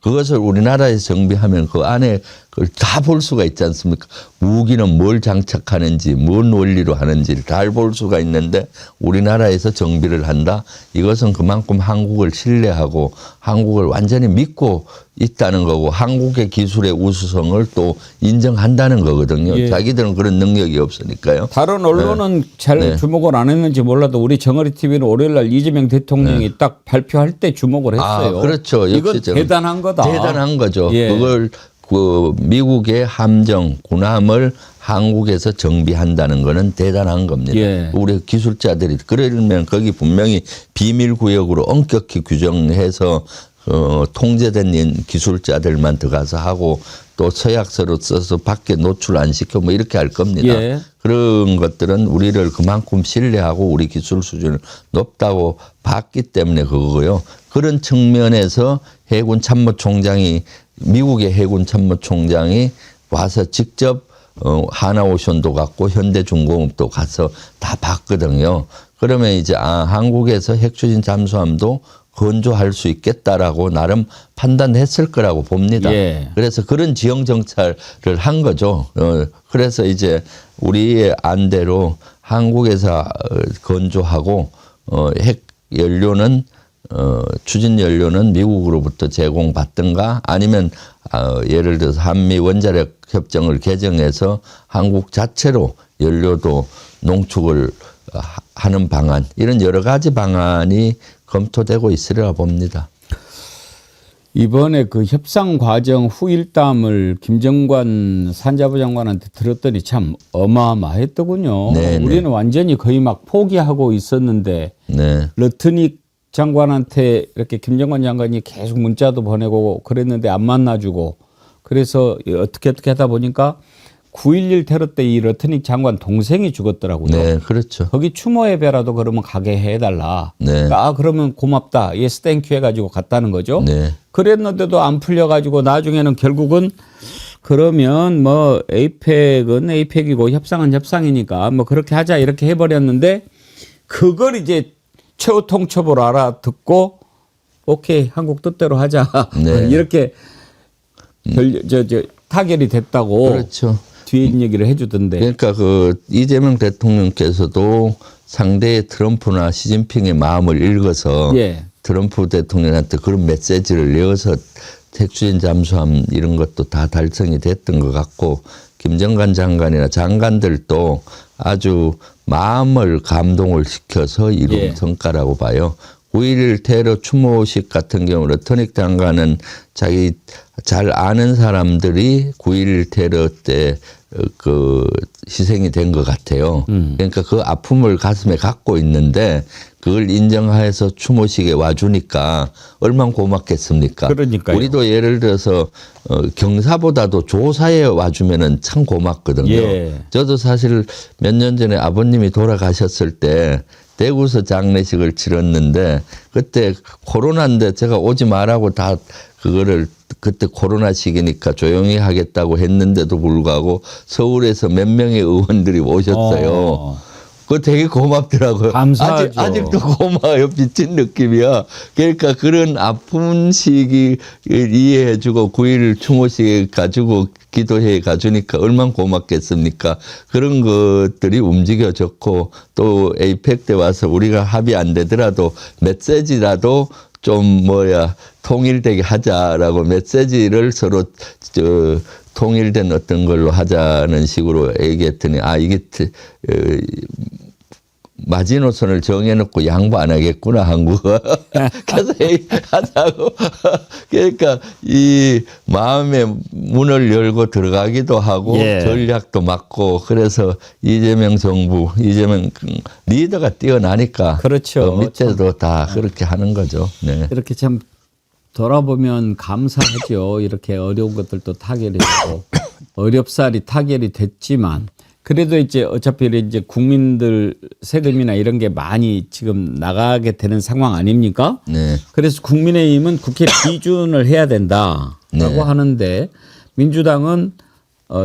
그것을 우리나라에서 정비하면 그 안에 그걸 다 볼 수가 있지 않습니까? 무기는 뭘 장착하는지, 뭔 원리로 하는지를 다 볼 수가 있는데 우리나라에서 정비를 한다? 이것은 그만큼 한국을 신뢰하고 한국을 완전히 믿고 있다는 거고 한국의 기술의 우수성을 또 인정한다는 거거든요. 예. 자기들은 그런 능력이 없으니까요. 다른 언론은 네. 잘 네. 주목을 안 했는지 몰라도 우리 정어리 TV는 월요일 날 이재명 대통령이 딱 발표할 때 주목을 했어요. 아, 그렇죠. 이건 역시 대단한 거다. 대단한 거죠. 예. 그걸 그 미국의 함정, 군함을 한국에서 정비한다는 거는 대단한 겁니다. 예. 우리 기술자들이 그러면 거기 분명히 비밀 구역으로 엄격히 규정해서 통제된 기술자들만 들어가서 하고 또 서약서로 써서 밖에 노출 안 시켜 뭐 이렇게 할 겁니다. 예. 그런 것들은 우리를 그만큼 신뢰하고 우리 기술 수준을 높다고 봤기 때문에 그거고요. 그런 측면에서 해군 참모총장이 미국의 해군 참모총장이 와서 직접 하나오션도 갔고 현대중공업도 가서 다 봤거든요. 그러면 이제 한국에서 핵추진 잠수함도 건조할 수 있겠다라고 나름 판단했을 거라고 봅니다. 예. 그래서 그런 지형 정찰을 한 거죠. 그래서 이제 우리의 안대로 한국에서 건조하고 핵 연료는 추진 연료는 미국으로부터 제공받든가 아니면 예를 들어서 한미 원자력 협정을 개정해서 한국 자체로 연료도 농축을 하는 방안 이런 여러 가지 방안이 검토되고 있으리라 봅니다. 이번에 그 협상 과정 후일담을 김정관 산자부 장관한테 들었더니 참 어마어마했더군요. 네네. 우리는 완전히 거의 막 포기하고 있었는데 네. 러트닉 장관한테 이렇게 김정관 장관이 계속 문자도 보내고 그랬는데 안 만나주고 그래서 어떻게 하다 보니까 9.11 테러 때 이 러트닉 장관 동생이 죽었더라고요. 네, 그렇죠. 거기 추모 예배라도 그러면 가게 해달라. 네. 그러면 고맙다. 예스 땡큐 해가지고 갔다는 거죠. 네. 그랬는데도 안 풀려가지고 나중에는 결국은 그러면 뭐 에이펙은 에이펙이고 협상은 협상이니까 뭐 그렇게 하자 이렇게 해버렸는데 그걸 이제 최후 통첩으로 알아듣고 오케이 한국 뜻대로 하자 네. 이렇게 타결이 됐다고. 그렇죠. 뒤에 얘기를 해주던데. 그러니까 그 이재명 대통령께서도 상대의 트럼프나 시진핑의 마음을 읽어서 예. 트럼프 대통령한테 그런 메시지를 내어서 핵추진 잠수함 이런 것도 다 달성이 됐던 것 같고 김정관 장관이나 장관들도 아주 마음을 감동을 시켜서 이룬 예. 성과라고 봐요. 9.11 테러 추모식 같은 경우 러트닉 장관은 자기 잘 아는 사람들이 9.11 테러 때 그 희생이 된 것 같아요. 그러니까 그 아픔을 가슴에 갖고 있는데 그걸 인정해서 추모식에 와주니까 얼마나 고맙겠습니까? 그러니까요. 우리도 예를 들어서 경사보다도 조사에 와주면은 참 고맙거든요. 예. 저도 사실 몇 년 전에 아버님이 돌아가셨을 때 대구에서 장례식을 치렀는데 그때 코로나인데 제가 오지 말라고 다 그거를 그때 코로나 시기니까 조용히 하겠다고 했는데도 불구하고 서울에서 몇 명의 의원들이 오셨어요. 그거 되게 고맙더라고요. 감사하죠. 아직도 고마워요. 비친 느낌이야. 그러니까 그런 아픈 시기를 이해해주고 9.11 추모식에 가지고 기도해 가주니까 얼마나 고맙겠습니까. 그런 것들이 움직여졌고 또 에이펙 때 와서 우리가 합의 안 되더라도 메시지라도 좀 통일되게 하자라고 메시지를 서로 통일된 어떤 걸로 하자는 식으로 얘기했더니 이게 마지노선을 정해놓고 양보 안 하겠구나 한국은. 그래서 하자고. 그러니까 이 마음의 문을 열고 들어가기도 하고 예. 전략도 맞고 그래서 이재명 정부, 이재명 리더가 뛰어나니까 그렇죠. 밑에도 다 그렇게 하는 거죠. 네. 이렇게 참 돌아보면 감사하죠. 이렇게 어려운 것들도 타결이 되고 어렵사리 타결이 됐지만 그래도 이제 어차피 이제 국민들 세금이나 이런 게 많이 지금 나가게 되는 상황 아닙니까? 네. 그래서 국민의힘은 국회 비준을 해야 된다라고 네. 하는데 민주당은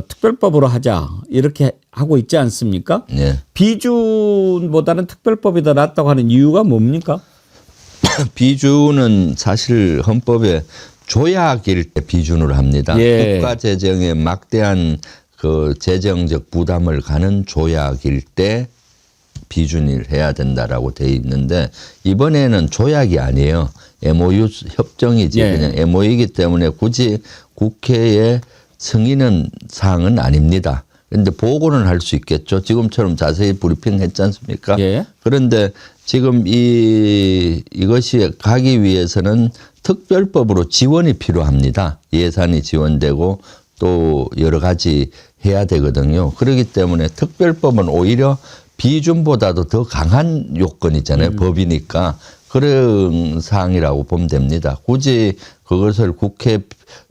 특별법으로 하자 이렇게 하고 있지 않습니까? 네. 비준보다는 특별법이 더 낫다고 하는 이유가 뭡니까? 비준은 사실 헌법에 조약일 때 비준으로 합니다. 예. 국가 재정에 막대한 그 재정적 부담을 가는 조약일 때 비준을 해야 된다라고 돼 있는데 이번에는 조약이 아니에요. MOU 협정이지 예. 그냥 MOU이기 때문에 굳이 국회에 승인은 사항은 아닙니다. 그런데 보고는 할 수 있겠죠. 지금처럼 자세히 브리핑했지 않습니까? 예. 그런데 지금 이것이 가기 위해서는 특별법으로 지원이 필요합니다. 예산이 지원되고 또 여러 가지 해야 되거든요. 그렇기 때문에 특별법은 오히려 비준보다도 더 강한 요건이잖아요. 법이니까. 그런 사항이라고 보면 됩니다. 굳이 그것을 국회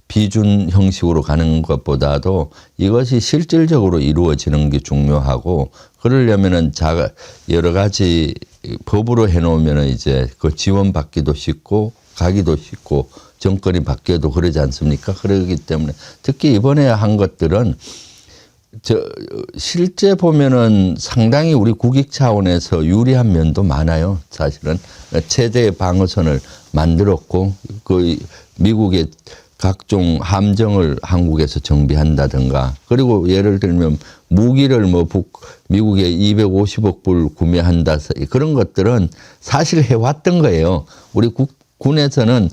비준 형식으로 가는 것보다도 이것이 실질적으로 이루어지는 게 중요하고 그러려면은 여러 가지 법으로 해놓으면은 이제 그 지원받기도 쉽고 가기도 쉽고 정권이 바뀌어도 그러지 않습니까? 그러기 때문에 특히 이번에 한 것들은 실제 보면은 상당히 우리 국익 차원에서 유리한 면도 많아요. 사실은 최대의 방어선을 만들었고 그 미국의 각종 함정을 한국에서 정비한다든가 그리고 예를 들면 무기를 미국에 250억 불 구매한다 그런 것들은 사실 해왔던 거예요. 우리 군에서는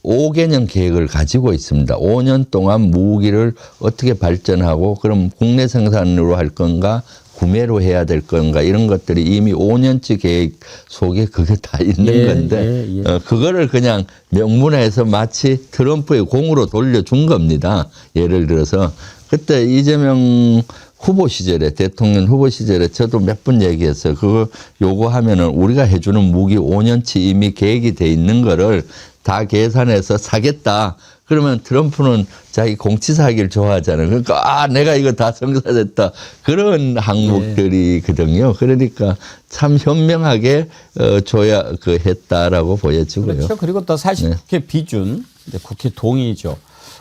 5개년 계획을 가지고 있습니다. 5년 동안 무기를 어떻게 발전하고 그럼 국내 생산으로 할 건가 구매로 해야 될 건가 이런 것들이 이미 5년치 계획 속에 그게 다 있는 건데 그거를 그냥 명문화해서 마치 트럼프의 공으로 돌려준 겁니다. 예를 들어서 그때 이재명 후보 시절에 대통령 후보 시절에 저도 몇 번 얘기했어요. 그거 요구하면은 우리가 해주는 무기 5년치 이미 계획이 돼 있는 거를 다 계산해서 사겠다. 그러면 트럼프는 자기 공치사기를 좋아하잖아요. 그러니까 내가 이거 다 성사됐다. 그런 항목들이거든요. 그러니까 참 현명하게 했다라고 보여지고요. 그렇죠. 그리고 또 사실 국회 비준, 국회 동의죠.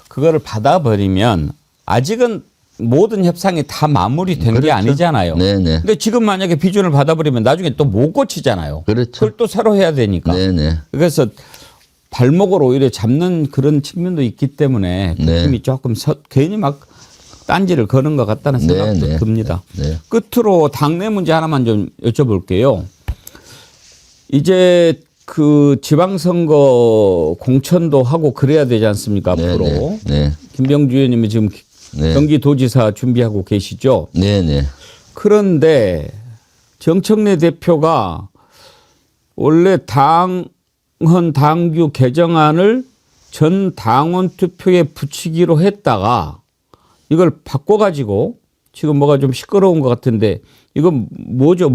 그거를 받아버리면 아직은 모든 협상이 다 마무리된 게 아니잖아요. 네네. 근데 지금 만약에 비준을 받아버리면 나중에 또 못 고치잖아요. 그렇죠. 그걸 또 새로 해야 되니까. 네네. 그래서 발목을 오히려 잡는 그런 측면도 있기 때문에 국힘이 조금 괜히 막 딴지를 거는 것 같다는 생각도 듭니다. 끝으로 당내 문제 하나만 좀 여쭤볼게요. 이제 그 지방선거 공천도 하고 그래야 되지 않습니까? 앞으로. 김병주 의원님이 지금 경기도지사 준비하고 계시죠? 네네. 그런데 정청래 대표가 원래 당규 개정안을 전 당원 투표에 붙이기로 했다가 이걸 바꿔가지고 지금 뭐가 좀 시끄러운 것 같은데 이건 뭐죠?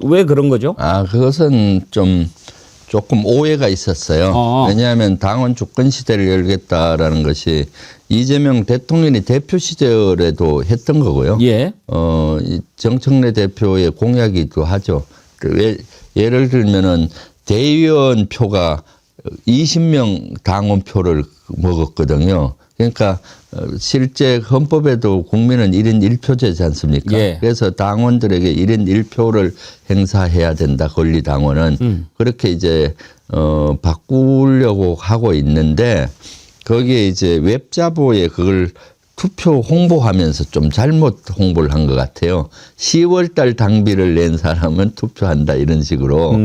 왜 그런 거죠? 그것은 조금 오해가 있었어요. 왜냐하면 당원 주권 시대를 열겠다라는 것이 이재명 대통령이 대표 시절에도 했던 거고요. 정청래 대표의 공약이기도 하죠. 예를 들면은 대의원 표가 20명 당원 표를 먹었거든요. 그러니까 실제 헌법에도 국민은 1인 1표제지 않습니까? 그래서 당원들에게 1인 1표를 행사해야 된다. 권리당원은. 그렇게 이제 바꾸려고 하고 있는데 거기에 이제 웹자보에 그걸 투표 홍보하면서 좀 잘못 홍보를 한 것 같아요. 10월 달 당비를 낸 사람은 투표한다 이런 식으로.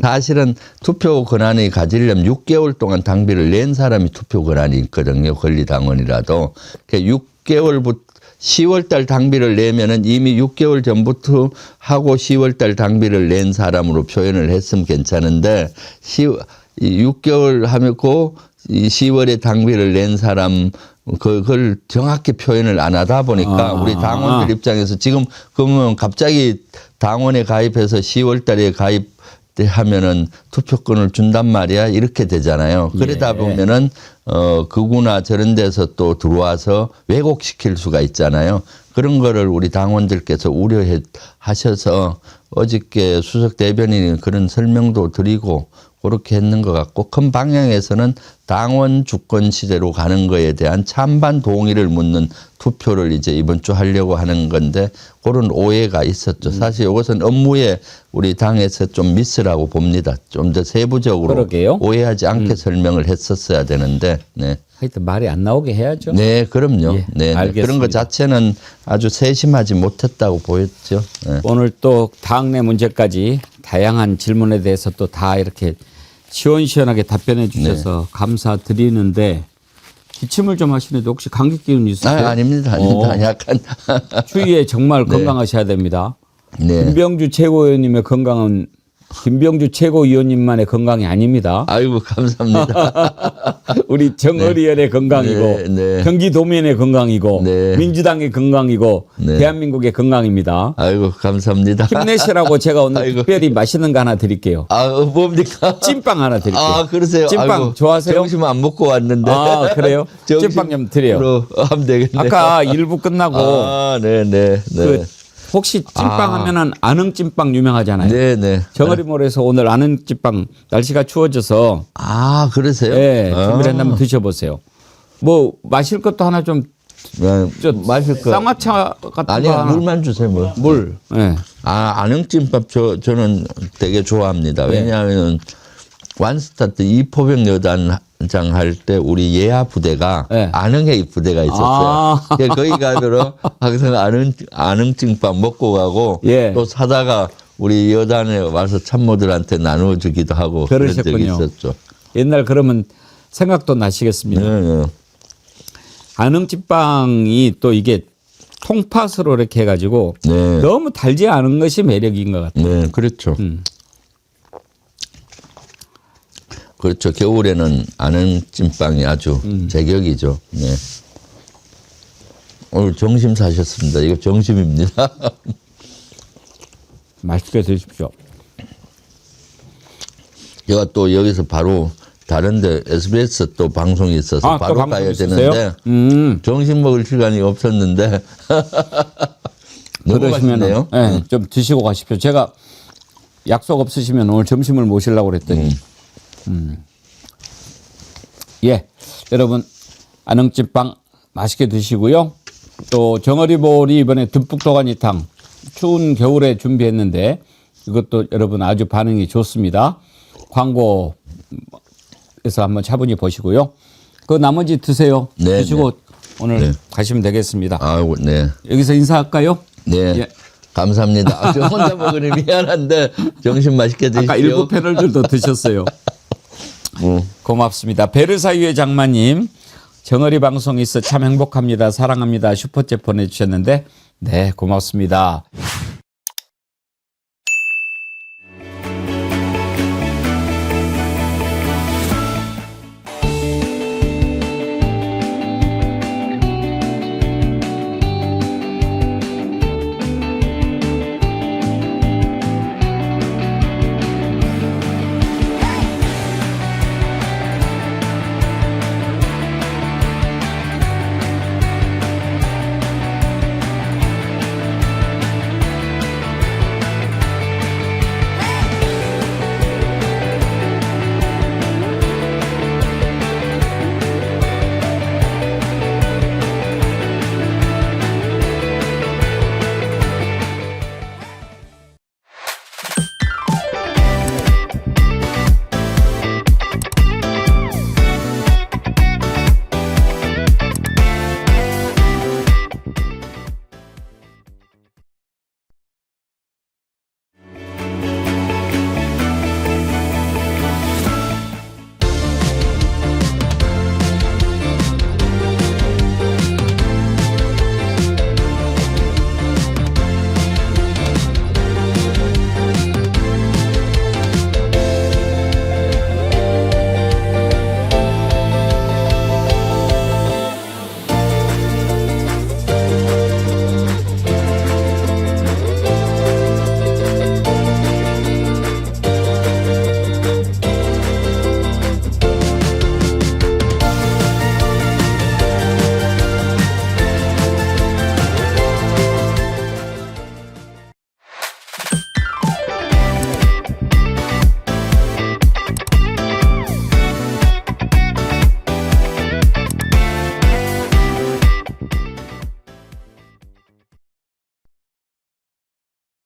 사실은 투표 권한이 가지려면 6개월 동안 당비를 낸 사람이 투표 권한이 있거든요. 권리당원이라도. 6개월부터 10월 달 당비를 내면은 이미 6개월 전부터 하고 10월 달 당비를 낸 사람으로 표현을 했으면 괜찮은데 6개월 하고 10월에 당비를 낸 사람 그걸 정확히 표현을 안 하다 보니까 우리 당원들 입장에서 지금 그러면 갑자기 당원에 가입해서 10월 달에 가입하면은 투표권을 준단 말이야 이렇게 되잖아요. 그러다 보면은 그구나 저런 데서 또 들어와서 왜곡시킬 수가 있잖아요. 그런 거를 우리 당원들께서 우려하셔서 어저께 수석 대변인이 그런 설명도 드리고 그렇게 했는 것 같고 큰 방향에서는 당원 주권 시대로 가는 거에 대한 찬반 동의를 묻는 투표를 이제 이번 주 하려고 하는 건데 그런 오해가 있었죠. 사실 이것은 업무에 우리 당에서 좀 미스라고 봅니다. 좀 더 세부적으로 그러게요. 오해하지 않게 설명을 했었어야 되는데. 네. 하여튼 말이 안 나오게 해야죠. 네, 그럼요. 예, 네, 알겠습니다. 그런 것 자체는 아주 세심하지 못했다고 보였죠. 네. 오늘 또 당내 문제까지 다양한 질문에 대해서 또 다 이렇게 시원시원하게 답변해 주셔서 감사드리는데 기침을 좀 하시는데 혹시 감기 기운 있으세요? 아닙니다. 약간 추위에 정말 건강하셔야 됩니다. 네. 김병주 최고위원님의 건강은 김병주 최고위원님만의 건강이 아닙니다. 아이고 감사합니다. 우리 정의리연의 건강이고 경기도민의 건강이고 민주당의 건강이고 대한민국의 건강입니다. 아이고 감사합니다. 힘내시라고 제가 오늘 특별히 맛있는 거 하나 드릴게요. 아 뭡니까? 찐빵 하나 드릴게요. 아 그러세요? 찐빵 아이고, 좋아하세요? 점심 안 먹고 왔는데. 아 그래요? 찐빵 좀 드려요. 하면 되겠네요. 아까 일부 끝나고 네네. 그 혹시 찐빵 하면은 안흥찐빵 유명하잖아요. 네네. 정어리몰에서 오늘 안흥찐빵 날씨가 추워져서 그러세요? 네, 준비를 한번 드셔보세요. 뭐 마실 것도 하나 좀 마실 거. 쌍화차 같은 거 아니요 하나. 물만 주세요 뭐. 물. 네. 안흥찜밥 저는 되게 좋아합니다. 왜냐하면 완스타트 이포병 여단장 할 때 우리 예하 부대가 안흥에 부대가 있었어요. 거기 가서 항상 안흥찜밥 먹고 가고 또 사다가 우리 여단에 와서 참모들한테 나눠주기도 하고 그런 적이 있었죠. 옛날 그러면 생각도 나시겠습니다. 네. 안흥찜빵이 또 이게 통팥으로 이렇게 해가지고 너무 달지 않은 것이 매력인 것 같아요. 네, 그렇죠. 그렇죠. 겨울에는 안흥찜빵이 아주 제격이죠. 네. 오늘 점심 사셨습니다. 이거 점심입니다. 맛있게 드십시오. 제가 또 여기서 바로 다른데 SBS 또 방송이 있어서 바로 가야 되는데 점심 먹을 시간이 없었는데 너무 맛있네요. 네, 좀 드시고 가십시오. 제가 약속 없으시면 오늘 점심을 모시려고 그랬더니 예, 여러분 안흥찜빵 맛있게 드시고요. 또 정어리볼이 이번에 듬뿍 도가니탕 추운 겨울에 준비했는데 이것도 여러분 아주 반응이 좋습니다. 광고에서 한번 차분히 보시고요. 그 나머지 드세요. 드시고 오늘 가시면 되겠습니다. 네. 여기서 인사할까요? 네. 예. 감사합니다. 저 혼자 먹으니 미안한데 점심 맛있게 드십시오. 아까 일부 패널들도 드셨어요. 고맙습니다. 베르사유의 장마님, 정어리 방송이 있어 참 행복합니다. 사랑합니다. 슈퍼챗 보내주셨는데 네 고맙습니다.